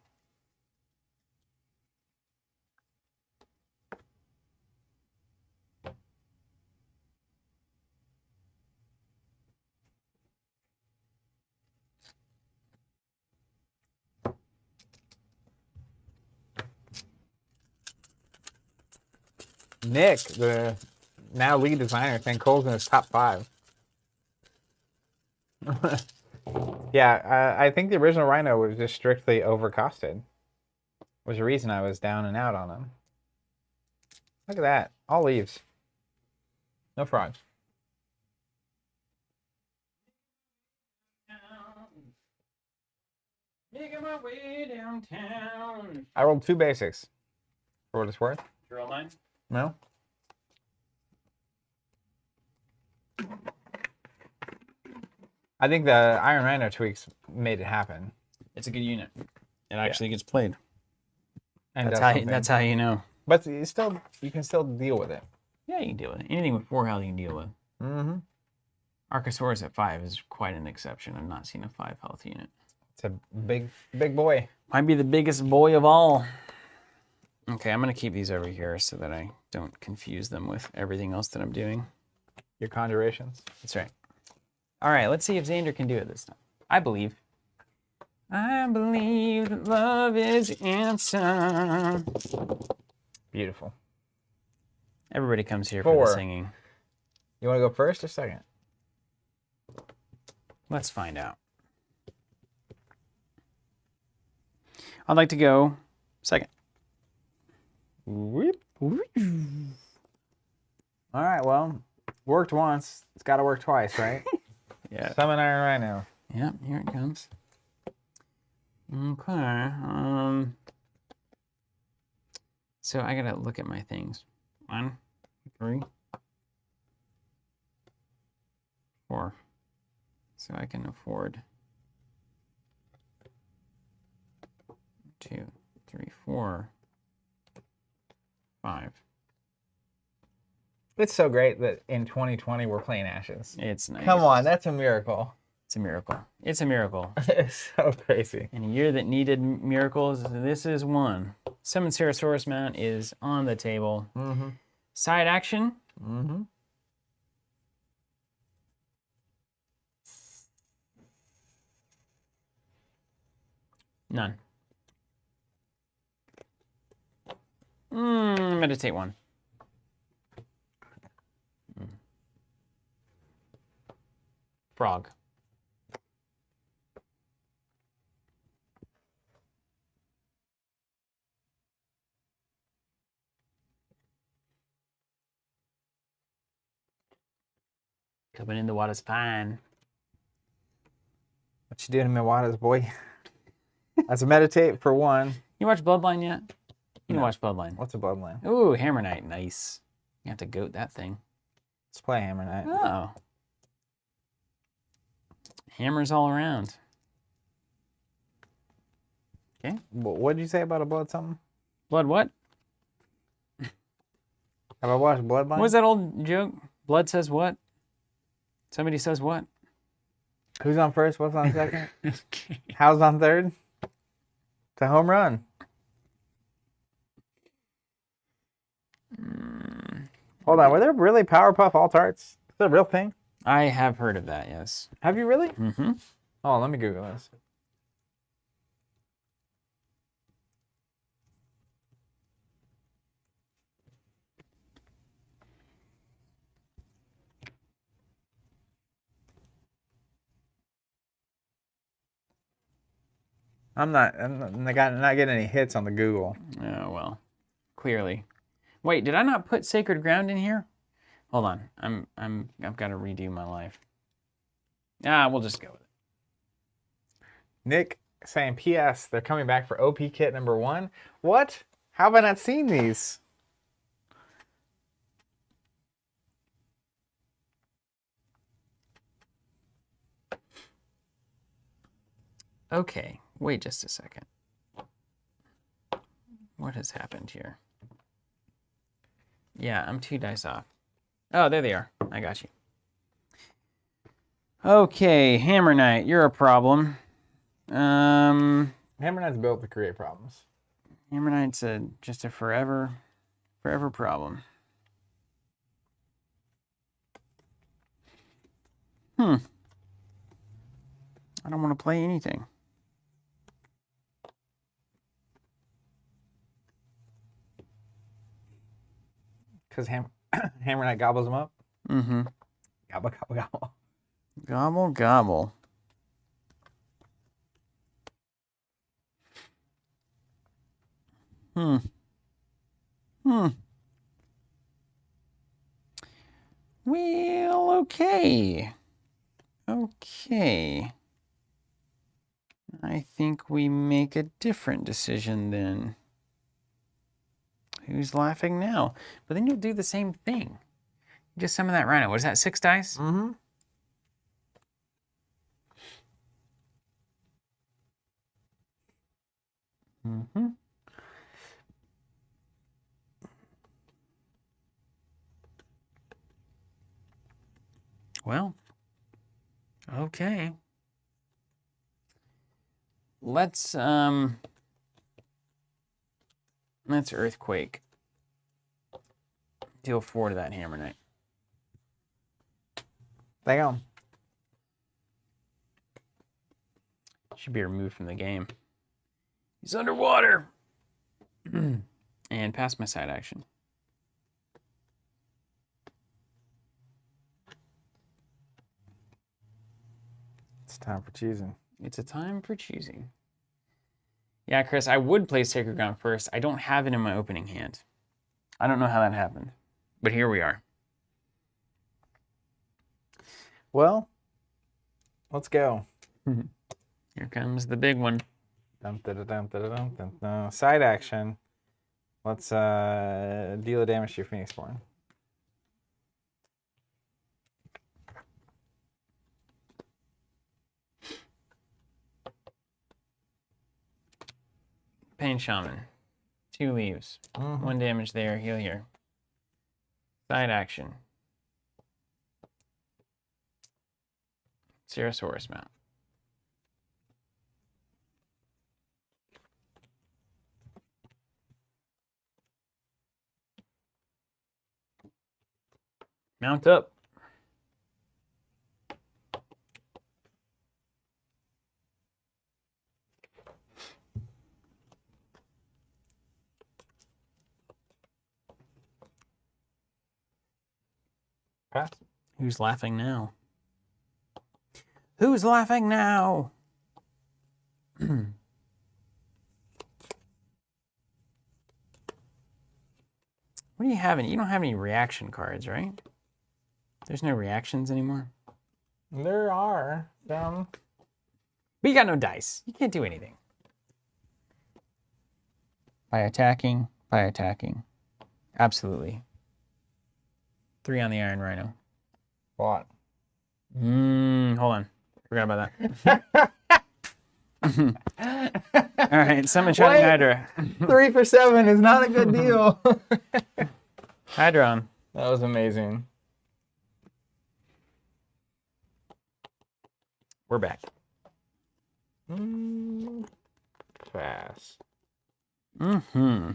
Nick, the now lead designer, saying Cole's in his top 5. Yeah, I think the original Rhino was just strictly overcosted. Was the reason I was down and out on him. Look at that. All leaves. No frogs. Making my way downtown. I rolled 2 basics. For what it's worth. You roll mine? No? I think the Iron Rhino tweaks made it happen. It's a good unit. It actually gets played. And That's how you know. But you can still deal with it. Yeah, you can deal with it. Anything with 4 health you can deal with. Mm-hmm. Archosaurus at 5 is quite an exception. I've not seen a 5 health unit. It's a big boy. Might be the biggest boy of all. Okay, I'm going to keep these over here so that I don't confuse them with everything else that I'm doing. Your conjurations. That's right. All right, let's see if Xander can do it this time. I believe. I believe that love is the answer. Beautiful. Everybody comes here for 4. the singing. You want to go first or second? Let's find out. I'd like to go second. Whoop. All right, well, worked once. It's got to work twice, right? Yeah. Summon Iron Rhino. Yep, here it comes. Okay. So I gotta look at my things. 1, 3, 4. So I can afford 2, 3, 4, 5. It's so great that in 2020 we're playing Ashes. It's nice. Come on, that's a miracle. It's a miracle. It's a miracle. It's so crazy. In a year that needed miracles, this is one. Summon Ceratosaurus Mount is on the table. Mm-hmm. Side action. Mm-hmm. None. Meditate 1. Frog. Coming in the water's fine. What you doing in Miwadas, boy? That's a meditate for one. You watch Bloodline yet? You No. can watch Bloodline. What's a bloodline? Ooh, Hammer Knight, nice. You have to goat that thing. Let's play Hammer Knight. Oh. Hammers all around. Okay. What did you say about a blood something? Blood what? Have I watched Bloodline? What was that old joke? Blood says what? Somebody says what? Who's on first? What's on second? Okay. How's on third? It's a home run. Hold on, were there really Powerpuff Alt-Arts? Is that a real thing? I have heard of that, yes. Have you really? Mm-hmm. Oh, let me Google this. I'm not getting any hits on the Google. Oh, well. Clearly. Wait, did I not put Sacred Ground in here? Hold on. I've got to redo my life. We'll just go with it. Nick saying, P.S. They're coming back for OP kit number 1. What? How have I not seen these? Okay, wait just a second. What has happened here? Yeah, I'm 2 dice off. Oh, there they are. I got you. Okay, Hammer Knight, you're a problem. Hammer Knight's built to create problems. Hammer Knight's just a forever problem. I don't want to play anything. Because Hammer Knight gobbles them up? Mm-hmm. Gobble, gobble, gobble. Gobble, gobble. Well, okay. Okay. I think we make a different decision then. Who's laughing now? But then you'll do the same thing. Just some of that rhino. What is that, 6 dice? Mm-hmm. Mm-hmm. Well, okay. Let's Earthquake. Deal 4 to that Hammer Knight. Damn. Should be removed from the game. He's underwater. And pass my side action. It's time for choosing. It's a time for choosing. Yeah, Chris, I would play Sacred Ground first. I don't have it in my opening hand. I don't know how that happened, but here we are. Well, let's go. Here comes the big one. Dum, da, da, dum, da, da, dum, dum, dum. Side action. Let's deal the damage to your Phoenix Born. Pain Shaman. 2 leaves. 1 damage there, heal here. Side action. Cerosaurus mount. Mount up. Pass. Who's laughing now? Who's laughing now? What do you have? You don't have any reaction cards, right? There's no reactions anymore. There are some. But you got no dice. You can't do anything. By attacking. Absolutely. 3 on the Iron Rhino. What? Hold on. Forgot about that. All right, summon Shining Wait. Hydra. 3 for 7 is not a good deal. Hydron. That was amazing. We're back. Pass. Mm-hmm.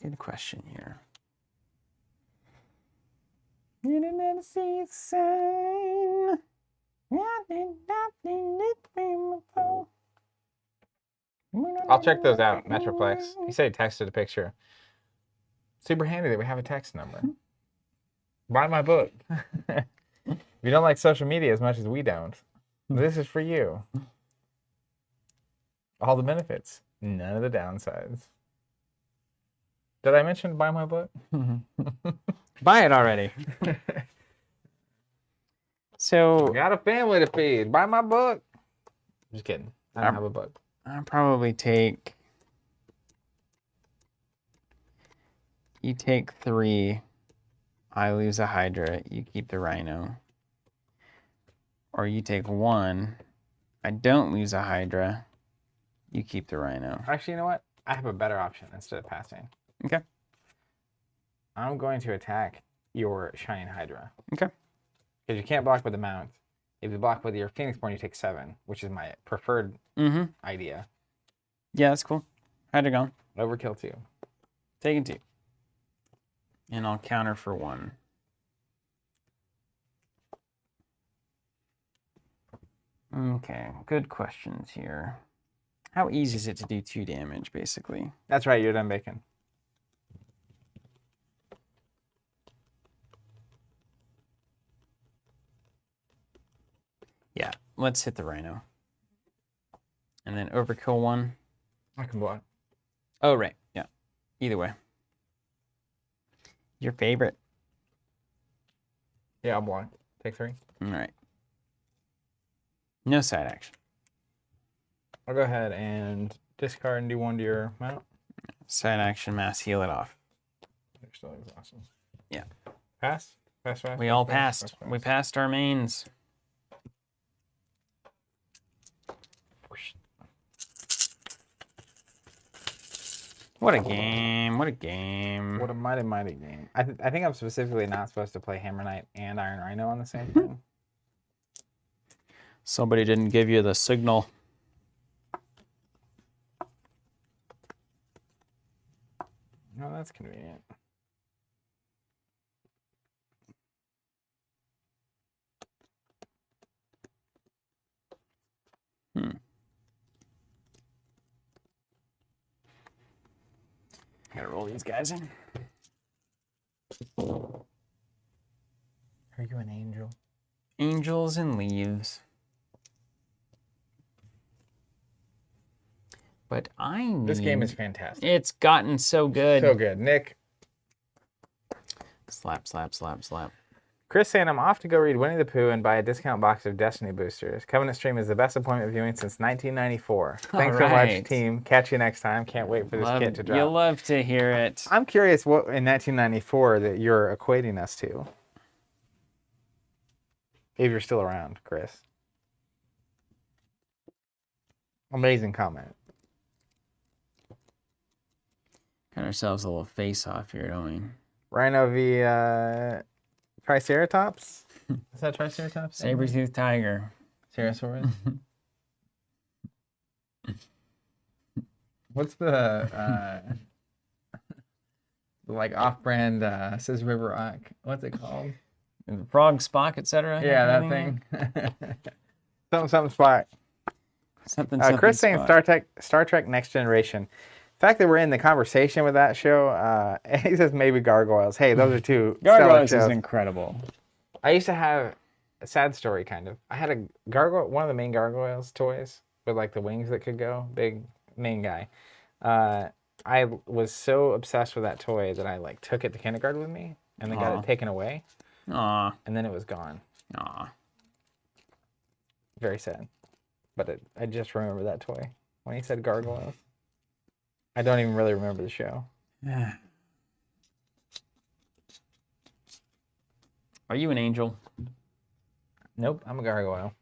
Good question here. You didn't see a sign. I'll check those out, Metroplex. You said he texted a picture. Super handy that we have a text number. Buy my book. If you don't like social media as much as we don't, this is for you. All the benefits, none of the downsides. Did I mention buy my book? Buy it already. So Got a family to feed. Buy my book. Just kidding. I don't have a book. I'll probably take. You take 3. I lose a Hydra. You keep the Rhino. Or you take 1. I don't lose a Hydra. You keep the Rhino. Actually, you know what? I have a better option instead of passing. Okay. I'm going to attack your Shining Hydra. Okay. Because you can't block with the mount. If you block with your Phoenixborn, you take 7, which is my preferred idea. Yeah, that's cool. Hydra gone. Overkill 2. Taking 2. And I'll counter for 1. Okay, good questions here. How easy is it to do 2 damage, basically? That's right, you're done bacon. Yeah, let's hit the Rhino. And then overkill 1. I can block. Oh, right. Yeah. Either way. Your favorite. Yeah, I'll block. Take 3. All right. No side action. I'll go ahead and discard and do 1 to your mount. Side action, mass heal it off. They're still exhausted. Yeah. Pass? Pass. We all passed. We passed our mains. What a game. What a game. What a mighty, mighty game. I think I'm specifically not supposed to play Hammer Knight and Iron Rhino on the same thing. Somebody didn't give you the signal. No, that's convenient. Gotta roll these guys in. Are you an angel? Angels and leaves. But I need... This game is fantastic. It's gotten so good. So good. Nick. Slap, slap, slap, slap. Chris saying, I'm off to go read Winnie the Pooh and buy a discount box of Destiny boosters. Covenant Stream is the best appointment viewing since 1994. Thanks so right. much, team. Catch you next time. Can't wait for this kit to drop. You'll love to hear it. I'm curious what in 1994 that you're equating us to. If you're still around, Chris. Amazing comment. Got ourselves a little face-off here, don't we? Rhino v Triceratops? Is that Triceratops? Saber-toothed tiger. Pterosaurus? What's the like off-brand Ashes Reborn? What's it called? Frog, Spock, etc. Yeah, that thing. something Spock. Something. Chris saying Spock. Star Trek Next Generation. The fact that we're in the conversation with that show, he says maybe Gargoyles. Hey, those are two Gargoyles stellar is shows. Incredible. I used to have a sad story, kind of. I had a gargoyle, one of the main Gargoyles toys with like the wings that could go, big main guy. I was so obsessed with that toy that I like took it to kindergarten with me, and then got Aw. it taken away, Aw. and then it was gone. Aw. Very sad. But I just remember that toy when he said gargoyles. I don't even really remember the show. Are you an angel? Nope, I'm a gargoyle.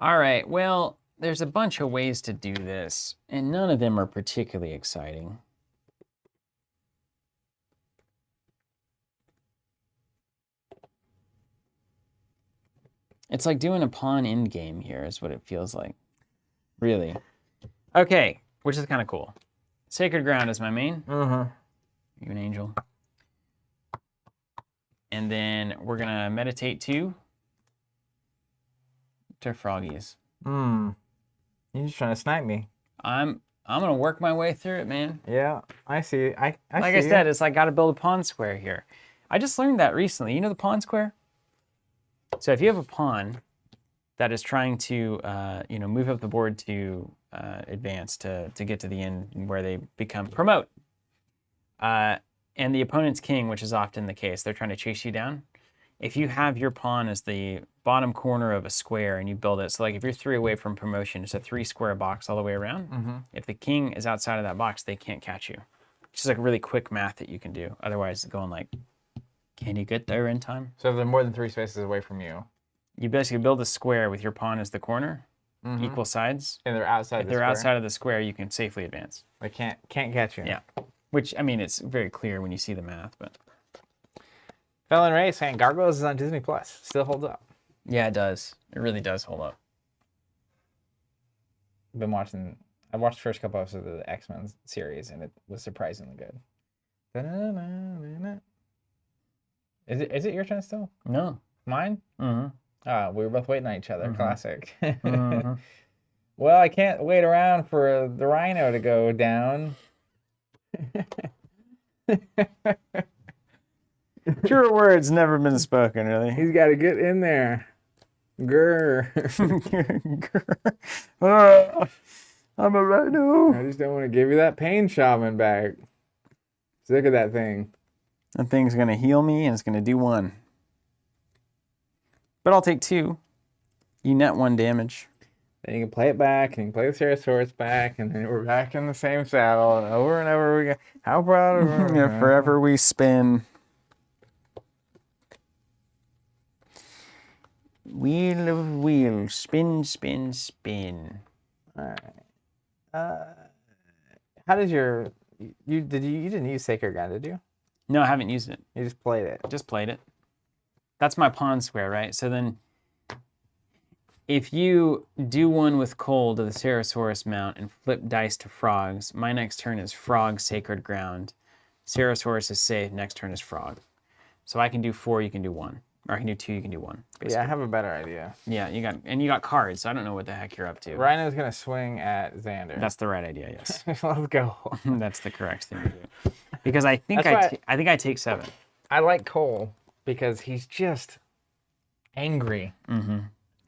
All right, well, there's a bunch of ways to do this, and none of them are particularly exciting. It's like doing a pawn endgame here is what it feels like. Really. Okay, which is kind of cool. Sacred Ground is my main. Uh-huh. You an angel. And then we're gonna meditate to froggies. You're just trying to snipe me. I'm gonna work my way through it, man. Yeah, I see. I Like see I said, it's like gotta build a pawn square here. I just learned that recently. You know the pawn square? So if you have a pawn that is trying to move up the board to advance to get to the end where they become promote, and the opponent's king, which is often the case, they're trying to chase you down. If you have your pawn as the bottom corner of a square and you build it, so like if you're 3 away from promotion, it's a 3 square box all the way around. If the king is outside of that box, they can't catch you. It's just like really quick math that you can do. Otherwise, going like, can you get there in time? So if they're more than 3 spaces away from you. You basically build a square with your pawn as the corner, equal sides. And they're outside If the they're square. outside of the square, you can safely advance. They can't catch you. Yeah. Which, I mean, it's very clear when you see the math, but... Felon Ray saying Gargoyles is on Disney Plus. Still holds up. Yeah, it does. It really does hold up. I watched the first couple episodes of the X-Men series, and it was surprisingly good. Is it your turn still? No. Mine? Mm-hmm. We were both waiting on each other. Classic. Mm-hmm. Well, I can't wait around for the rhino to go down. Truer words never been spoken, really. He's got to get in there. Grr. I'm a rhino. I just don't want to give you that pain shaman back. Sick of that thing. That thing's going to heal me, and it's going to do 1. But I'll take 2. You net 1 damage. Then you can play it back, and you can play the Ceratosaurus back, and then we're back in the same saddle, and over we go. How proud of her. Yeah, forever we spin. Wheel of wheels, spin, spin, spin. All right. How does you didn't use Sacred Ground, did you? No, I haven't used it. You just played it. Just played it. That's my pawn square, right? So then if you do 1 with coal to the Ceratosaurus mount and flip dice to frogs, my next turn is frog, Sacred Ground. Ceratosaurus is safe, next turn is frog. So I can do 4, you can do 1. Or I can do 2, you can do 1. Basically. Yeah, I have a better idea. Yeah, you got cards, so I don't know what the heck you're up to. Rhino's gonna swing at Xander. That's the right idea, yes. Let's go. That's the correct thing to do. Because I think That's I think I take 7. I like Cole because he's just angry. Mm-hmm.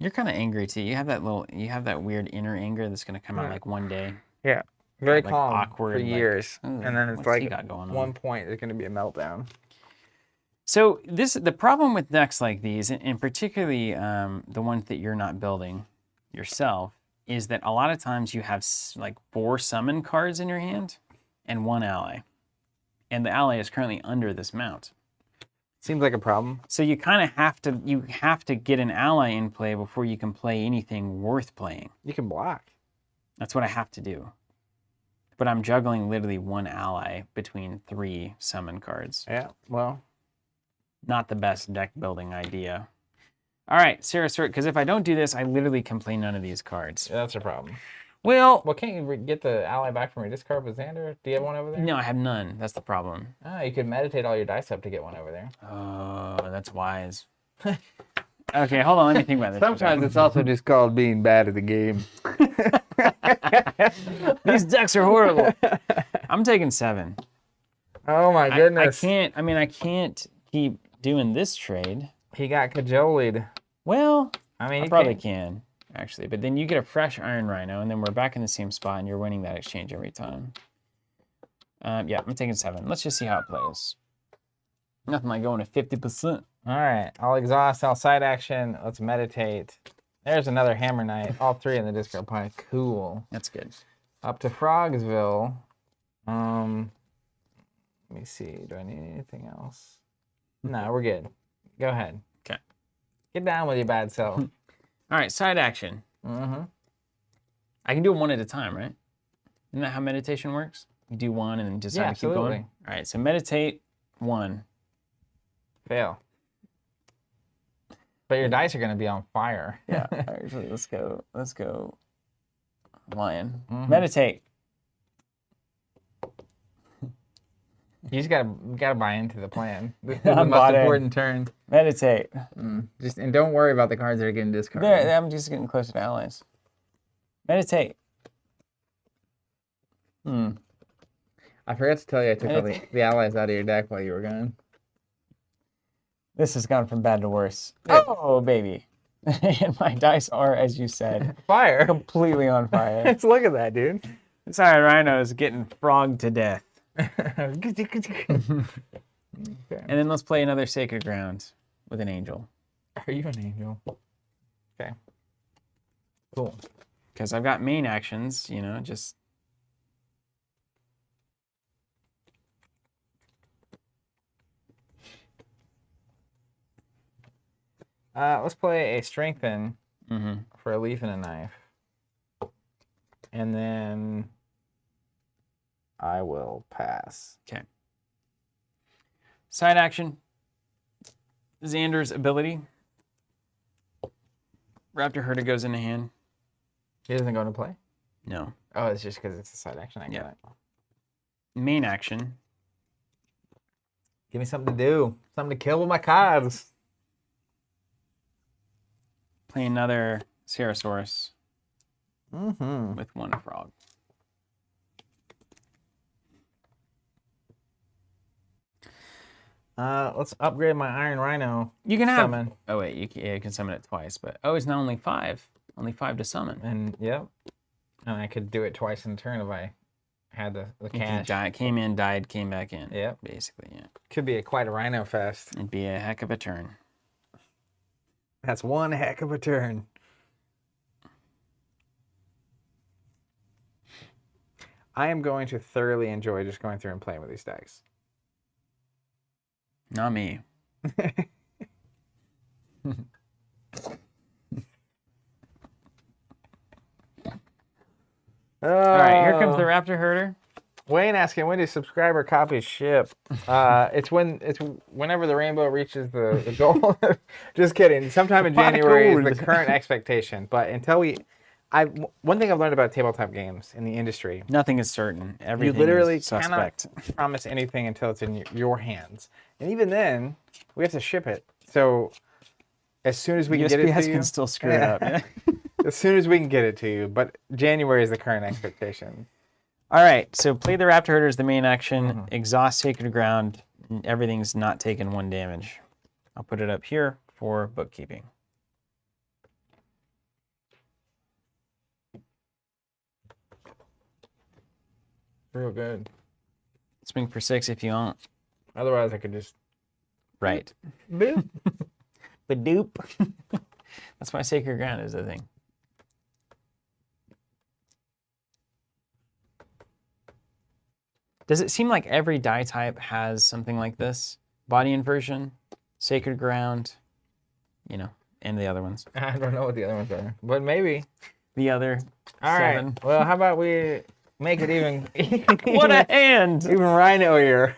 You're kind of angry too. You have that weird inner anger that's gonna come out like one day. Yeah, very Like calm awkward, for like, years, "Ooh, and then it's what's he like got going on?" one point there's gonna be a meltdown. So the problem with decks like these, and particularly the ones that you're not building yourself, is that a lot of times you have like 4 summon cards in your hand and 1 ally, and the ally is currently under this mount. Seems like a problem. So you kind of have to get an ally in play before you can play anything worth playing. You can block. That's what I have to do. But I'm juggling literally 1 ally between 3 summon cards. Yeah, well. Not the best deck building idea. All right, Ceratosaurus, because if I don't do this, I literally can play none of these cards. Yeah, that's a problem. Well, Can't you get the ally back from your discard with Xander? Do you have one over there? no, I have none. That's the problem. You could meditate all your dice up to get one over there. Oh, that's wise. Okay, hold on. Let me think about this. Sometimes it's also just called being bad at the game. These decks are horrible. I'm taking 7. Oh my goodness. I can't keep doing this trade. He got cajoled. Well, I mean, I probably can, actually. But then you get a fresh Iron Rhino, and then we're back in the same spot, and you're winning that exchange every time. Yeah, I'm taking 7. Let's just see how it plays. Nothing like going to 50%. All right, I'll exhaust, I'll side action. Let's meditate. There's another Hammer Knight. All 3 in the discard pile. Cool. That's good. Up to Frogsville. Let me see. Do I need anything else? No, we're good. Go ahead. Okay. Get down with your bad self. All right, side action. Mm-hmm. I can do it one at a time, right? Isn't that how meditation works? You do one and then just Yeah, keep going. absolutely. All right, so meditate 1. Fail. But your dice are going to be on fire. Yeah. Actually, let's go. Lion. Mhm. Meditate. You just gotta buy into the plan. This is I'm the most bought in. important turn. Meditate. And don't worry about the cards that are getting discarded. There, I'm just getting closer to allies. Meditate. I forgot to tell you I took all the allies out of your deck while you were gone. This has gone from bad to worse. Oh, baby. And my dice are, as you said, Fire. completely on fire. Let's look at that, dude. Sorry, Rhino is getting frogged to death. Okay. And then let's play another Sacred Ground with an angel. Are you an angel? Okay. Cool. Because I've got main actions, you know, just... Let's play a strengthen Mm-hmm. for a leaf and a knife. And then I will pass. Okay. Side action. Xander's ability. Raptor Herder goes into hand. He doesn't go into play? No. Oh, it's just because it's a side action. I get Yeah. it. Main action. Give me something to do. Something to kill with my cards. Play another Cerosaurus Mm-hmm. with 1 frog. Let's upgrade my Iron Rhino. You can have... Summon. Oh, wait. You can summon it twice. But it's not only 5. Only 5 to summon. And, yep. And I could do it twice in a turn if I had the If you cash. came in, died, came back in. Yep. Basically, yeah. Could be quite a Rhino fest. It'd be a heck of a turn. That's one heck of a turn. I am going to thoroughly enjoy just going through and playing with these decks. Not me. All right, here comes the Raptor Herder. Wayne asking, when do subscriber copies ship? It's whenever the rainbow reaches the goal. Just kidding. Sometime in January is the gold. current expectation. But until one thing I've learned about tabletop games in the industry, Nothing is certain. you Everything literally is suspect. cannot promise anything until it's in your hands. And even then, we have to ship it. So as soon as we can get it USPS to you, can still screw it up. Yeah. as soon as we can get it to you. But January is the current expectation. All right, so play the Raptor Herder as the main action. Exhaust Sacred Ground. Everything's not taking 1 damage. I'll put it up here for bookkeeping. Real good. Swing for 6 if you want. Otherwise, I could just Right. boop. Badoop. That's why Sacred Ground is the thing. Does it seem like every die type has something like this? Body inversion, Sacred Ground, you know, and the other ones. I don't know what the other ones are, but maybe. The other All right. 7. Well, how about we make it even What a hand! even Rhino here?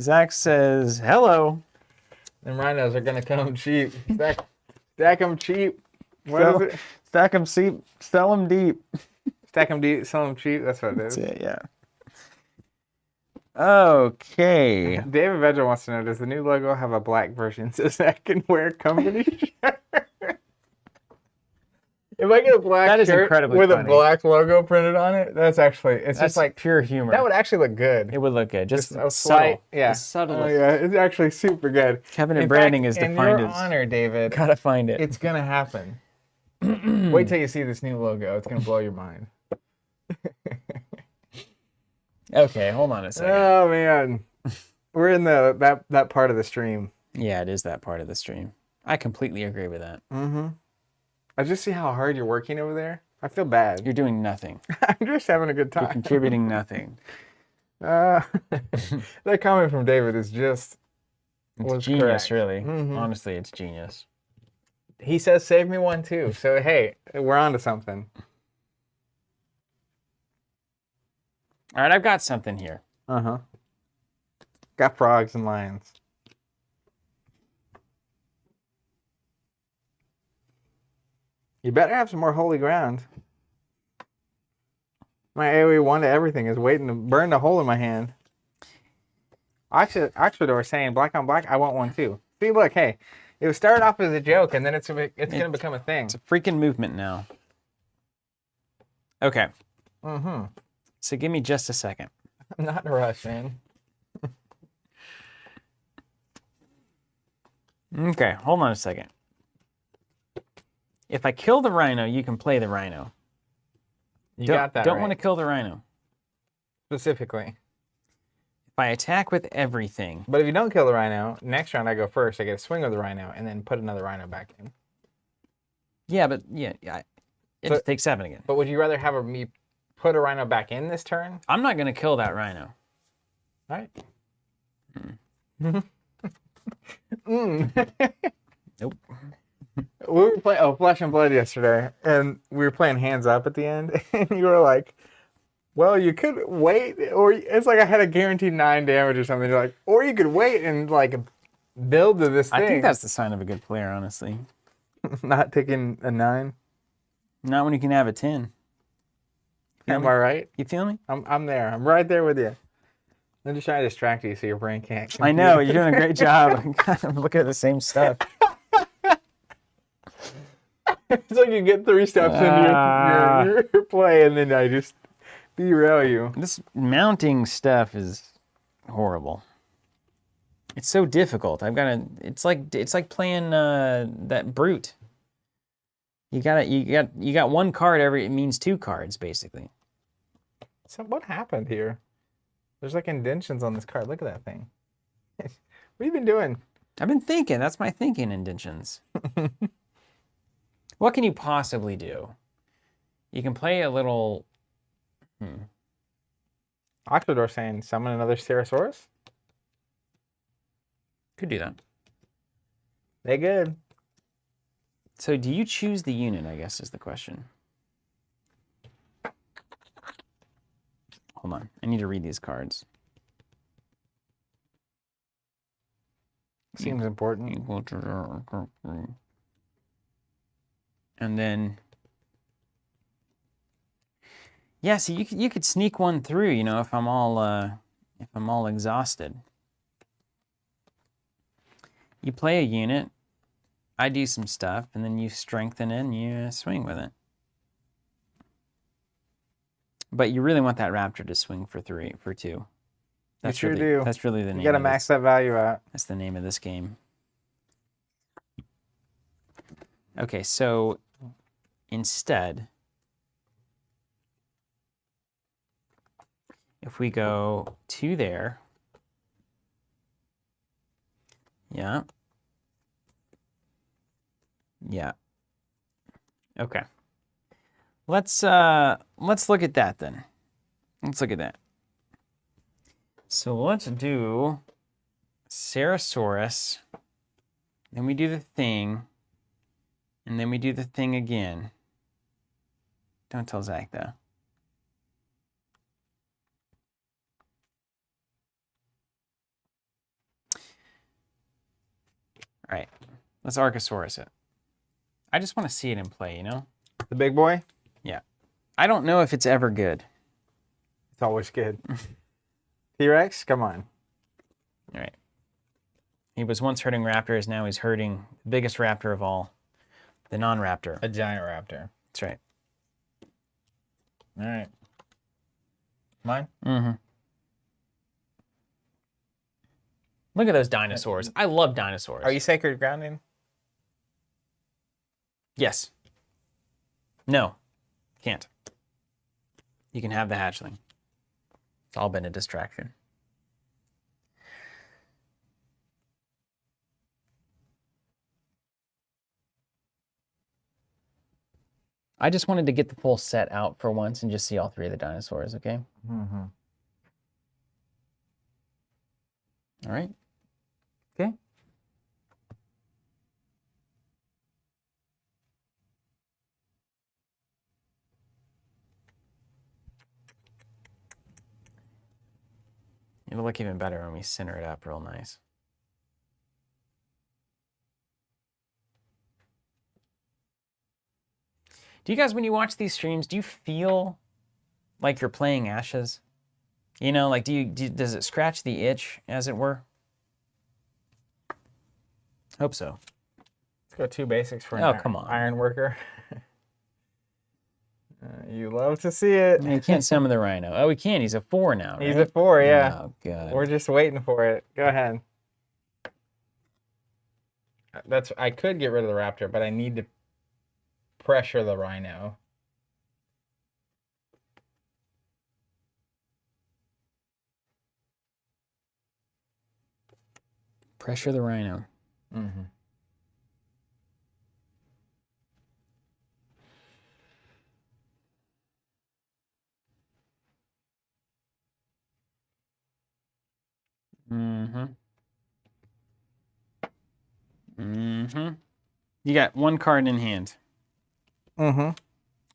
Zach says, hello. Them rhinos are gonna come cheap. Stack them cheap. What Sell- is it? Stack them deep, sell them deep. Stack them deep, sell them cheap. That's what it is. That's it, yeah. Okay. David Vedra wants to know: does the new logo have a black version so Zach can wear company shirt? If I get a black That is shirt incredibly with funny. a black logo printed on it, that's That's just like pure humor. that would actually look good. It would look good. Just a subtle. slight, yeah. The subtle. Oh yeah, it's actually super good. Cabinet In branding fact, is in defined your as. honor, David. Gotta find it. It's gonna happen. Wait till you see this new logo. It's gonna blow your mind. Okay, hold on a second. Oh man. We're in that part of the stream. Yeah, it is that part of the stream. I completely agree with that. Mm-hmm. I just see how hard you're working over there. I feel bad. You're doing nothing. I'm just having a good You're time. contributing nothing. That comment from David is just It's genius, correct. really. Mhm. Honestly, it's genius. He says save me one too. So hey, we're on to something. All right, I've got something here. Uh-huh. Got frogs and lions. You better have some more holy ground. My AoE 1 to everything is waiting to burn the hole in my hand. Actually, they were saying black on black, I want one too. See, look, hey, it was started off as a joke, and then it's going to become a thing. It's a freaking movement now. Okay. Mm-hmm. So give me just a second. I'm not in a rush, man. Okay, hold on a second. If I kill the rhino, you can play the rhino. You got that Don't right. want to kill the rhino. Specifically. If I attack with everything, But if you don't kill the rhino, next round I go first. I get a swing with the rhino, and then put another rhino back in. yeah, but it So- just takes 7 again. But would you rather have me put a rhino back in this turn? I'm not going to kill that rhino. All right. Nope. We were playing Flesh and Blood yesterday, and we were playing hands up at the end, and you were like, well, you could wait, or it's like I had a guaranteed 9 damage or something. You're like, or you could wait and like build to this thing. I think that's the sign of a good player, honestly. not taking a 9. Not when you can have a 10. Am I right? You feel me? I'm there. I'm right there with you. I'm just trying to distract you so your brain can't. I know, you're doing a great job. I'm looking at the same stuff. It's like you get 3 steps into your play, and then I just derail you. This mounting stuff is horrible. It's so difficult. It's like playing that brute. You got one card it means 2 cards basically. So what happened here? There's like indentions on this card. Look at that thing. What have you been doing? I've been thinking. That's my thinking indentions. What can you possibly do? You can play a little. Oxidor saying summon another Stegosaurus? Could do that. They good. So do you choose the unit, I guess is the question. Hold on. I need to read these cards. Seems important. Equal to... And then... Yeah, so you could sneak one through, you know, if I'm all exhausted. You play a unit, I do some stuff, and then you strengthen it and you swing with it. But you really want that raptor to swing for 2. That's sure really, do. That's really the name. You gotta of max this. that value out. That's the name of this game. Okay, so instead, if we go to there, yeah. Okay. Let's look at that then. Let's look at that. So let's do Cerosaurus. Then we do the thing. And then we do the thing again. Don't tell Zach though. All right, let's Archosaurus it. I just want to see it in play, you know? The big boy? Yeah. I don't know if it's ever good. It's always good. T-Rex, come on. All right. He was once hurting raptors, now he's hurting the biggest raptor of all, the non-raptor. A giant raptor. That's right. All right. Mine? Mm-hmm. Look at those dinosaurs. I love dinosaurs. Are you sacred grounding? Yes. No. Can't. You can have the hatchling. It's all been a distraction. I just wanted to get the full set out for once and just see all three of the dinosaurs, okay? Mm-hmm. All right. Okay. It'll look even better when we center it up real nice. Do you guys, when you watch these streams, do you feel like you're playing Ashes? You know, like does it scratch the itch, as it were? Hope so. Let's go 2 basics for an Oh, come on. iron worker. You love to see it. You can't summon the Rhino. Oh, we can. He's a 4 now, right? He's a 4, yeah. Oh, God. We're just waiting for it. Go ahead. I could get rid of the raptor, but I need to pressure the rhino. Pressure the Rhino. Mm-hmm. Mm-hmm. Mm-hmm. You got 1 card in hand. Mm-hmm. A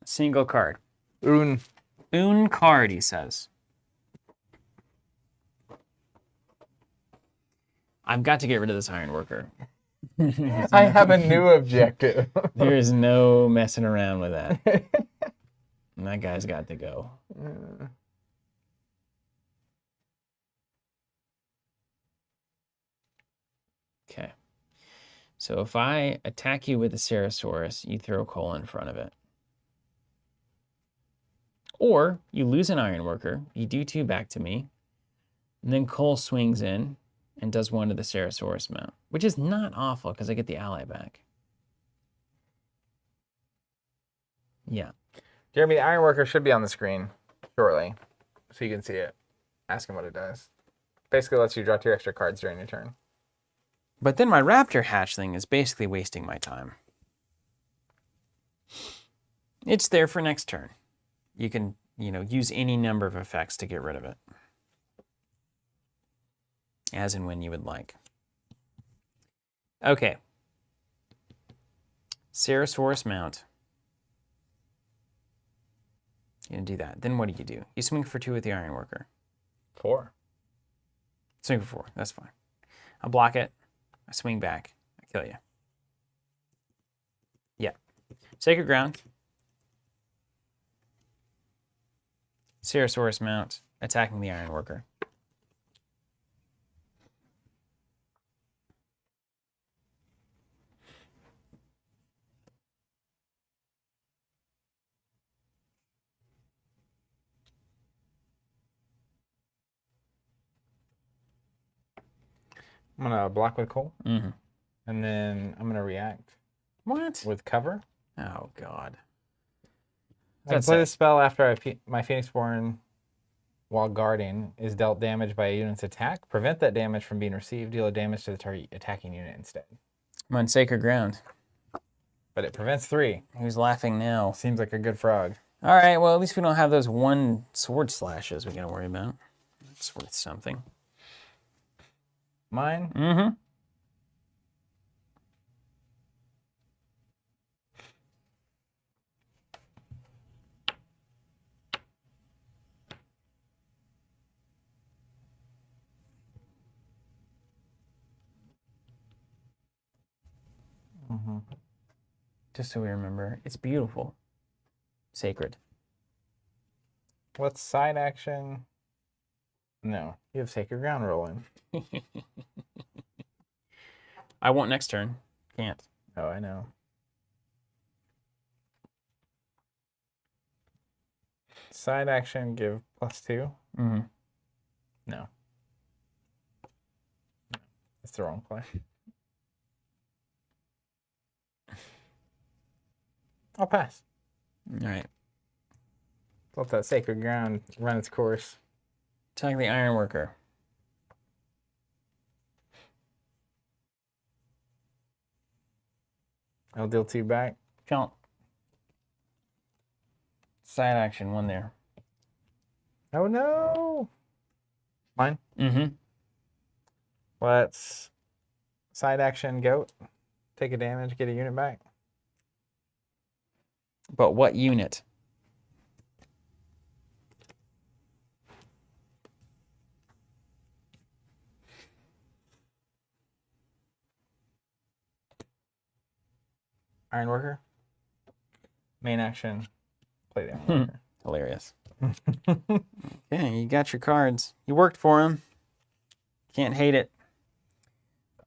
single card. Un Card, he says. I've got to get rid of this iron worker. I have a new objective. There is no messing around with that. And that guy's got to go. Okay. So if I attack you with a Ceratosaurus, you throw coal in front of it. Or you lose an iron worker, you do 2 back to me, and then Cole swings in and does 1 to the Ceratosaurus mount, which is not awful because I get the ally back. Yeah. Jeremy, the iron worker should be on the screen shortly, so you can see it. Ask him what it does. Basically lets you draw 2 extra cards during your turn. But then my raptor hatchling is basically wasting my time. It's there for next turn. You can, use any number of effects to get rid of it. As and when you would like. Okay. Ceratosaurus mount. You do that. Then what do? You swing for 2 with the iron worker. 4. Swing for 4. That's fine. I'll block it. I swing back. I kill you. Yeah. Sacred Ground. Ceratosaurus mount. Attacking the iron worker. I'm going to block with coal, Mm-hmm. and then I'm going to react. What? With cover. Oh, God. I can play this spell after my Phoenixborn, while guarding, is dealt damage by a unit's attack. Prevent that damage from being received. Deal damage to the target attacking unit instead. I'm on Sacred Ground. But it prevents 3. Who's laughing now? Seems like a good frog. All right, well, at least we don't have those 1 sword slashes we got to worry about. That's worth something. Mine? Mm-hmm. Mm-hmm. Just so we remember, it's beautiful. Sacred. What's side action? No, you have Sacred Ground rolling. I want next turn. Can't. Oh, I know. Side action, give +2. Mm-hmm. No. That's the wrong play. I'll pass. All right. Let that Sacred Ground run its course. Attack the iron worker. I'll deal 2 back. Count. Side action, one there. Oh no! Mine? Mm-hmm. Let's side action goat. Take a damage, get a unit back. But what unit? Ironworker. Main action. Play the Ironworker. Hilarious. Okay, you got your cards. You worked for them. Can't hate it.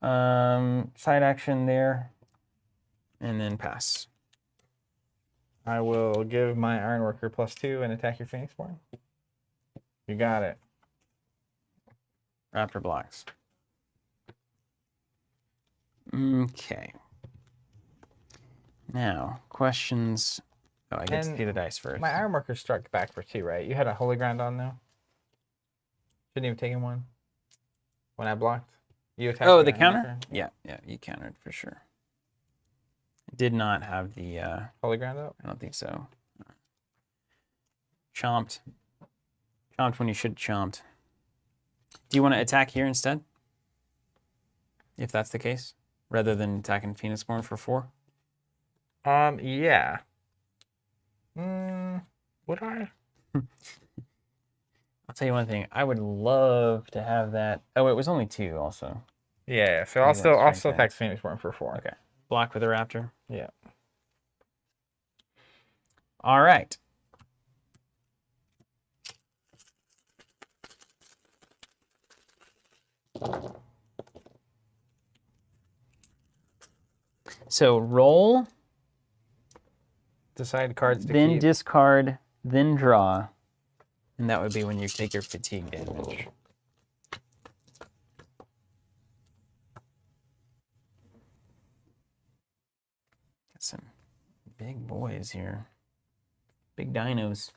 Side action there. And then pass. I will give my Ironworker +2 and attack your Phoenixborn. You got it. Raptor blocks. Okay. Now, questions. Oh, I get to And see the dice first. My Ironworker struck back for 2, right? You had a Holy Ground on though? Shouldn't even taken one. When I blocked. You attacked Oh, my the counter? Ironworker. Yeah, you countered for sure. Did not have the, Holy Ground up? I don't think so. Chomped. Chomped when you should have chomped. Do you want to attack here instead? If that's the case? Rather than attacking Phoenixborn for 4? Yeah. Would I? I'll tell you one thing. I would love to have that. Oh, it was only 2 also. Yeah, so Maybe I'll still that's attack Phoenixborn for 4. Okay. Block with a raptor. Yeah. All right. So roll, Decide cards to then keep. discard, then draw. And that would be when you take your fatigue damage. Got some big boys here. Big dinos.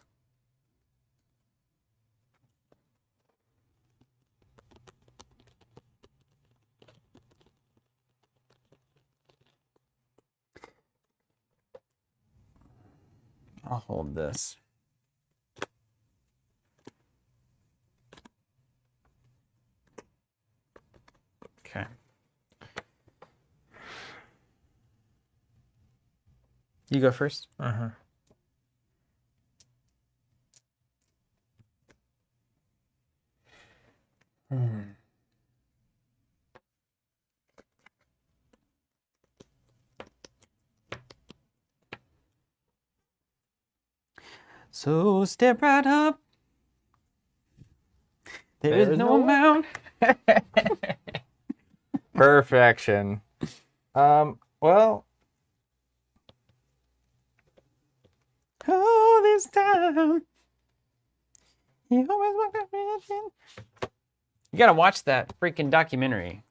I'll hold this. Okay. You go first. Uh-huh. So step right up. There is no amount. Perfection. Well, All this time. You always walk up with it. You gotta watch that freaking documentary.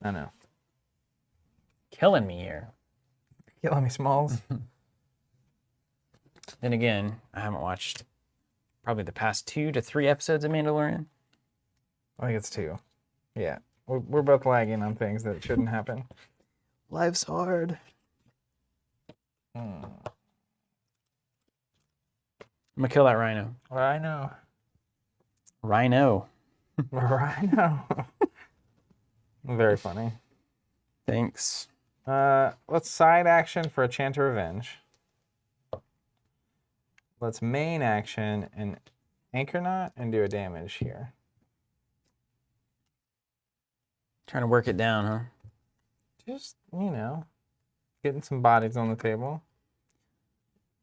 I know. Killing me here. Killing me, Smalls. Then again, I haven't watched probably the past 2 to 3 episodes of Mandalorian. I think it's 2. Yeah. We're both lagging on things that shouldn't happen. Life's hard. Hmm. I'm gonna kill that rhino. Well, I know. Rhino. Rhino. Very funny. Thanks. Let's side action for a Chant of Revenge. Let's main action and Anchor Knot and do a damage here. Trying to work it down, huh? Just, getting some bodies on the table.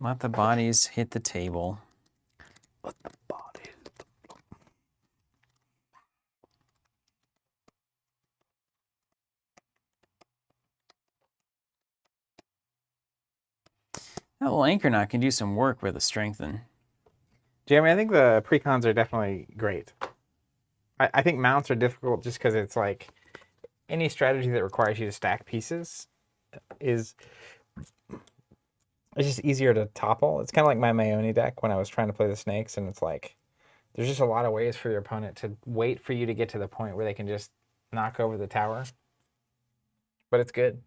Let the bodies hit the table. Let the bodies. That little anchor knot can do some work with a strengthen. Jeremy, I think the precons are definitely great. I think mounts are difficult just because it's like any strategy that requires you to stack pieces is it's just easier to topple. It's kind of like my Mayoni deck when I was trying to play the snakes, and it's like there's just a lot of ways for your opponent to wait for you to get to the point where they can just knock over the tower. But it's good.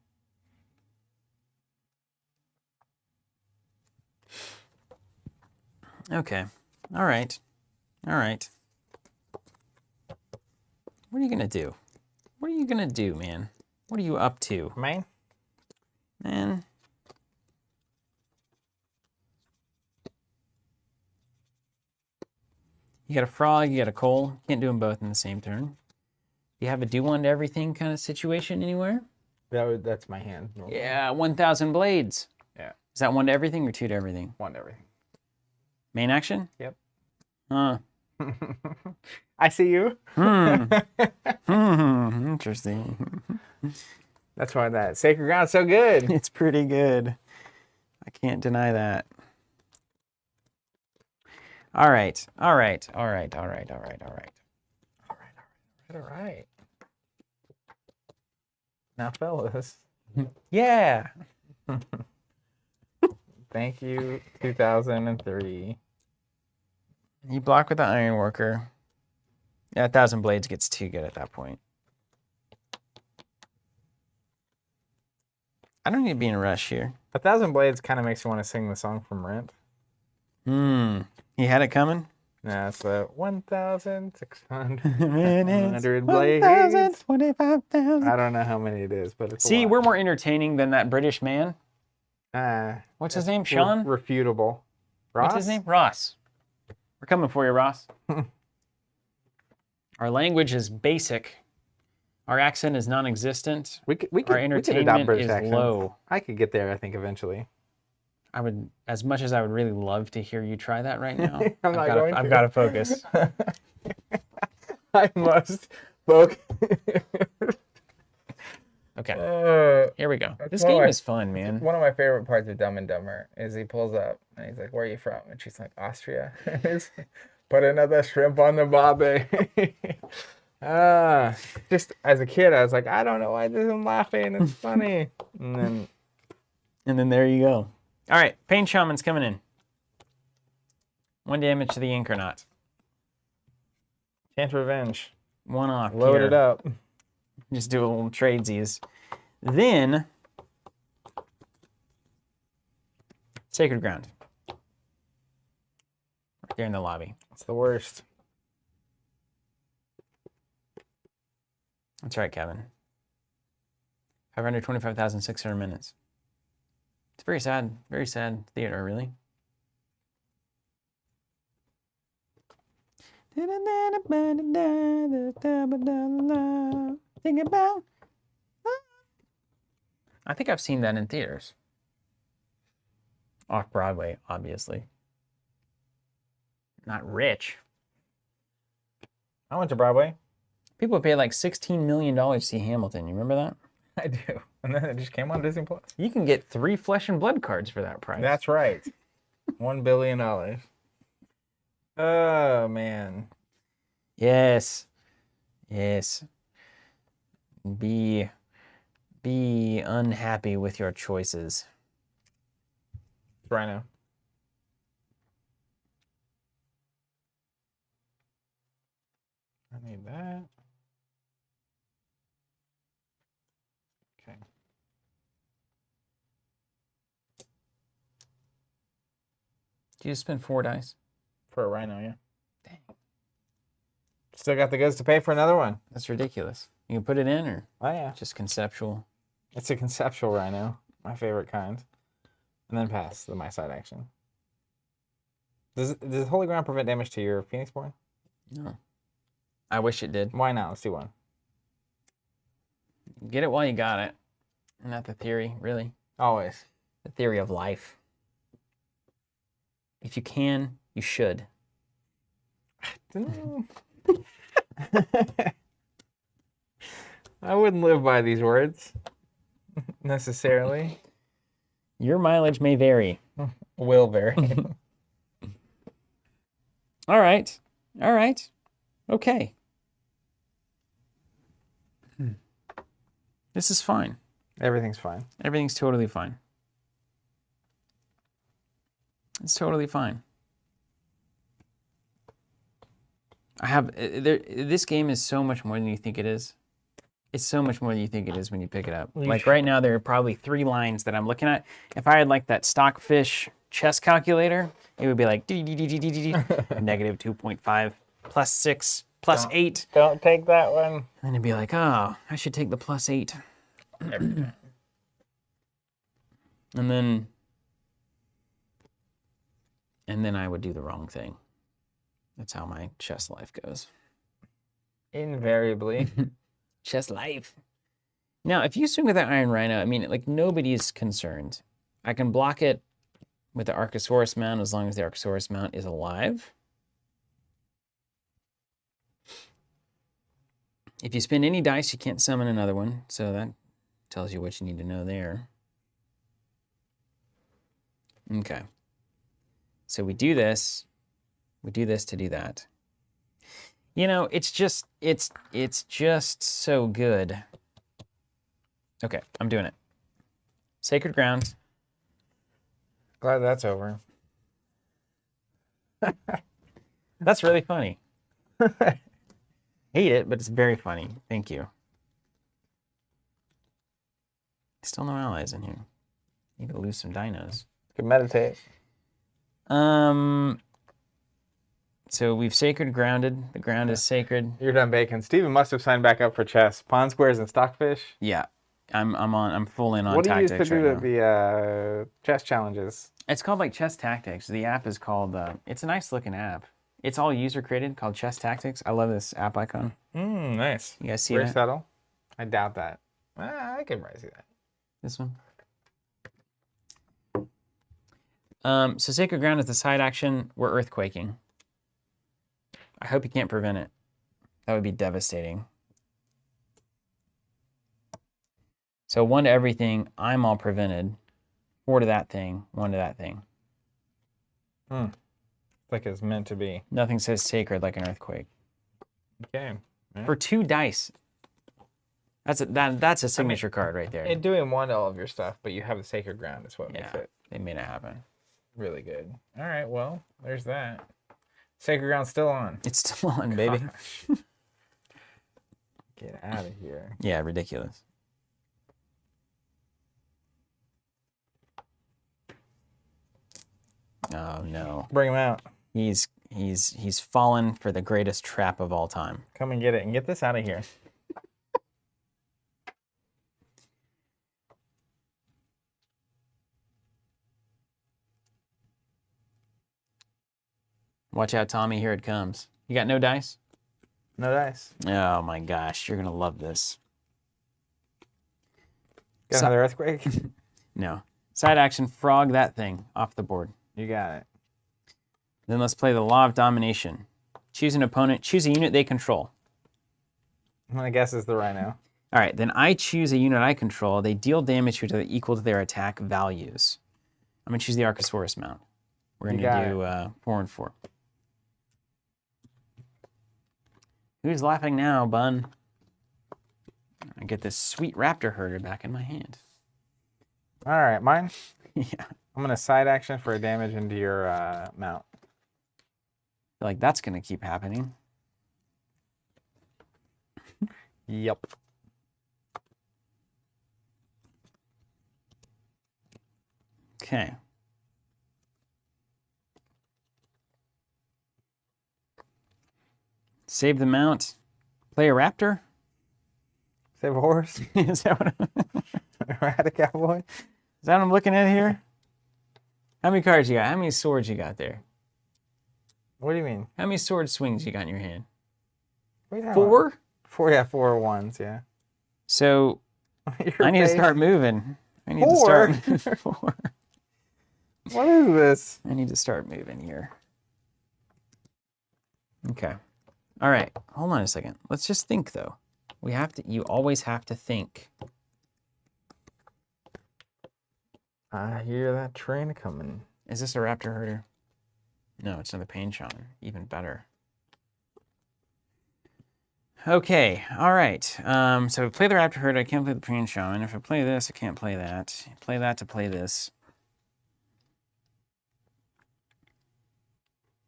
Okay. All right. All right. What are you gonna do? What are you gonna do, man? What are you up to, Mine? man? You got a frog, you got a coal. Can't do them both in the same turn. You have a do one to everything kind of situation anywhere? That's my hand. normally. Yeah, 1,000 blades. Yeah. Is that one to everything or two to everything? One to everything. Main action? Yep. Huh. I see you. Interesting. That's why that Sacred Ground's so good. It's pretty good. I can't deny that. All right. All right. All right. All right. All right. All right. All right. Now, fellas. Yeah. Thank you, 2003. You block with the Iron Worker. Yeah, 1,000 blades gets too good at that point. I don't need to be in a rush here. 1,000 Blades kind of makes you want to sing the song from Rent. He had it coming? No, it's 1,600 Minutes, blades. 25,000. I don't know how many it is, but it's a See, lot. we're more entertaining than that British man. What's his name? Sean? Refutable. Ross? What's his name? Ross. We're coming for you, Ross. Our language is basic. Our accent is non-existent. We could Our adopt entertainment British is accents. low. I could get there, I think, eventually. I would, as much as I would really love to hear you try that right now. I'm not going to. I've got to focus. I must focus. Okay, here we go. This game is fun, man. One of my favorite parts of Dumb and Dumber is he pulls up and he's like, "Where are you from?" And she's like, "Austria." Put another shrimp on the barbie. Just as a kid, I was like, I don't know why this is laughing. It's funny. And then there you go. All right, Pain Shaman's coming in. 1 damage to the Incarnate. Chance Revenge. 1 off. Load here. it up. Just do a little tradesies. Then, Sacred Ground. Right there in the lobby. It's the worst. That's right, Kevin. 525,600 minutes. It's very sad theater, really. Think about. I think I've seen that in theaters. Off Broadway, obviously. Not rich. I went to Broadway. People pay like $16 million to see Hamilton. You remember that? I do. And then it just came on Disney Plus. You can get 3 Flesh and Blood cards for that price. That's right. $1 billion. Oh, man. Yes. Yes. Be unhappy with your choices. Rhino. I need that. Okay. Did you just spend 4 dice? For a Rhino, yeah. Dang. Still got the goods to pay for another one. That's ridiculous. You can put it in or Oh, yeah. just conceptual? It's a conceptual Rhino. My favorite kind. And then pass the my side action. Does Holy Ground prevent damage to your Phoenixborn? No. I wish it did. Why not? Let's do one. Get it while you got it. Not the theory, really. Always. The theory of life. If you can, you should. I wouldn't live by these words necessarily. Your mileage may vary. Will vary. All right. All right. Okay. This is fine. Everything's fine. Everything's totally fine. It's totally fine. This game is so much more than you think it is. It's so much more than you think it is when you pick it up. Like right now, there are probably 3 lines that I'm looking at. If I had like that stockfish chess calculator, it would be like negative 2.5 plus 6 plus Don't- 8. Don't take that one. And it'd be like, oh, I should take the plus 8. And then I would do the wrong thing. That's how my chess life goes. Invariably. Chess life. Now, if you swing with that Iron Rhino, I mean, like, nobody's concerned. I can block it with the Archosaurus mount as long as the Archosaurus mount is alive. If you spend any dice, you can't summon another one, so that tells you what you need to know there. Okay. So we do this to do that. You know, it's just so good. Okay, I'm doing it. Sacred Ground. Glad that's over. That's really funny. Hate it, but it's very funny. Thank you. Still no allies in here. Need to lose some dinos. Can meditate. So we've sacred grounded. The ground is sacred. You're done bacon. Steven must have signed back up for chess. Pawn squares and stockfish. Yeah, I'm full in on What do you use tactics to do right now. the chess challenges? It's called like Chess Tactics. The app is called. It's a nice looking app. It's all user created, called Chess Tactics. I love this app icon. Nice. You guys see Very that? subtle. I doubt that. I can probably see that. This one. So Sacred Ground is the side action. We're earthquaking. I hope you can't prevent it. That would be devastating. So 1 to everything. I'm all prevented. 4 to that thing. 1 to that thing. Like it's meant to be. Nothing says sacred like an earthquake. Okay. For 2 dice. That's a signature card right there. And doing 1 to all of your stuff, but you have the sacred ground is what makes Yeah, it they made it happen. really good. All right, well, there's that. Sacred ground's still on. It's still on, baby. Gosh. Get out of here. Yeah, ridiculous. Oh no. Bring him out. He's fallen for the greatest trap of all time. Come and get it and get this out of here. Watch out, Tommy, here it comes. You got no dice? No dice. Oh my gosh, you're gonna love this. Got So- another earthquake? No. Side action, frog that thing off the board. You got it. Then let's play the Law of Domination. Choose an opponent, choose a unit they control. I'm gonna guess it's the rhino. All right, then I choose a unit I control. They deal damage to equal to their attack values. I'm gonna choose the Archosaurus mount. We're You gonna got do 4 and 4. Who's laughing now, bun? I get this sweet raptor herder back in my hand. All right, mine. Yeah. I'm gonna side action for a damage into your mount. Feel like that's gonna keep happening. Yep. Okay. Save the mount. Play a raptor? Save a horse. Is that what Rat a cowboy. is that what I'm looking at here? How many cards you got? How many swords you got there? What do you mean? How many sword swings you got in your hand? What are you talking about? 4? 4, yeah, 4 ones, yeah. So Your I need to face. start moving. I need Four? to start 4. What is this? I need to start moving here. Okay. All right. Hold on a second. Let's just think though. We have to, you always have to think. I hear that train coming. Is this a raptor herder? No, it's another pain shaman. Even better. Okay. All right. So play the raptor herder. I can't play the pain shaman. If I play this, I can't play that. Play that to play this.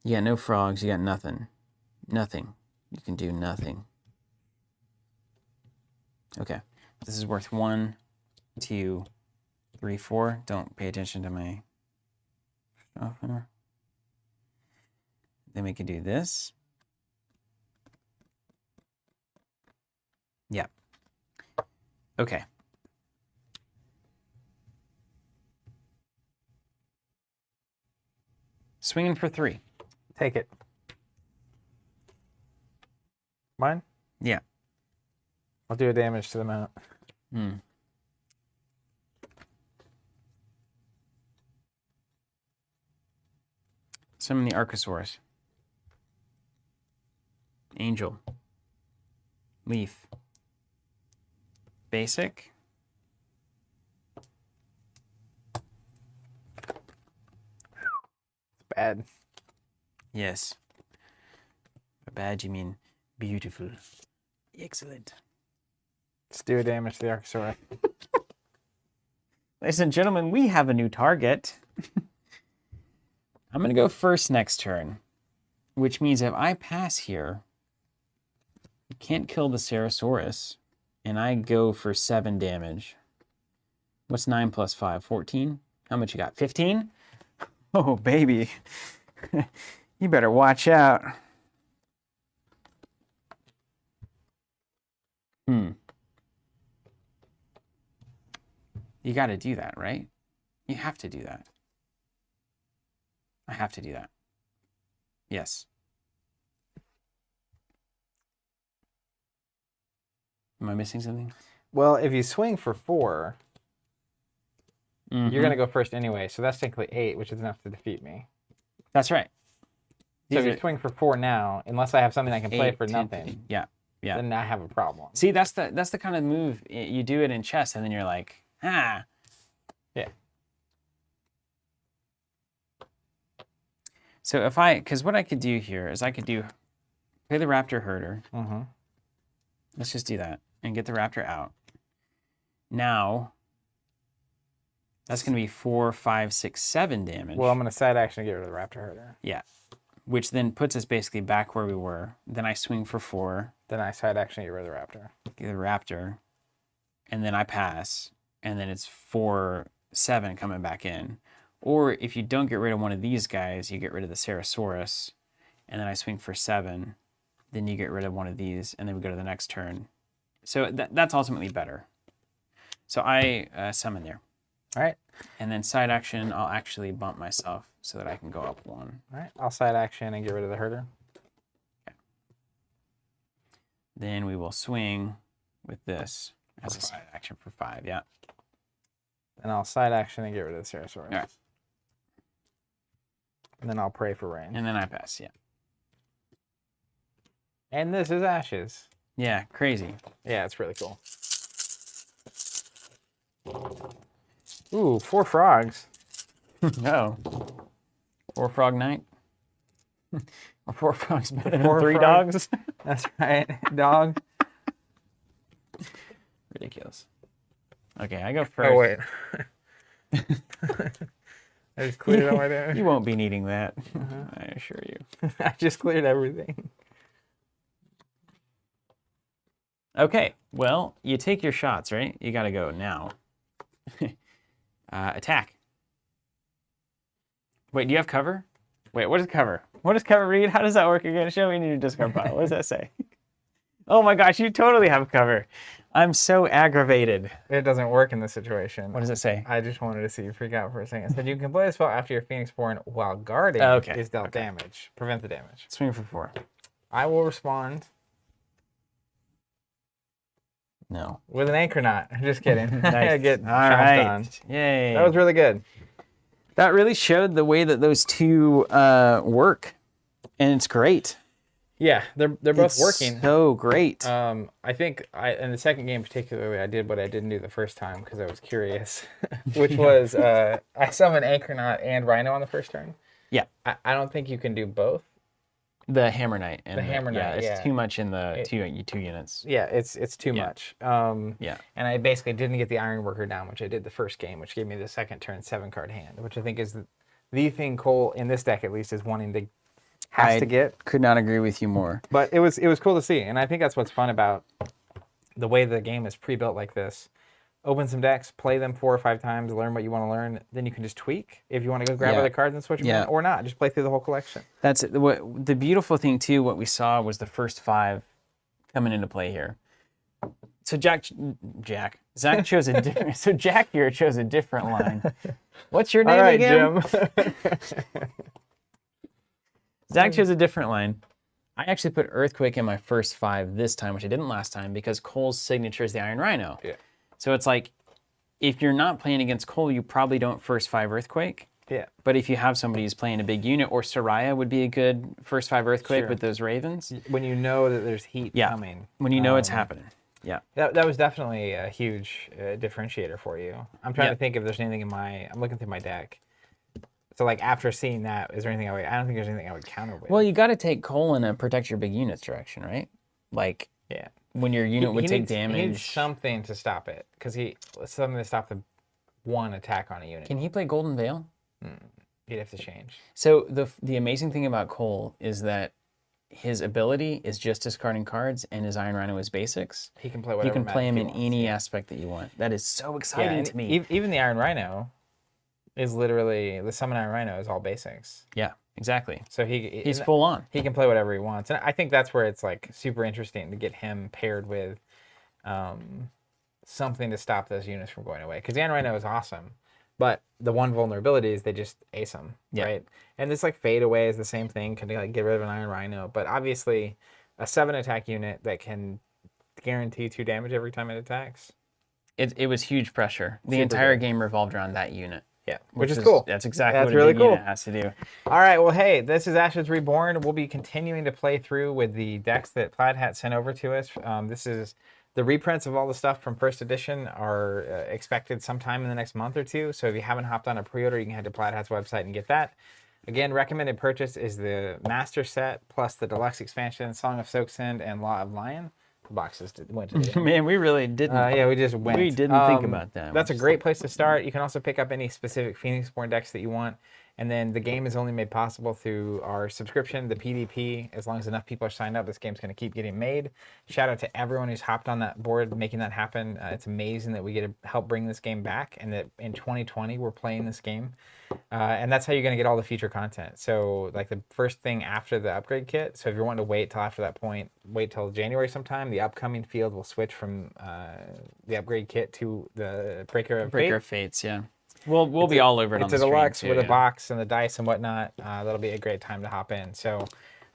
You got no frogs. You got nothing. Nothing. You can do nothing. Okay. This is worth 1, 2, 3, 4. Don't pay attention to my Softener. Then we can do this. Yeah. Okay. Swinging for 3. Take it. Mine? Yeah. I'll do a damage to the mount. Hmm. Summon the Archosaurus. Angel. Leaf. Basic. Bad. Yes. By bad, you mean beautiful. Excellent. Let's do a damage to the Archosaurus. Ladies and gentlemen, we have a new target. I'm going to go first next turn, which means if I pass here, you can't kill the Ceratosaurus, and I go for 7 damage. What's 9 plus 5? 14? How much you got? 15? Oh, baby. You better watch out. You got to do that, right? You have to do that. I have to do that. Yes. Am I missing something? Well, if you swing for 4, Mm-hmm. you're going to go first anyway. So that's technically 8, which is enough to defeat me. That's right. So if These you are swing for 4 now, unless I have something I can play 8, for 10, nothing, 15. Yeah. Yeah. then I have a problem. See, that's the kind of move you do it in chess, and then you're like, ah. Yeah. So because what I could do here is I could play the Raptor Herder. Mm-hmm. Let's just do that and get the Raptor out. Now, that's going to be 4, 5, 6, 7 damage. Well, I'm going to side action to get rid of the Raptor Herder. Yeah. Which then puts us basically back where we were. Then I swing for 4. Then I side action to get rid of the Raptor. Get the Raptor. And then I pass. And then it's 4, 7 coming back in. Or if you don't get rid of one of these guys, you get rid of the Ceratosaurus. And then I swing for 7. Then you get rid of one of these. And then we go to the next turn. So that's ultimately better. So I summon there. All right. And then side action, I'll actually bump myself so that I can go up 1. All right. I'll side action and get rid of the Herder. Okay. Then we will swing with this as a side action for 5. Yeah. And I'll side action and get rid of the Ceratosaurus. All right. And then I'll pray for rain. And then I pass. Yeah. And this is Ashes. Yeah. Crazy. Yeah, it's really cool. Ooh, 4 frogs. No. 4 frog night. Or 4 frogs better than 4 3 frogs. dogs. That's right, dog. Ridiculous. Okay, I go first. Oh, wait. I just cleared all my damage. You won't be needing that. I assure you. I just cleared everything. Okay, well, you take your shots, right? You got to go now. Attack. Wait, do you have cover? Wait, what is cover? What does cover read? How does that work again? Show me in your discard pile. What does that say? Oh my gosh, you totally have cover. I'm so aggravated. It doesn't work in this situation. What does it say? I just wanted to see you freak out for a second. It said you can play a spell after your Phoenix Born while guarding Okay, is dealt okay. damage. Prevent the damage. Swing for 4. I will respond No. with an Anchor-Knot. Just kidding. Nice. Get All chomped right. on. Yay. That was really good. That really showed the way that those two work, and it's great. Yeah, they're both It's working. so great. I think in the second game particularly, I did what I didn't do the first time because I was curious, which was I summoned Anchor-Knot and Rhino on the first turn. Yeah. I don't think you can do both. The Hammer Knight. And The Hammer Yeah, Knight, it's yeah. too much in the two units. Yeah, it's too Yeah. much. Yeah. And I basically didn't get the Ironworker down, which I did the first game, which gave me the second turn 7-card hand, which I think is the thing Cole, in this deck at least, is wanting to has to get. Could not agree with you more. But it was cool to see, and I think that's what's fun about the way the game is pre-built like this. open some decks, play them 4 or 5 times, learn what you want to learn. Then you can just tweak if you want to go grab Yeah. other cards and switch them Yeah. in, or not. Just play through the whole collection. That's it. What the beautiful thing too. What we saw was the first 5 coming into play here. So Zach chose a different. So Jack here chose a different line. What's your name All right, again? Jim. Zach chose a different line. I actually put Earthquake in my first 5 this time, which I didn't last time, because Cole's signature is the Iron Rhino. Yeah. So it's like, if you're not playing against Cole, you probably don't first 5 Earthquake. Yeah. But if you have somebody who's playing a big unit, or Soraya would be a good first 5 Earthquake Sure. with those Ravens. When you know that there's heat Yeah. coming. When you know it's happening. Yeah. That was definitely a huge differentiator for you. I'm trying Yeah. to think if there's anything I'm looking through my deck. So like after seeing that, is there anything I don't think there's anything I would counter with. Well, you got to take Cole in a protect your big units direction, right? Like, yeah. when your unit would take He needs damage. something to stop it, because something to stop the one attack on a unit. Can he play Golden Veil? You'd have to change. So the amazing thing about Cole is that his ability is just discarding cards, and his Iron Rhino is basics. He can play You whatever. can play magic him he in wants. any aspect that you want. That is so Yeah, exciting and to me. even the Iron Rhino is literally the summon Iron Rhino is all basics. Yeah, exactly. So He's full on. He can play whatever he wants, and I think that's where it's like super interesting to get him paired with something to stop those units from going away. Because the Iron Rhino is awesome, but the one vulnerability is they just ace him, Yeah. right? And this like fade away is the same thing. Can like get rid of an Iron Rhino, but obviously a 7 attack unit that can guarantee 2 damage every time it attacks. It was huge pressure. The Super entire good. game revolved around that unit. Yeah, which is is cool. That's exactly That's what really a big cool. unit has to do. All right, well, hey, this is Ashes Reborn. We'll be continuing to play through with the decks that Plaid Hat sent over to us. This is the reprints of all the stuff from first edition are expected sometime in the next month or 2. So if you haven't hopped on a pre-order, you can head to Plaid Hat's website and get that. Again, recommended purchase is the Master Set plus the Deluxe expansion, Song of Soaksend, and Law of Lion. The boxes went to the Man, we really didn't. yeah, we just went. We didn't think about that. That's a great place to start. You can also pick up any specific Phoenixborn decks that you want. And then the game is only made possible through our subscription, the PDP. As long as enough people are signed up, this game's going to keep getting made. Shout out to everyone who's hopped on that board, making that happen. It's amazing that we get to help bring this game back, and that in 2020 we're playing this game. And that's how you're going to get all the future content. So like the first thing after the upgrade kit. So if you're wanting to wait till after that point, wait till January sometime. The upcoming field will switch from the upgrade kit to the Breaker of Breaker Fate. of Fates, yeah. We'll be all over it on It's the a stream deluxe too, with a yeah. box and the dice and whatnot. That'll be a great time to hop in. So,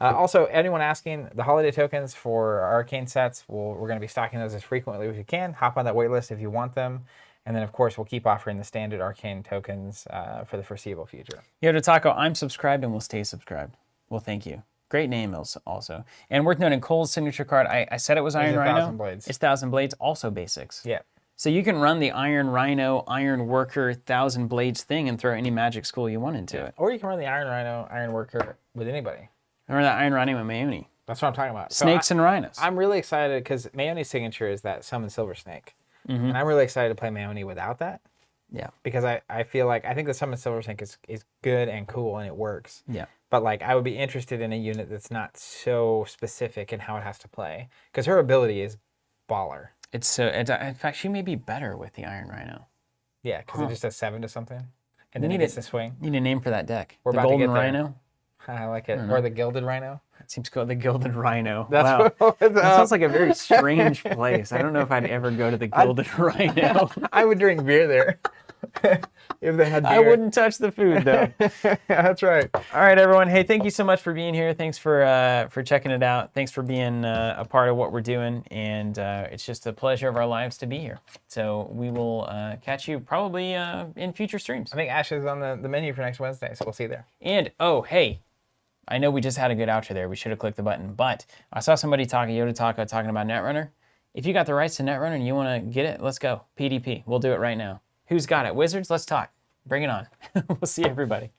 also anyone asking, the holiday tokens for our arcane sets, we're going to be stocking those as frequently as we can. Hop on that wait list if you want them. And then, of course, we'll keep offering the standard arcane tokens for the foreseeable future. Yo, to Taco, I'm subscribed and will stay subscribed. Well, thank you. Great name also. And worth noting, Cole's signature card, I said it was Iron It's Rhino. 1,000 Blades. It's 1,000 Blades, also basics. Yeah. So you can run the Iron Rhino, Iron Worker, 1,000 Blades thing and throw any magic school you want into it. Or you can run the Iron Rhino, Iron Worker with anybody. Remember that Iron Rhino and Mayoni. That's what I'm talking about. So Snakes and rhinos. I'm really excited because Mayoni's signature is that Summon Silver Snake. And I'm really excited to play Mayoni without that. Yeah. Because I feel like, I think the Summon Silver Snake is good and cool and it works. Yeah. But like I would be interested in a unit that's not so specific in how it has to play. Because her ability is baller. It's so. In fact, she may be better with the Iron Rhino. Yeah, because it just does 7 to something. And then need it gets it. to swing. Need a name for that deck. We're the about to Golden get there. Rhino. I like it. Or the Gilded Rhino. It seems called the Gilded Rhino. That's wow. what it's That sounds like a very strange place. I don't know if I'd ever go to the Gilded Rhino. I would drink beer there. If they had beer. I wouldn't touch the food though. Yeah, that's right. All right, everyone. Hey, thank you so much for being here. Thanks for checking it out. Thanks for being a part of what we're doing, and it's just a pleasure of our lives to be here. So we will catch you probably in future streams. I think Ash is on the menu for next Wednesday, so we'll see you there. And oh, hey, I know we just had a good outro there. We should have clicked the button, but I saw somebody talking, Yoda Taco, talking about Netrunner. If you got the rights to Netrunner and you want to get it, let's go. PDP. We'll do it right now. Who's got it? Wizards? Let's talk. Bring it on. We'll see everybody.